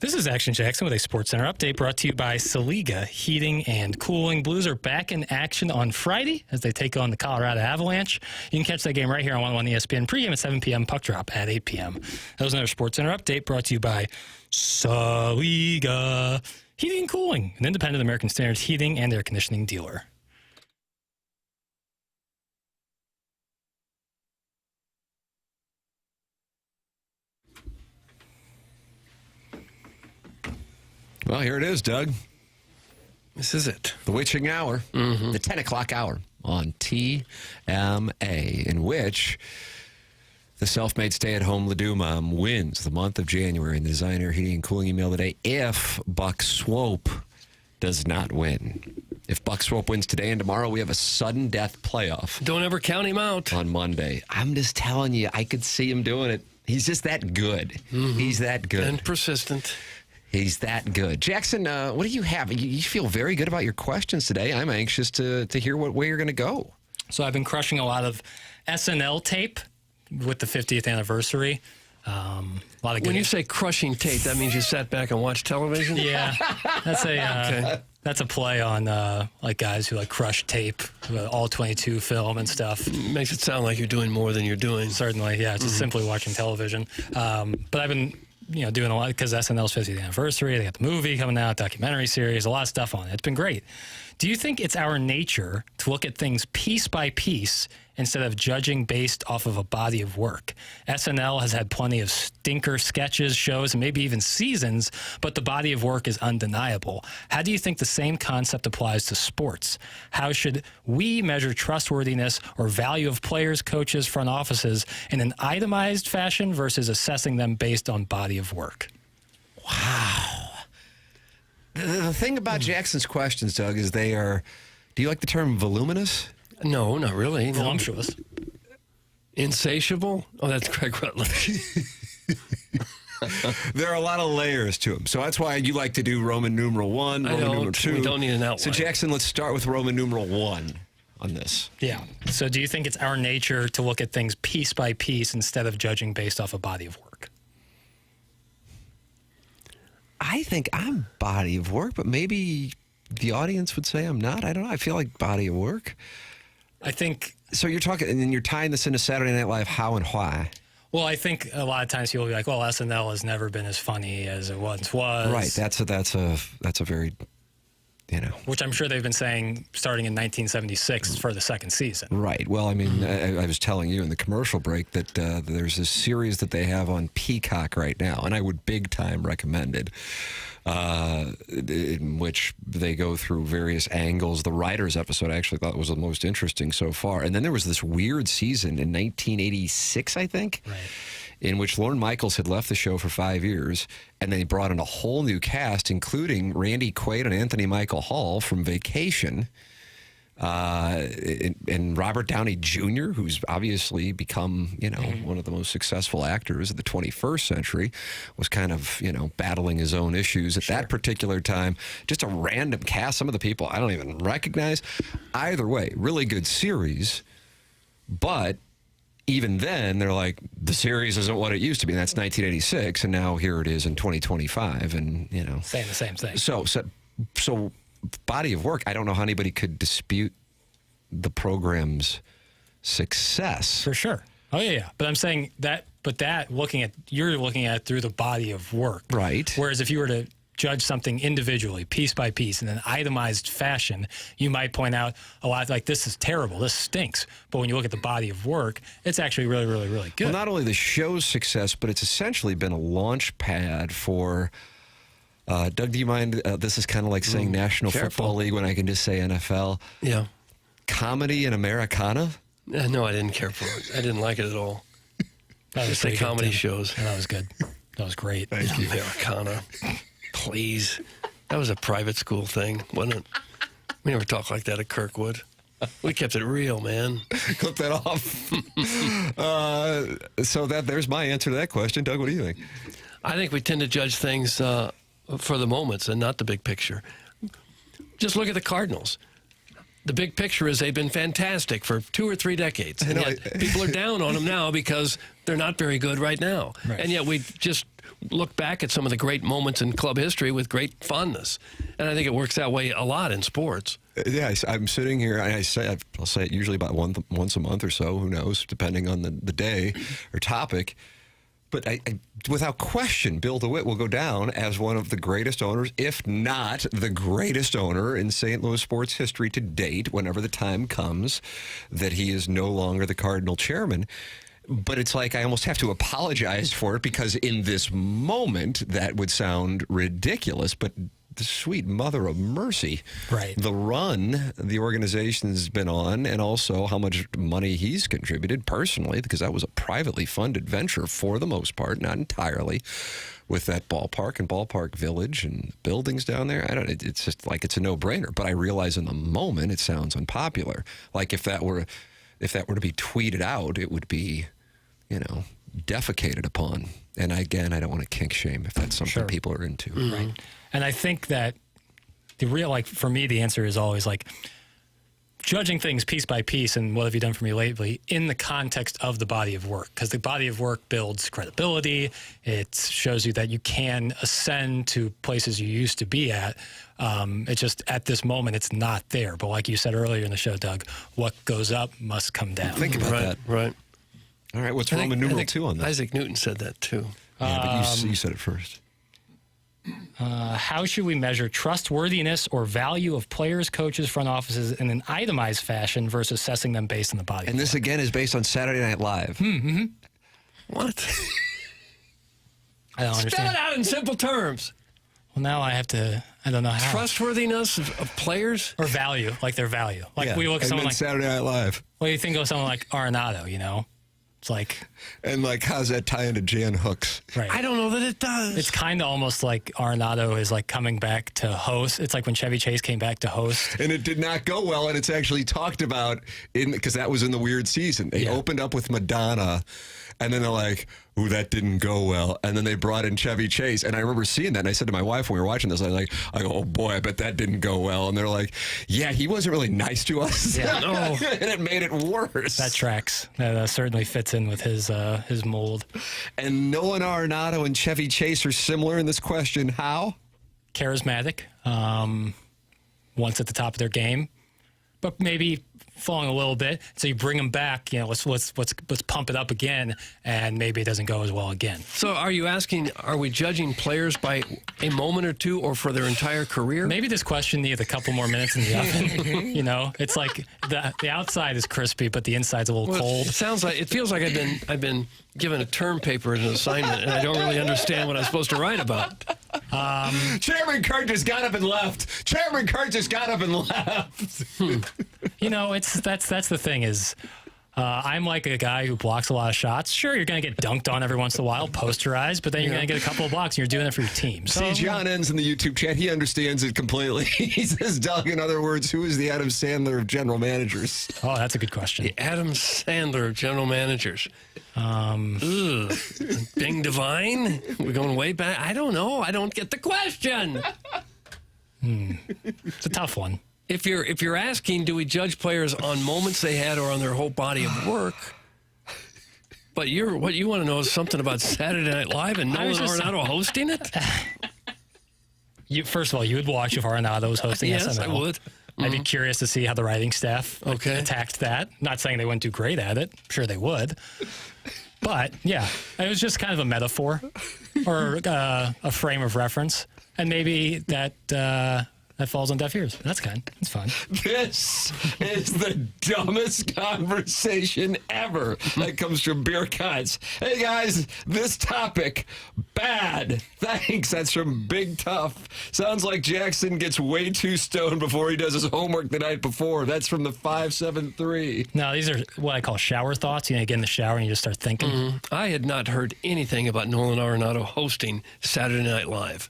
This is Action Jackson with a SportsCenter update brought to you by Saliga Heating and Cooling. Blues are back in action on Friday as they take on the Colorado Avalanche. You can catch that game right here on 101 ESPN. Pregame at 7 p.m., puck drop at 8 p.m. That was another SportsCenter update brought to you by Saliga Heating and Cooling, an independent American Standards heating and air conditioning dealer. Well, here it is, Doug. This is it. The witching hour, the 10 o'clock hour on TMA, in which the self-made stay-at-home Ladue mom wins the month of January in the Design Air Heating and Cooling email today if Buck Swope does not win. If Buck Swope wins today and tomorrow, we have a sudden death playoff. Don't ever count him out. On Monday. I'm just telling you, I could see him doing it. He's just that good. He's that good. And persistent. He's that good. Jackson, what do you have? You feel very good about your questions today. I'm anxious to hear what way you're going to go. So I've been crushing a lot of SNL tape with the 50th anniversary. A lot of when you say crushing tape, that means you sat back and watched television? Yeah. That's a play on like guys who like crush tape, all 22 film and stuff. Makes it sound like you're doing more than you're doing. Certainly, yeah. Just simply watching television. But I've been doing a lot because SNL's 50th anniversary. They got the movie coming out, documentary series, a lot of stuff on it. It's been great. Do you think it's our nature to look at things piece by piece instead of judging based off of a body of work? SNL has had plenty of stinker sketches, shows, and maybe even seasons, but the body of work is undeniable. How do you think the same concept applies to sports? How should we measure trustworthiness or value of players, coaches, front offices in an itemized fashion versus assessing them based on body of work? Wow. The thing about Jackson's questions, Doug, is they are, do you like the term voluminous? No, not really. Voluptuous. Insatiable? Oh, that's Craig Rutledge. There are a lot of layers to them. So that's why you like to do Roman numeral 1, Roman numeral 2. We don't need an outline. So, Jackson, let's start with Roman numeral 1 on this. Yeah. So do you think it's our nature to look at things piece by piece instead of judging based off a body of work? I think I'm body of work, but maybe the audience would say I'm not. I don't know. I feel like body of work. I think... So you're talking, and then you're tying this into Saturday Night Live, how and why? Well, I think a lot of times people will be like, well, SNL has never been as funny as it once was. Right. That's a very, Which I'm sure they've been saying starting in 1976 for the second season. Right. Well, I mean, I was telling you in the commercial break that there's this series that they have on Peacock right now, and I would big time recommend it, in which they go through various angles. The writers episode I actually thought was the most interesting so far. And then there was this weird season in 1986, I think, in which Lorne Michaels had left the show for 5 years, and they brought in a whole new cast, including Randy Quaid and Anthony Michael Hall from Vacation, and Robert Downey Jr., who's obviously become, one of the most successful actors of the 21st century, was kind of, battling his own issues at that particular time. Just a random cast. Some of the people I don't even recognize. Either way, really good series, but even then, they're like, the series isn't what it used to be. And that's 1986, and now here it is in 2025, and, Saying the same thing. So body of work, I don't know how anybody could dispute the success. For sure. Oh, yeah. But I'm saying that, you're looking at it through the body of work. Right. Whereas if you were to judge something individually, piece by piece, in an itemized fashion, you might point out a lot like, this is terrible, this stinks. But when you look at the body of work, it's actually really, really, really good. Well, not only the show's success, but it's essentially been a launch pad for... Doug, do you mind? This is kind of like saying National Football League when I can just say NFL. Yeah. Comedy and Americana? No, I didn't care for it. I didn't like it at all. Just say comedy shows. Yeah, that was good. That was great. Thank you. Americana. Please. That was a private school thing, wasn't it? We never talked like that at Kirkwood. We kept it real, man. Clip that off. So there's my answer to that question. Doug, what do you think? I think we tend to judge things for the moments and not the big picture. Just look at the Cardinals. the big picture is they've been fantastic for 2 or 3 decades. And yet people are down on them now because they're not very good right now. Right. And yet we just look back at some of the great moments in club history with great fondness. And I think it works that way a lot in sports. Yeah, I'm sitting here, and I'll say it usually about once a month or so, who knows, depending on the day or topic. But I, without question, Bill DeWitt will go down as one of the greatest owners, if not the greatest owner in St. Louis sports history to date, whenever the time comes that he is no longer the Cardinal chairman. But it's like I almost have to apologize for it, because in this moment, that would sound ridiculous, but the sweet mother of mercy. Right. The run the organization's been on, and also how much money he's contributed personally, because that was a privately funded venture for the most part, not entirely, with that ballpark and ballpark village and buildings down there. It's just like it's a no-brainer. But I realize in the moment it sounds unpopular. Like if that were to be tweeted out, it would be, defecated upon. And again, I don't want to kink shame if that's something people are into. Mm-hmm. Right. And I think that for me, the answer is always judging things piece by piece and what have you done for me lately in the context of the body of work, because the body of work builds credibility. It shows you that you can ascend to places you used to be at. It's just at this moment, it's not there. But like you said earlier in the show, Doug, what goes up must come down. Think about that. Right. All right, what's Roman numeral 2 on this? Isaac Newton said that too. Yeah, but you said it first. How should we measure trustworthiness or value of players, coaches, front offices in an itemized fashion versus assessing them based on the body? And this, again, is based on Saturday Night Live. Mm-hmm. What? I don't understand. Spell it out in simple terms. Well, now I don't know how. Trustworthiness of players? Or value, like their value. Like we look at someone like Saturday Night Live. Well, you think of someone like Arenado, It's like... And how's that tie into Jan Hooks? Right. I don't know that it does. It's kind of almost like Arenado is coming back to host. It's like when Chevy Chase came back to host. And it did not go well, and it's actually talked about because that was in the weird season. They opened up with Madonna, and then they're like, ooh, that didn't go well. And then they brought in Chevy Chase. And I remember seeing that, and I said to my wife when we were watching this, I go, oh boy, I bet that didn't go well. And they're like, yeah, he wasn't really nice to us. Yeah, no. And it made it worse. That tracks. That certainly fits in with his mold. And Nolan Arenado and Chevy Chase are similar in this question. How? Charismatic. Once at the top of their game, but maybe falling a little bit. So you bring them back, let's pump it up again, and maybe it doesn't go as well again. So are you asking, are we judging players by a moment or two or for their entire career? Maybe this question needs a couple more minutes in the oven. It's like the outside is crispy, but the inside's a little cold. It feels like I've been given a term paper as an assignment, and I don't really understand what I'm supposed to write about. Chairman Kurt just got up and left. Chairman Kurt just got up and left. That's the thing is, I'm like a guy who blocks a lot of shots. Sure, you're going to get dunked on every once in a while, posterized, but then you're going to get a couple of blocks, and you're doing it for your team. So, see, John ends in the YouTube chat. He understands it completely. He says, Doug, in other words, who is the Adam Sandler of general managers? Oh, that's a good question. The Adam Sandler of general managers. Bing Devine? We're going way back. I don't know. I don't get the question. It's a tough one. If you're asking, do we judge players on moments they had or on their whole body of work? But what you want to know is something about Saturday Night Live and Nolan Arenado hosting it? First of all, you would watch if Arenado was hosting SNL. Yes, I would. I'd be curious to see how the writing staff attacked that. Not saying they wouldn't do great at it. I'm sure they would. But, yeah, it was just kind of a metaphor or a frame of reference. And maybe that falls on deaf ears. That's fun. This is the dumbest conversation ever that comes from Beer Cuts. Hey, guys, this topic, bad. Thanks. That's from Big Tough. Sounds like Jackson gets way too stoned before he does his homework the night before. That's from the 573. No, these are what I call shower thoughts. You get in the shower and you just start thinking. I had not heard anything about Nolan Arenado hosting Saturday Night Live.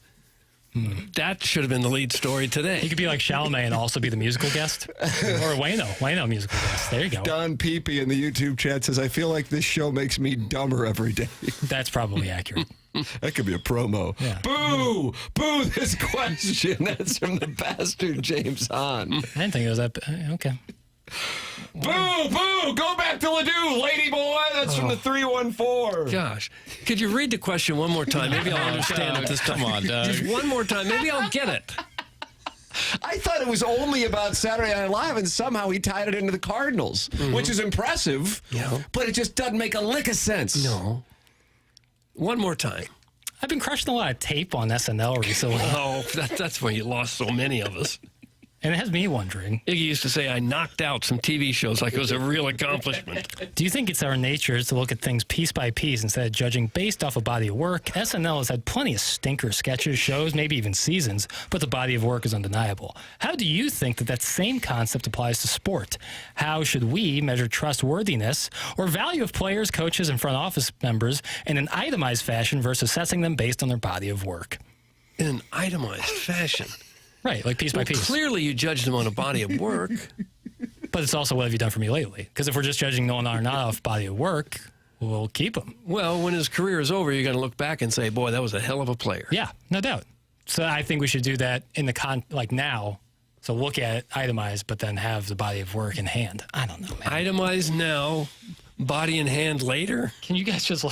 That should have been the lead story today. He could be like Chalamet and also be the musical guest. Or Wayno musical guest. There you go. Don Peepee in the YouTube chat says, I feel like this show makes me dumber every day. That's probably accurate. That could be a promo. Yeah. Boo! Boo this question. That's from the bastard James Hahn. I didn't think it was that. Okay. Boo! Boo! Go back to Ladue, lady boy. That's from the 314. Gosh. Could you read the question one more time? Maybe I'll understand it this time. Come on, Doug. Just one more time. Maybe I'll get it. I thought it was only about Saturday Night Live, and somehow he tied it into the Cardinals, which is impressive, but it just doesn't make a lick of sense. No. One more time. I've been crushing a lot of tape on SNL recently. Oh, that's where you lost so many of us. And it has me wondering. Iggy used to say I knocked out some TV shows like it was a real accomplishment. Do you think it's our nature to look at things piece by piece instead of judging based off a body of work? SNL has had plenty of stinker sketches, shows, maybe even seasons, but the body of work is undeniable. How do you think that same concept applies to sport? How should we measure trustworthiness or value of players, coaches, and front office members in an itemized fashion versus assessing them based on their body of work? In an itemized fashion? Right, like piece by piece. Clearly you judge them on a body of work. But it's also, what have you done for me lately? Because if we're just judging Nolan Arenado off body of work, we'll keep him. Well, when his career is over, you're going to look back and say, boy, that was a hell of a player. Yeah, no doubt. So I think we should do that in the like now. So look at it, itemize, but then have the body of work in hand. I don't know, man. Itemize now, body in hand later? Can you guys just...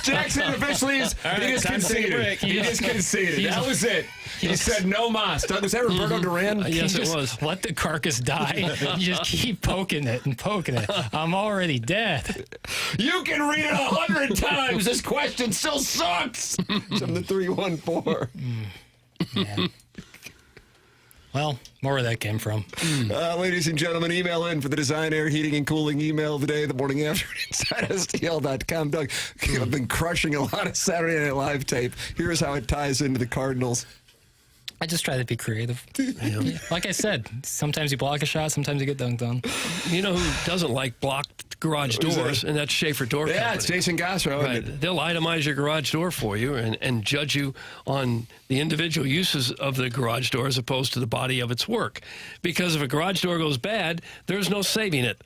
Jackson officially is, he just conceded. He just conceded. That was it. He said no mas. Was that Roberto Duran? Yes, it was. Let the carcass die. You just keep poking it and poking it. I'm already dead. You can read it 100 times. This question still sucks. From the 314. Yeah. Well, more where that came from. Ladies and gentlemen, email in for the Design, Air, Heating, and Cooling email today, the morning after inside STL.com. Doug, I've been crushing a lot of Saturday Night Live tape. Here's how it ties into the Cardinals. I just try to be creative. Yeah. Like I said, sometimes you block a shot, sometimes you get dunked on. You know who doesn't like blocked garage doors, and that's Schaefer Door Company. Yeah, it's Jason Gassro. Right. They'll itemize your garage door for you and judge you on the individual uses of the garage door as opposed to the body of its work. Because if a garage door goes bad, there's no saving it.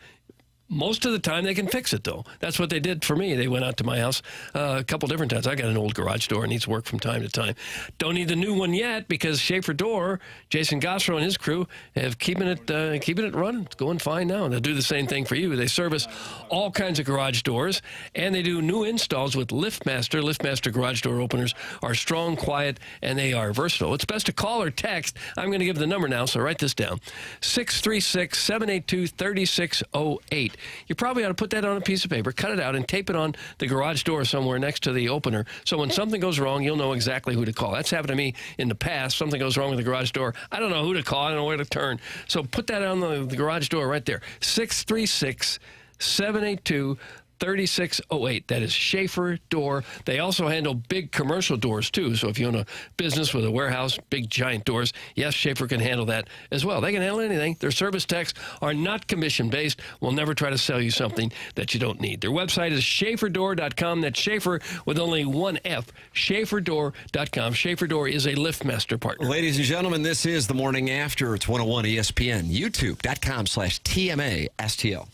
Most of the time, they can fix it, though. That's what they did for me. They went out to my house a couple different times. I got an old garage door. It needs work from time to time. Don't need the new one yet because Schaefer Door, Jason Gassro and his crew have keeping it running. It's going fine now. They'll do the same thing for you. They service all kinds of garage doors, and they do new installs with LiftMaster. LiftMaster garage door openers are strong, quiet, and they are versatile. It's best to call or text. I'm going to give the number now, so write this down. 636-782-3608. You probably ought to put that on a piece of paper, cut it out, and tape it on the garage door somewhere next to the opener. So when something goes wrong, you'll know exactly who to call. That's happened to me in the past. Something goes wrong with the garage door. I don't know who to call. I don't know where to turn. So put that on the garage door right there. 636-782-3608. That is Schaefer Door. They also handle big commercial doors, too. So if you own a business with a warehouse, big, giant doors, yes, Schaefer can handle that as well. They can handle anything. Their service techs are not commission-based. We'll never try to sell you something that you don't need. Their website is SchaeferDoor.com. That's Schaefer with only one F. SchaeferDoor.com. Schaefer Door is a LiftMaster partner. Ladies and gentlemen, this is the morning after. It's 101 ESPN. YouTube.com/TMASTL.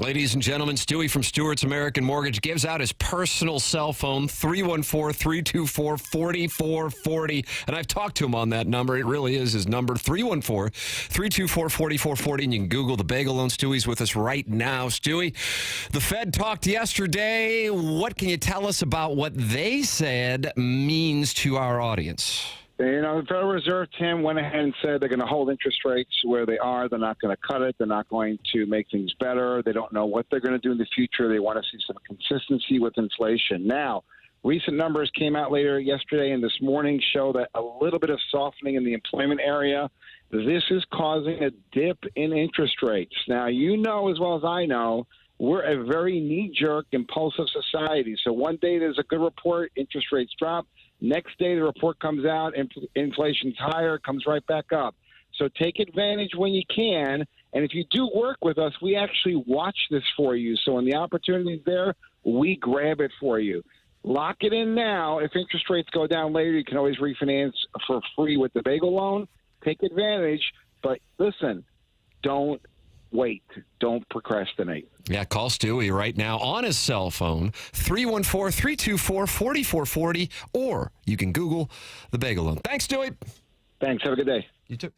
Ladies and gentlemen, Stewie from Stewart's American Mortgage gives out his personal cell phone, 314-324-4440. And I've talked to him on that number. It really is his number, 314-324-4440. And you can Google the bagel loan. Stewie's with us right now. Stewie, the Fed talked yesterday. What can you tell us about what they said means to our audience? You know, the Federal Reserve, Tim, went ahead and said they're going to hold interest rates where they are. They're not going to cut it. They're not going to make things better. They don't know what they're going to do in the future. They want to see some consistency with inflation. Now, recent numbers came out later yesterday and this morning show that a little bit of softening in the employment area. This is causing a dip in interest rates. Now, you know as well as I know, we're a very knee-jerk, impulsive society. So one day there's a good report, interest rates drop. Next day, the report comes out, inflation's higher, comes right back up. So take advantage when you can And if you do work with us, we actually watch this for you. So when the opportunity's there, we grab it for you. Lock it in now. If interest rates go down later, you can always refinance for free with the bagel loan. Take advantage. But listen, don't wait. Don't procrastinate. Yeah, call Stewie right now on his cell phone, 314-324-4440, or you can Google the bagel loan. Thanks, Stewie. Thanks. Have a good day. You too.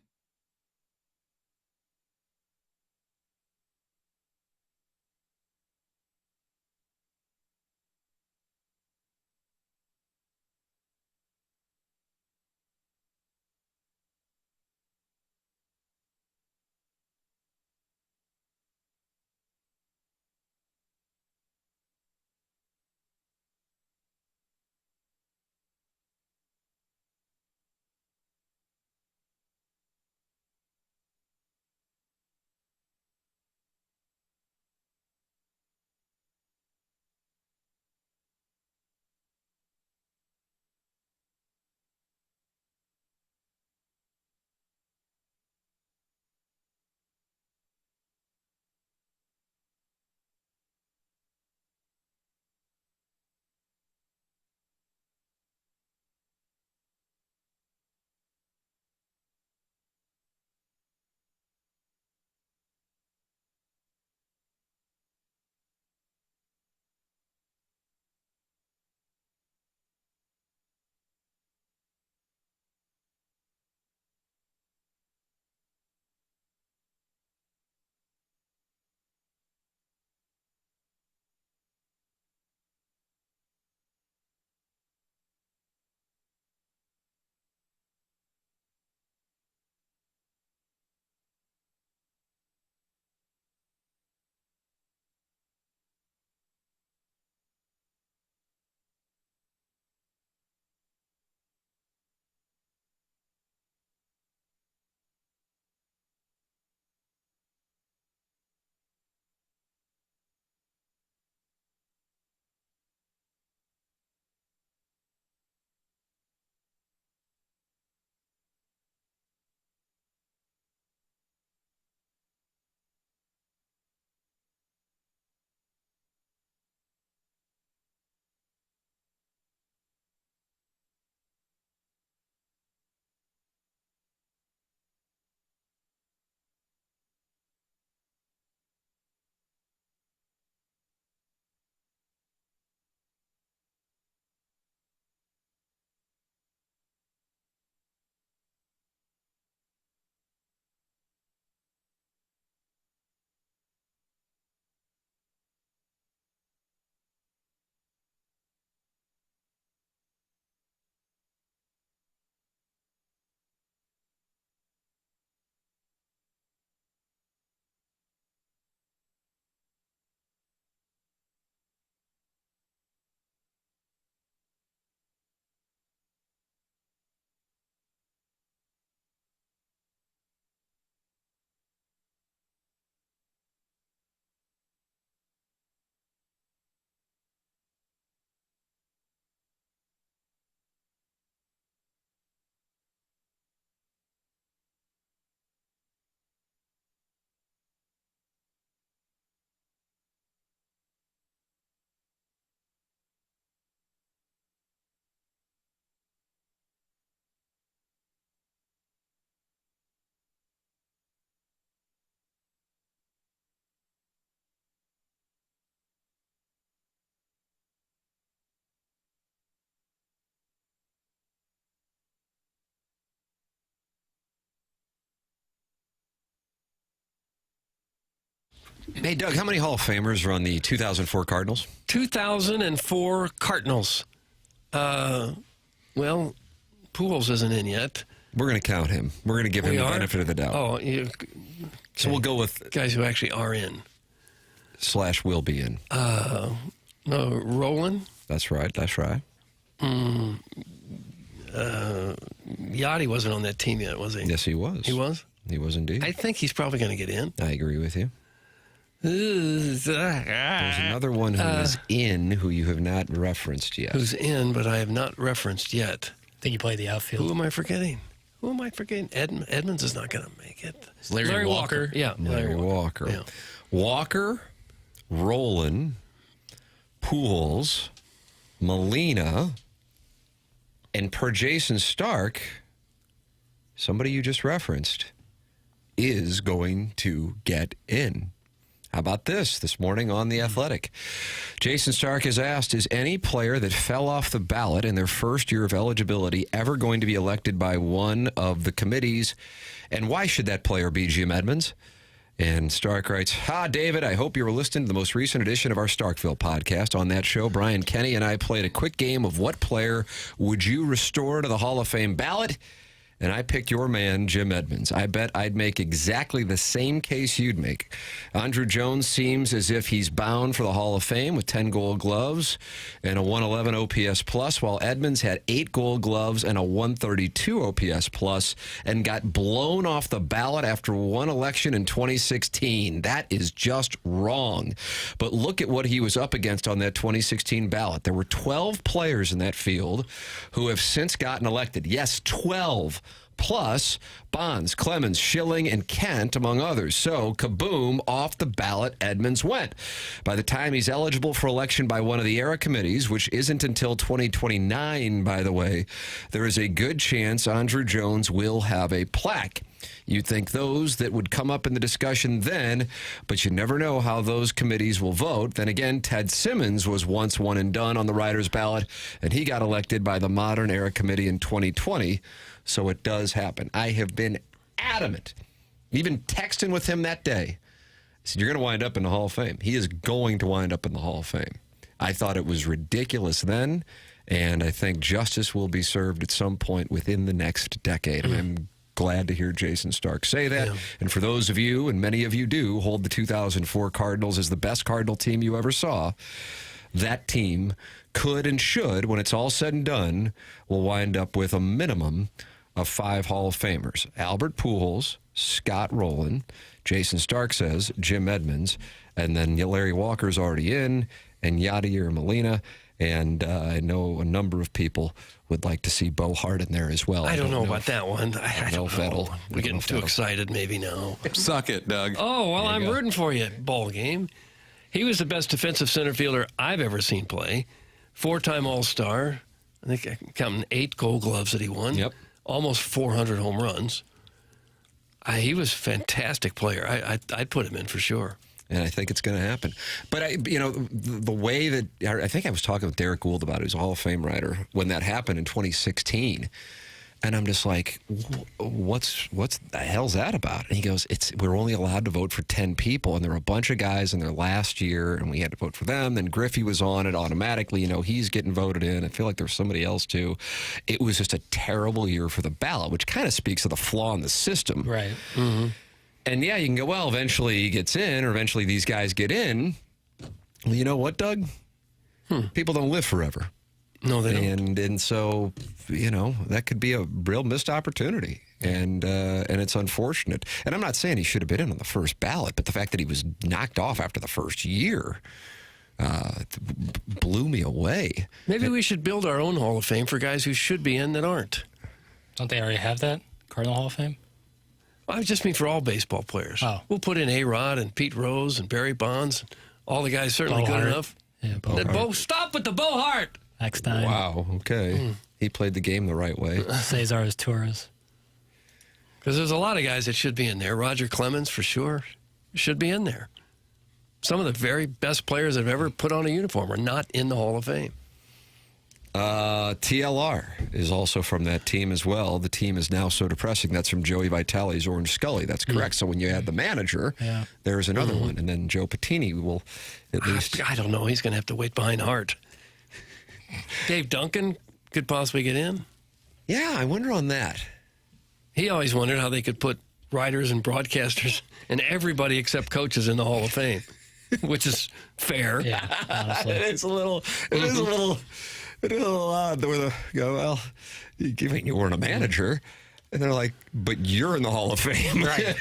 Hey, Doug, how many Hall of Famers are on the 2004 Cardinals? 2004 Cardinals. Well, Pujols isn't in yet. We're going to count him. We're going to give him the benefit of the doubt. Oh, so we'll go with guys who actually are in. / will be in. Roland? That's right. That's right. Yachty wasn't on that team yet, was he? Yes, he was. He was? He was indeed. I think he's probably going to get in. I agree with you. There's another one who is in who you have not referenced yet. Who's in, but I have not referenced yet. I think he played the outfield. Who am I forgetting? Who am I forgetting? Edmonds is not going to make it. Larry Walker. Yeah, Larry Walker. Yeah. Walker, Rowland, Pujols, Molina, and per Jayson Stark, somebody you just referenced, is going to get in. How about this morning on The Athletic? Jayson Stark is asked, is any player that fell off the ballot in their first year of eligibility ever going to be elected by one of the committees? And why should that player be Jim Edmonds? And Stark writes, David, I hope you were listening to the most recent edition of our Starkville podcast. On that show, Brian Kenny and I played a quick game of what player would you restore to the Hall of Fame ballot? And I picked your man, Jim Edmonds. I bet I'd make exactly the same case you'd make. Andruw Jones seems as if he's bound for the Hall of Fame with 10 gold gloves and a 111 OPS plus, while Edmonds had 8 gold gloves and a 132 OPS plus and got blown off the ballot after one election in 2016. That is just wrong. But look at what he was up against on that 2016 ballot. There were 12 players in that field who have since gotten elected. Yes, 12. Plus Bonds, Clemens, Schilling, and Kent, among others. So, kaboom, off the ballot Edmonds went. By the time he's eligible for election by one of the era committees, which isn't until 2029, by the way, there is a good chance Andruw Jones will have a plaque. You'd think those that would come up in the discussion then, but you never know how those committees will vote. Then again, Ted Simmons was once one and done on the writer's ballot, and he got elected by the Modern Era Committee in 2020. So it does happen. I have been adamant, even texting with him that day. I said, you're going to wind up in the Hall of Fame. He is going to wind up in the Hall of Fame. I thought it was ridiculous then, and I think justice will be served at some point within the next decade. And I'm glad to hear Jayson Stark say that. Yeah. And for those of you, and many of you do, hold the 2004 Cardinals as the best Cardinal team you ever saw, that team could and should, when it's all said and done, will wind up with a minimum of 5 Hall of Famers. Albert Pujols, Scott Rowland, Jayson Stark says, Jim Edmonds, and then Larry Walker's already in, and Yadier Molina, and I know a number of people would like to see Bo Hart in there as well. I don't know about that one. I don't know. Vettel. We're getting too excited, maybe now. Suck it, Doug. Oh, well, I'm rooting for you, ball game. He was the best defensive center fielder I've ever seen play. 4-time All-Star. I think I'm counting 8 gold gloves that he won. Yep. Almost 400 home runs. He was a fantastic player. I'd put him in for sure. And I think it's going to happen. But, the way that I think I was talking with Derek Gould about it, who's a Hall of Fame writer, when that happened in 2016. And I'm just like, what's the hell's that about? And he goes, we're only allowed to vote for 10 people. And there were a bunch of guys in their last year, and we had to vote for them. Then Griffey was on it automatically. He's getting voted in. I feel like there was somebody else, too. It was just a terrible year for the ballot, which kind of speaks to the flaw in the system. Right. Mm-hmm. And, yeah, you can go, well, eventually he gets in, or eventually these guys get in. Well, you know what, Doug? People don't live forever. No, they don't. And so, that could be a real missed opportunity. And it's unfortunate. And I'm not saying he should have been in on the first ballot, but the fact that he was knocked off after the first year blew me away. Maybe we should build our own Hall of Fame for guys who should be in that aren't. Don't they already have that? Cardinal Hall of Fame? Well, I just mean for all baseball players. Oh. We'll put in A-Rod and Pete Rose and Barry Bonds. All the guys certainly Bo good Hart. enough. Yeah, Bo Hart. Stop with the Bo Hart. Next time. Wow, okay. He played the game the right way. Cesar is Torres. Because there's a lot of guys that should be in there. Roger Clemens, for sure, should be in there. Some of the very best players that have ever put on a uniform are not in the Hall of Fame. TLR is also from that team as well. The team is now so depressing. That's from Joey Vitale's Orange Scully. That's correct. So when you add the manager, there's another one. And then Joe Patini will at least... I don't know. He's going to have to wait behind Hart. Dave Duncan could possibly get in. Yeah, I wonder on that. He always wondered how they could put writers and broadcasters and everybody except coaches in the Hall of Fame, which is fair. Yeah, honestly. It is a little odd. Where well, you weren't a manager. And they're like, but you're in the Hall of Fame. Right.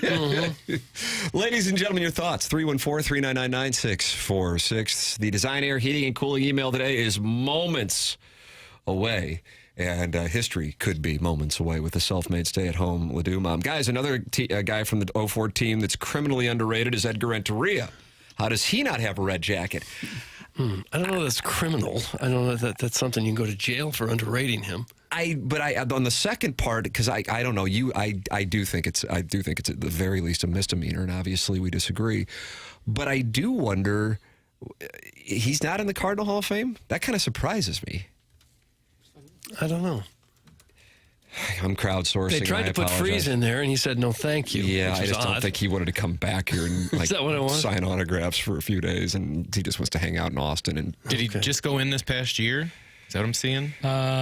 Ladies and gentlemen, your thoughts, 314-399-9646. The Design Air Heating and Cooling email today is moments away. And history could be moments away with the self-made stay-at-home Ladue mom. Guys, another guy from the 04 team that's criminally underrated is Edgar Renteria. How does he not have a red jacket? I don't know that's criminal. I don't know that's something you can go to jail for underrating him. But on the second part, because I don't know, I do think it's at the very least a misdemeanor, and obviously we disagree. But I do wonder, he's not in the Cardinal Hall of Fame? That kind of surprises me. I don't know. I'm crowdsourcing. They tried to put Freeze in there, and he said no, thank you. Yeah, I just don't think he wanted to come back here and Is that what it was? sign autographs for a few days, and he just wants to hang out in Austin. And Did he just go in this past year? Is that what I'm seeing?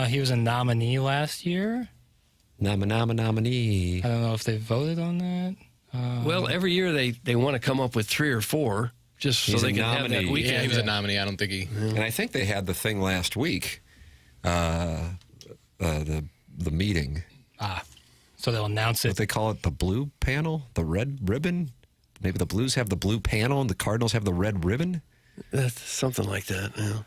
He was a nominee last year. Nominee. I don't know if they voted on that. Well, every year they want to come up with 3 or 4 just so they can have that weekend. Yeah, he was a nominee. I don't think he. And I think they had the thing last week. The meeting. So they'll announce it. What they call it, the blue panel, the red ribbon. Maybe the Blues have the blue panel and the Cardinals have the red ribbon. That's something like that. Yeah.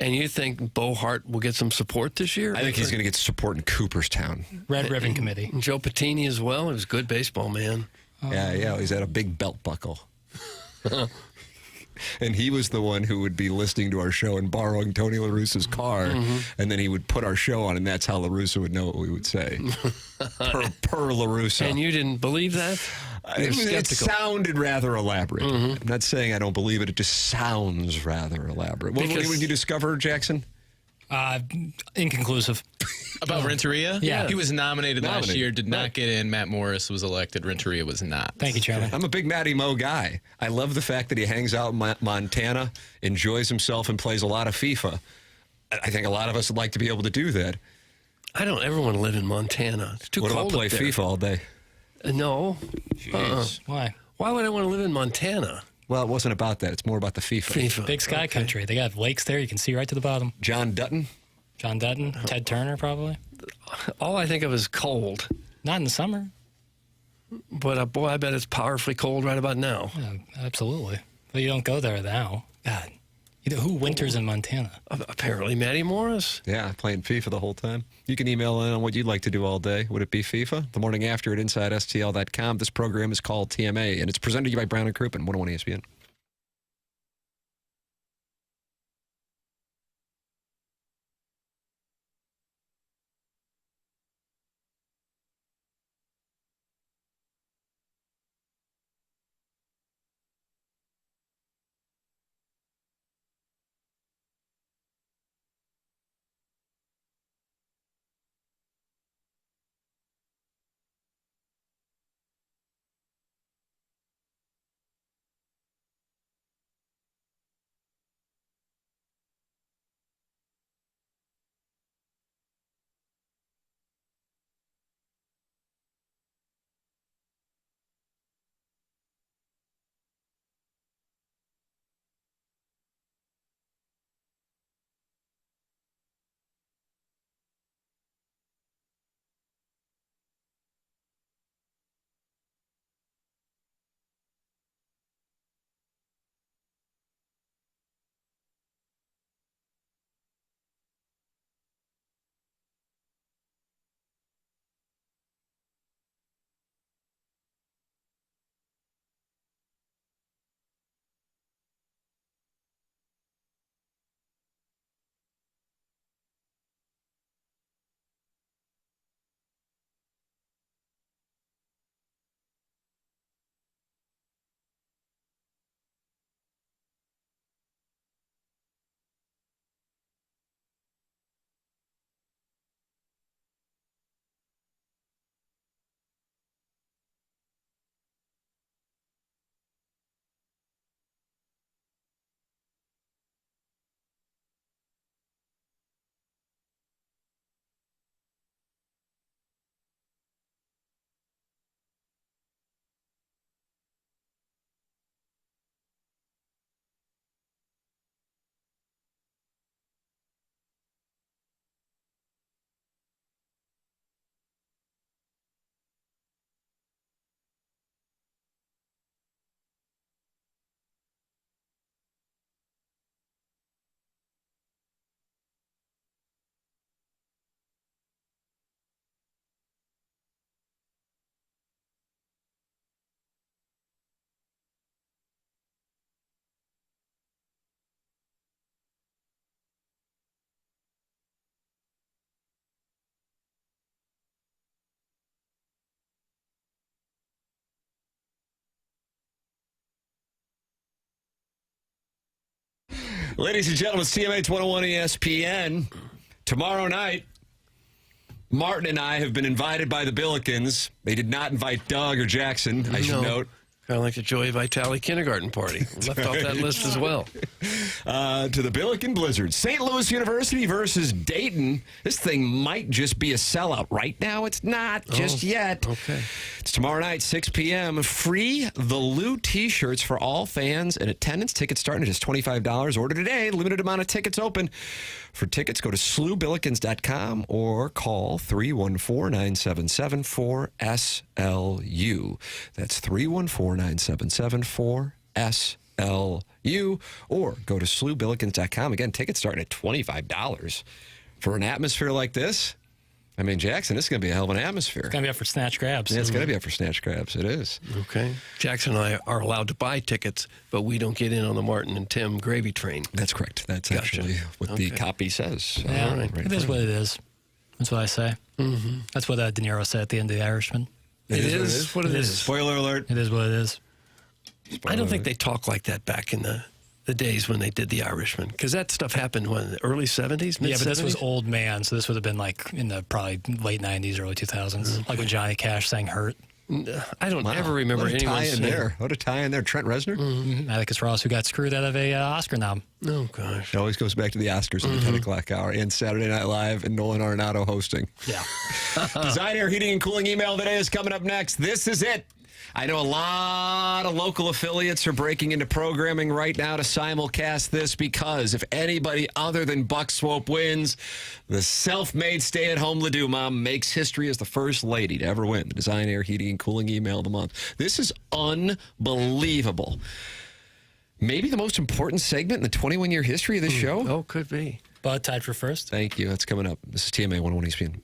And you think Bo Hart will get some support this year? I think he's going to get support in Cooperstown. Red Ribbon Committee. And Joe Patini as well. He was a good baseball man. Yeah. He's had a big belt buckle. And he was the one who would be listening to our show and borrowing Tony La Russa's car, and then he would put our show on, and that's how La Russa would know what we would say. per La Russa. And you didn't believe that? It sounded rather elaborate. I'm not saying I don't believe it. It just sounds rather elaborate. What did you discover, Jackson? Inconclusive. About Renteria? Yeah. He was nominated last year, did not get in. Matt Morris was elected. Renteria was not. Thank you, Charlie. I'm a big Matty Moe guy. I love the fact that he hangs out in Montana, enjoys himself, and plays a lot of FIFA. I think a lot of us would like to be able to do that. I don't ever want to live in Montana. It's too cold. cold What about play FIFA all day? No. Why? Why would I want to live in Montana? Well, it wasn't about that. It's more about the FIFA. Big sky country. They got lakes there. You can see right to the bottom. John Dutton? Ted Turner, probably. All I think of is cold. Not in the summer. But, boy, I bet it's powerfully cold right about now. Yeah, absolutely. But you don't go there now. God. Who winters in Montana? Apparently Matty Morris. Yeah, playing FIFA the whole time. You can email in on what you'd like to do all day. Would it be FIFA? The morning after at InsideSTL.com. This program is called TMA, and it's presented to you by Brown & Crouppen, 101 ESPN. Ladies and gentlemen, CMH 101 ESPN. Tomorrow night, Martin and I have been invited by the Billikens. They did not invite Doug or Jackson, I should note. Kind of like the Joey Vitale kindergarten party. Left off that list as well. To the Billiken Blizzard. St. Louis University versus Dayton. This thing might just be a sellout. Right now, it's not just yet. Okay. It's tomorrow night, 6 p.m. Free The Lou T-shirts for all fans and attendance. Tickets starting at just $25. Order today. Limited amount of tickets open. For tickets, go to slewbillikens.com or call 314-977-4SLU. That's 314-977-4SLU. Or go to slewbillikens.com. Again, tickets starting at $25. For an atmosphere like this, I mean, Jackson, this is going to be a hell of an atmosphere. It's going to be up for snatch grabs. Yeah, it's going to be up for snatch grabs. It is. Okay. Jackson and I are allowed to buy tickets, but we don't get in on the Martin and Tim gravy train. That's correct. That's actually what the copy says. Yeah, Right it is what it is. That's what I say. Mm-hmm. That's what De Niro said at the end of The Irishman. It is what it is. Spoiler alert. It is what it is. I don't think they talk like that back in the days when they did The Irishman, because that stuff happened when the early 70s, mid-70s? Yeah, but this was Old Man, so this would have been like in the probably late 90s, early 2000s, like when Johnny Cash sang Hurt. I don't ever remember what a anyone tie in saying. there. What a tie in there. Trent Reznor? Mm-hmm. Atticus Ross, who got screwed out of a Oscar nom. Oh, gosh. It always goes back to the Oscars in the 10 o'clock hour and Saturday Night Live and Nolan Arenado hosting. Yeah. Design, Air, Heating, and Cooling email today is coming up next. This is it. I know a lot of local affiliates are breaking into programming right now to simulcast this because if anybody other than Buck Swope wins, the self-made stay-at-home Ledoux mom makes history as the first lady to ever win the Design, Air, Heating, and Cooling email of the month. This is unbelievable. Maybe the most important segment in the 21-year history of this show. Oh, could be. Bud tied for first. Thank you. That's coming up. This is TMA 101 ESPN.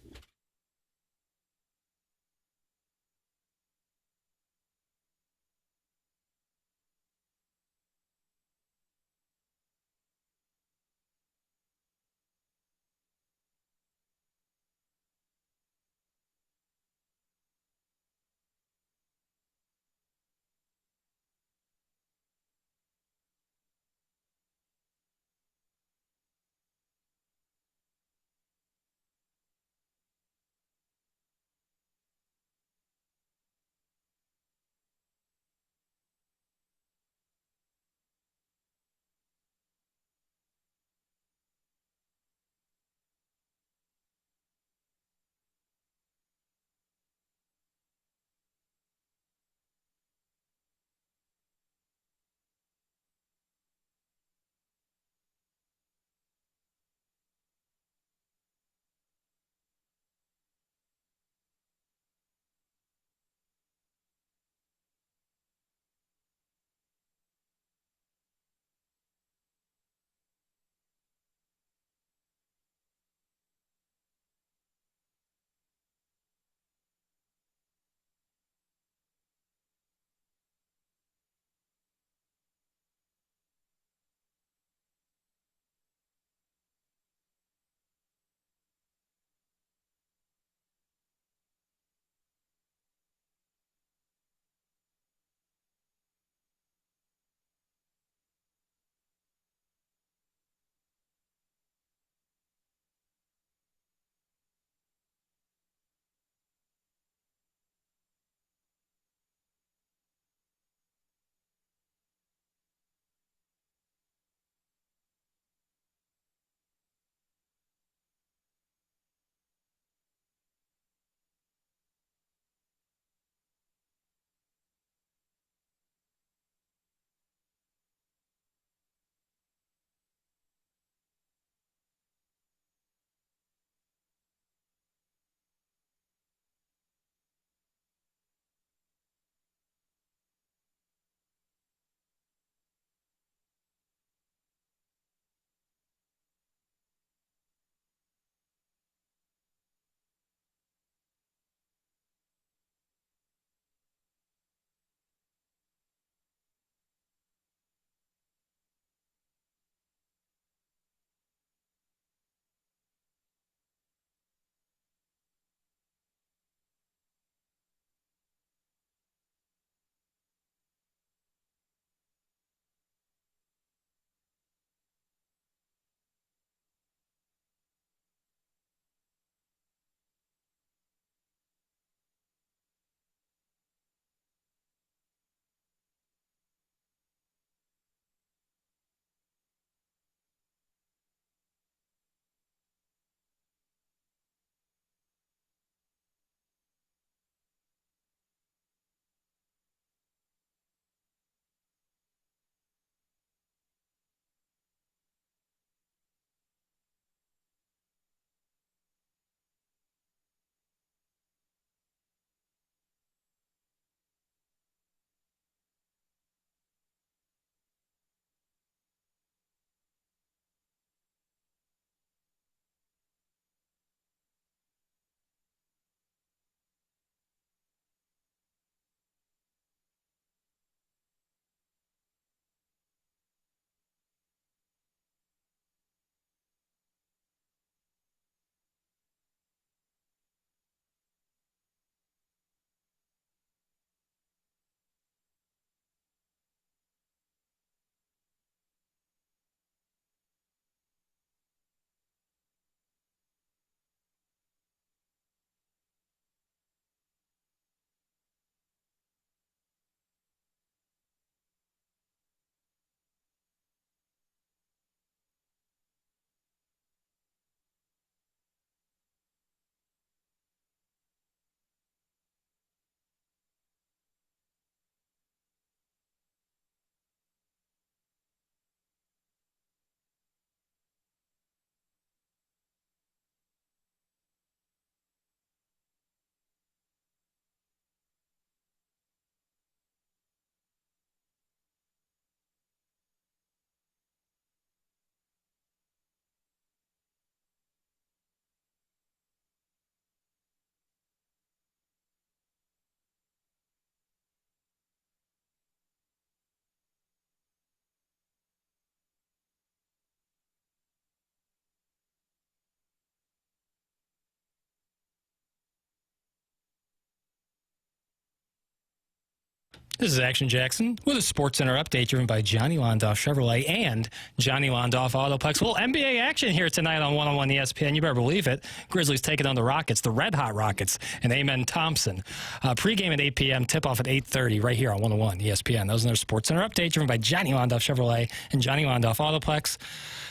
This is Action Jackson with a Sports Center update driven by Johnny Londoff Chevrolet and Johnny Londoff Autoplex. Well, NBA action here tonight on 101 ESPN. You better believe it. Grizzlies taking on the Rockets, the Red Hot Rockets, and Amen Thompson. Pregame at 8 p.m., tip-off at 8:30 right here on 101 ESPN. Those are their Sports Center update driven by Johnny Londoff Chevrolet and Johnny Londoff Autoplex.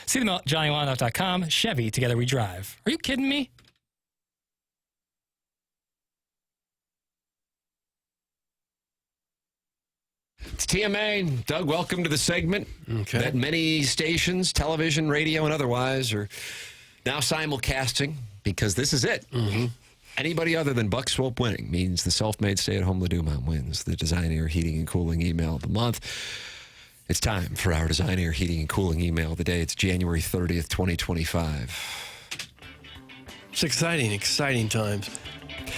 See them at JohnnyLondoff.com. Chevy, together we drive. Are you kidding me? It's TMA. Doug, welcome to the segment that many stations, television, radio, and otherwise, are now simulcasting because this is it. Anybody other than Buck Swope winning means the self-made stay-at-home Ladue Mom wins the Design Air Heating and Cooling email of the month. It's time for our Design Air Heating and Cooling email of the day. It's January 30th, 2025. It's exciting times.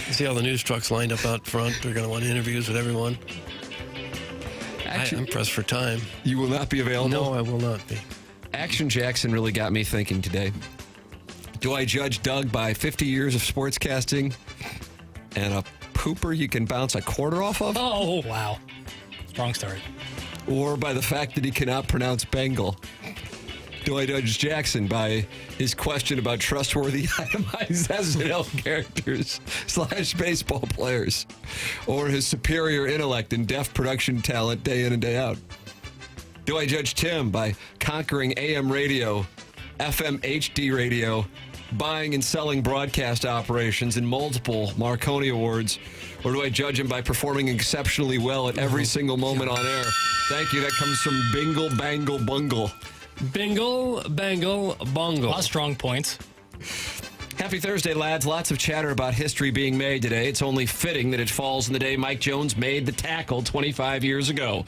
You see all the news trucks lined up out front. They're going to want interviews with everyone. I'm pressed for time. You will not be available? No, I will not be. Action Jackson really got me thinking today. Do I judge Doug by 50 years of sportscasting and a pooper you can bounce a quarter off of? Oh, wow. Strong start. Or by the fact that he cannot pronounce Bengal? Do I judge Jackson by his question about trustworthy itemized SNL characters / baseball players? Or his superior intellect and deft production talent day in and day out? Do I judge Tim by conquering AM radio, FM HD radio, buying and selling broadcast operations in multiple Marconi Awards? Or do I judge him by performing exceptionally well at every single moment on air? Thank you. That comes from Bingle Bangle Bungle. Bingle, bangle, bungle. A lot of strong points. Happy Thursday, lads. Lots of chatter about history being made today. It's only fitting that it falls in the day Mike Jones made the tackle 25 years ago.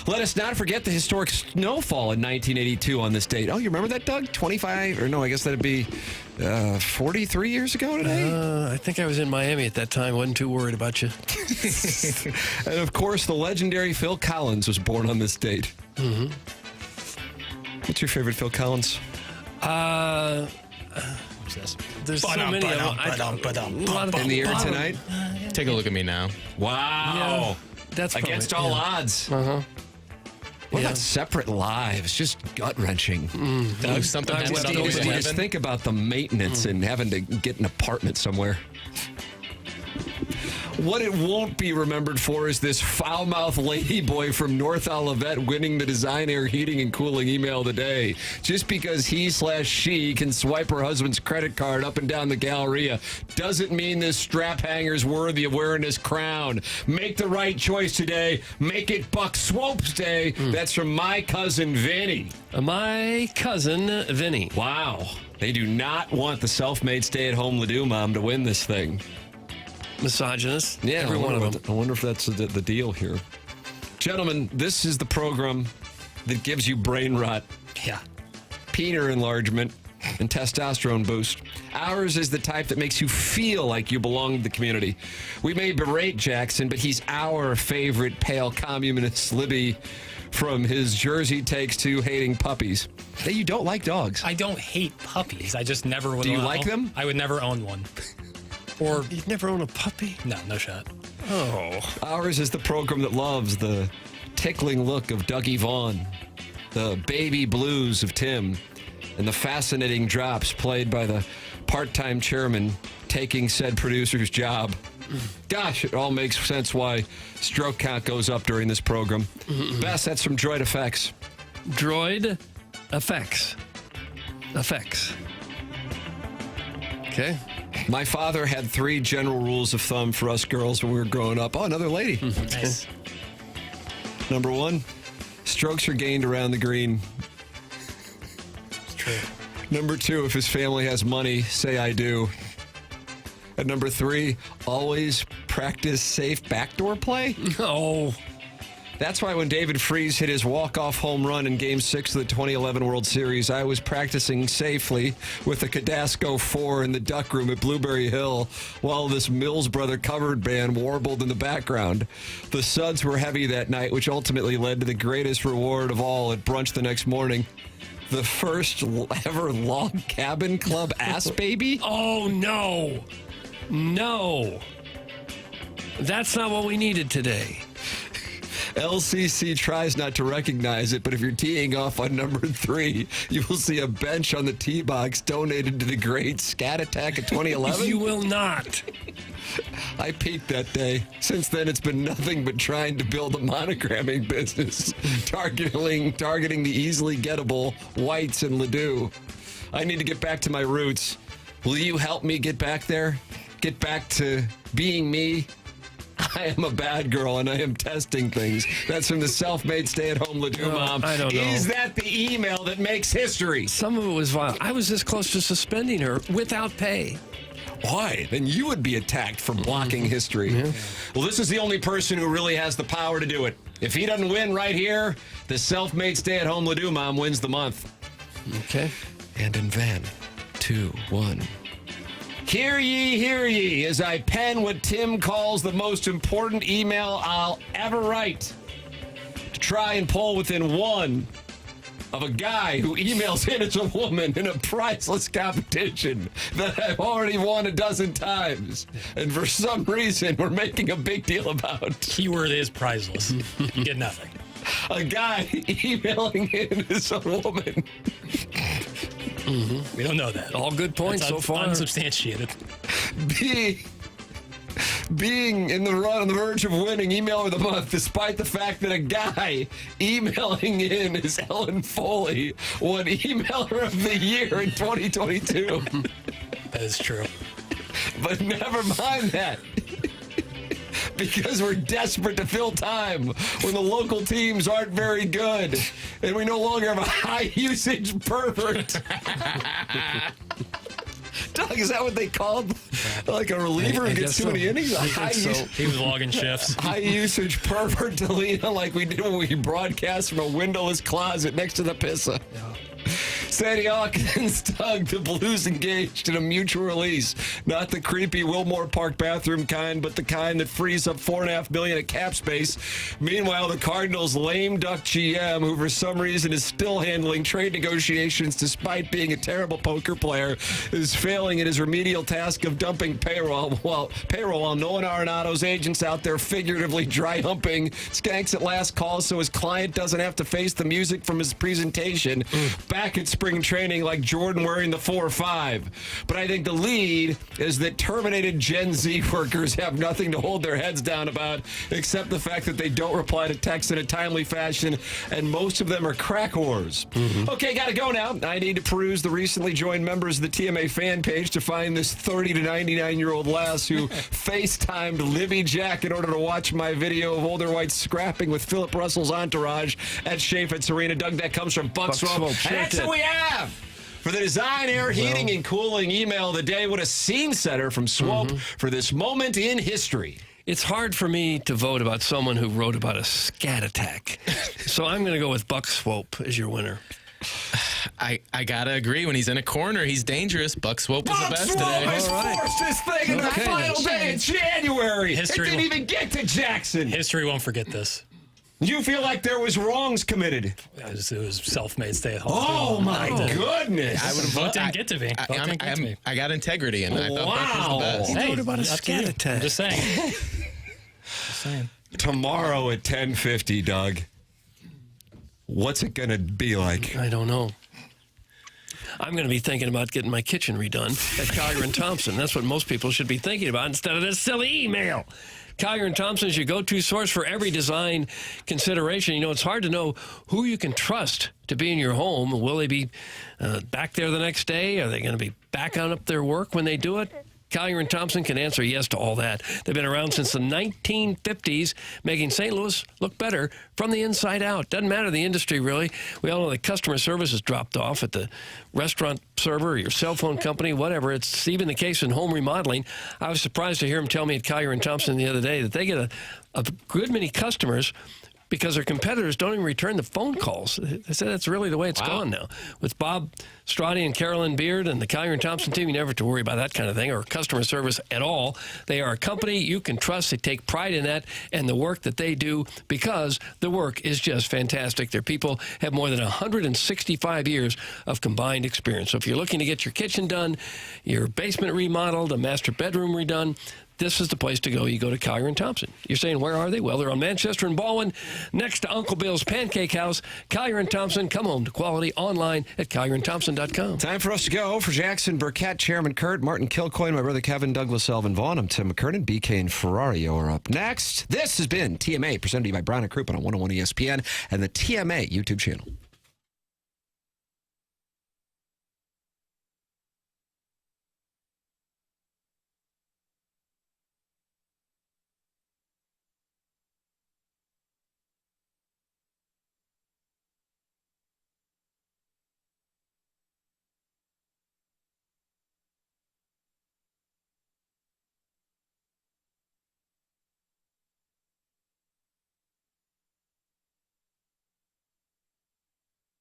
Let us not forget the historic snowfall in 1982 on this date. Oh, you remember that, Doug? 25, or no, I guess that'd be 43 years ago today? I think I was in Miami at that time. Wasn't too worried about you. And, of course, the legendary Phil Collins was born on this date. What's your favorite Phil Collins? What's this? There's so many. In the air tonight? Take a look at me now. Wow. Yeah, that's against probably, all odds. What Yeah. about separate lives? Just gut-wrenching. Doug, something has to open Just heaven. think about the maintenance and having to get an apartment somewhere. What it won't be remembered for is this foul-mouthed ladyboy from North Olivet winning the Design Air Heating and Cooling email of the day. Just because he/she can swipe her husband's credit card up and down the Galleria doesn't mean this strap hanger's worthy of wearing his crown. Make the right choice today. Make it Buck Swope's Day. That's from my cousin Vinny. My cousin Vinny. Wow. They do not want the self-made stay-at-home Ladue Mom to win this thing. Misogynist. Yeah, every one of them. I wonder if that's the deal here. Gentlemen, this is the program that gives you brain rot. Yeah. Penis enlargement and testosterone boost. Ours is the type that makes you feel like you belong to the community. We may berate Jackson, but he's our favorite pale communist Libby, from his Jersey takes to hating puppies. Hey, you don't like dogs. I don't hate puppies. I just never would. Do you like them? I would never own one. Or you'd never own a puppy? No shot. Oh. Ours is the program that loves the tickling look of Dougie Vaughn, the baby blues of Tim, and the fascinating drops played by the part-time chairman taking said producer's job. Gosh, it all makes sense why stroke count goes up during this program. Best, that's from Droid Effects. Droid Effects. Okay. My father had 3 general rules of thumb for us girls when we were growing up. Oh, another lady. Nice. Number 1, strokes are gained around the green. It's true. Number 2, if his family has money, say I do. And number 3, always practice safe backdoor play. Oh. That's why when David Freese hit his walk-off home run in Game 6 of the 2011 World Series, I was practicing safely with the Cadasco 4 in the duck room at Blueberry Hill while this Mills Brother covered band warbled in the background. The suds were heavy that night, which ultimately led to the greatest reward of all at brunch the next morning. The first ever log cabin club ass baby? Oh, no. No. That's not what we needed today. LCC tries not to recognize it, but if you're teeing off on number 3, you will see a bench on the tee box donated to the great Scat Attack of 2011. You will not. I peaked that day. Since then, it's been nothing but trying to build a monogramming business, targeting the easily gettable whites and Ledoux. I need to get back to my roots. Will you help me get back there? Get back to being me? I am a bad girl, and I am testing things. That's from the self-made stay-at-home Ledoux mom. I don't know. Is that the email that makes history? Some of it was vile. I was this close to suspending her without pay. Why? Then you would be attacked for blocking history. Yeah. Well, this is the only person who really has the power to do it. If he doesn't win right here, the self-made stay-at-home Ledoux mom wins the month. Okay. And in Van, 2, 1. Hear ye, as I pen what Tim calls the most important email I'll ever write. To try and pull within one of a guy who emails in as a woman in a priceless competition that I've already won a dozen times. And for some reason, we're making a big deal about. Keyword is priceless. You get nothing. A guy emailing in as a woman. We don't know that. All good points so far. Unsubstantiated. Being on the verge of winning Emailer of the Month, despite the fact that a guy emailing in is Ellen Foley won Emailer of the Year in 2022. That is true. But never mind that. Because we're desperate to fill time when the local teams aren't very good and we no longer have a high-usage pervert. Doug, is that what they called? Like a reliever who gets too many innings? He was logging shifts. High-usage pervert to lean on like we did when we broadcast from a windowless closet next to the Pissa. Yeah. Sandy Hawkins, Doug, the Blues engaged in a mutual release. Not the creepy Wilmore Park bathroom kind, but the kind that frees up $4.5 million at cap space. Meanwhile, the Cardinals' lame duck GM, who for some reason is still handling trade negotiations despite being a terrible poker player, is failing in his remedial task of dumping payroll while Nolan Arenado's agents out there figuratively dry humping skanks at last call so his client doesn't have to face the music from his presentation back at spring training like Jordan wearing the 4-5. But I think the lead is that terminated Gen Z workers have nothing to hold their heads down about except the fact that they don't reply to texts in a timely fashion, and most of them are crack whores. Okay, gotta go now. I need to peruse the recently joined members of the TMA fan page to find this 30 to 99-year-old lass who FaceTimed Libby Jack in order to watch my video of older whites scrapping with Philip Russell's entourage at Chaifitz Arena. Doug, that comes from Buck Swope. And that's what we have for the Design, Air, Heating, and Cooling email of the day. What a scene setter from Swope for this moment in history. It's hard for me to vote about someone who wrote about a scat attack. So I'm going to go with Buck Swope as your winner. I gotta agree. When he's in a corner, he's dangerous. Buck Swope is the best today. Has forced this thing in the final day of January. It didn't even get to Jackson. History won't forget this. You feel like there was wrongs committed. It was self-made stay-at-home. Oh, my goodness. I would have Vote didn't get to me. I got integrity, and I thought Buck was the best. He wrote about a scat attack. I'm just saying. Tomorrow at 10:50, Doug. What's it going to be like? I don't know. I'm going to be thinking about getting my kitchen redone at Collier & Thompson. That's what most people should be thinking about instead of this silly email. Collier & Thompson is your go-to source for every design consideration. You know, it's hard to know who you can trust to be in your home. Will they be back there the next day? Are they going to be back on up their work when they do it? Collier & Thompson can answer yes to all that. They've been around since the 1950s, making St. Louis look better from the inside out. Doesn't matter the industry, really. We all know that customer service has dropped off at the restaurant server or your cell phone company, whatever. It's even the case in home remodeling. I was surprised to hear him tell me at Collier & Thompson the other day that they get a good many customers because their competitors don't even return the phone calls. They said that's really the way it's gone now. With Bob Strati and Carolyn Beard and the Collier & Thompson team, you never have to worry about that kind of thing or customer service at all. They are a company you can trust. They take pride in that and the work that they do because the work is just fantastic. Their people have more than 165 years of combined experience. So if you're looking to get your kitchen done, your basement remodeled, a master bedroom redone, this is the place to go. You go to Collier & Thompson. You're saying, where are they? Well, they're on Manchester and Baldwin, next to Uncle Bill's Pancake House. Collier & Thompson, come home to quality online at collierandthompson.com. Time for us to go. For Jackson Burkett, Chairman Kurt, Martin Kilcoyne, my brother Kevin, Douglas Elvin Vaughn, I'm Tim McKernan. BK and Ferrario are up next. This has been TMA, presented to you by Brown & Crouppen on 101 ESPN and the TMA YouTube channel.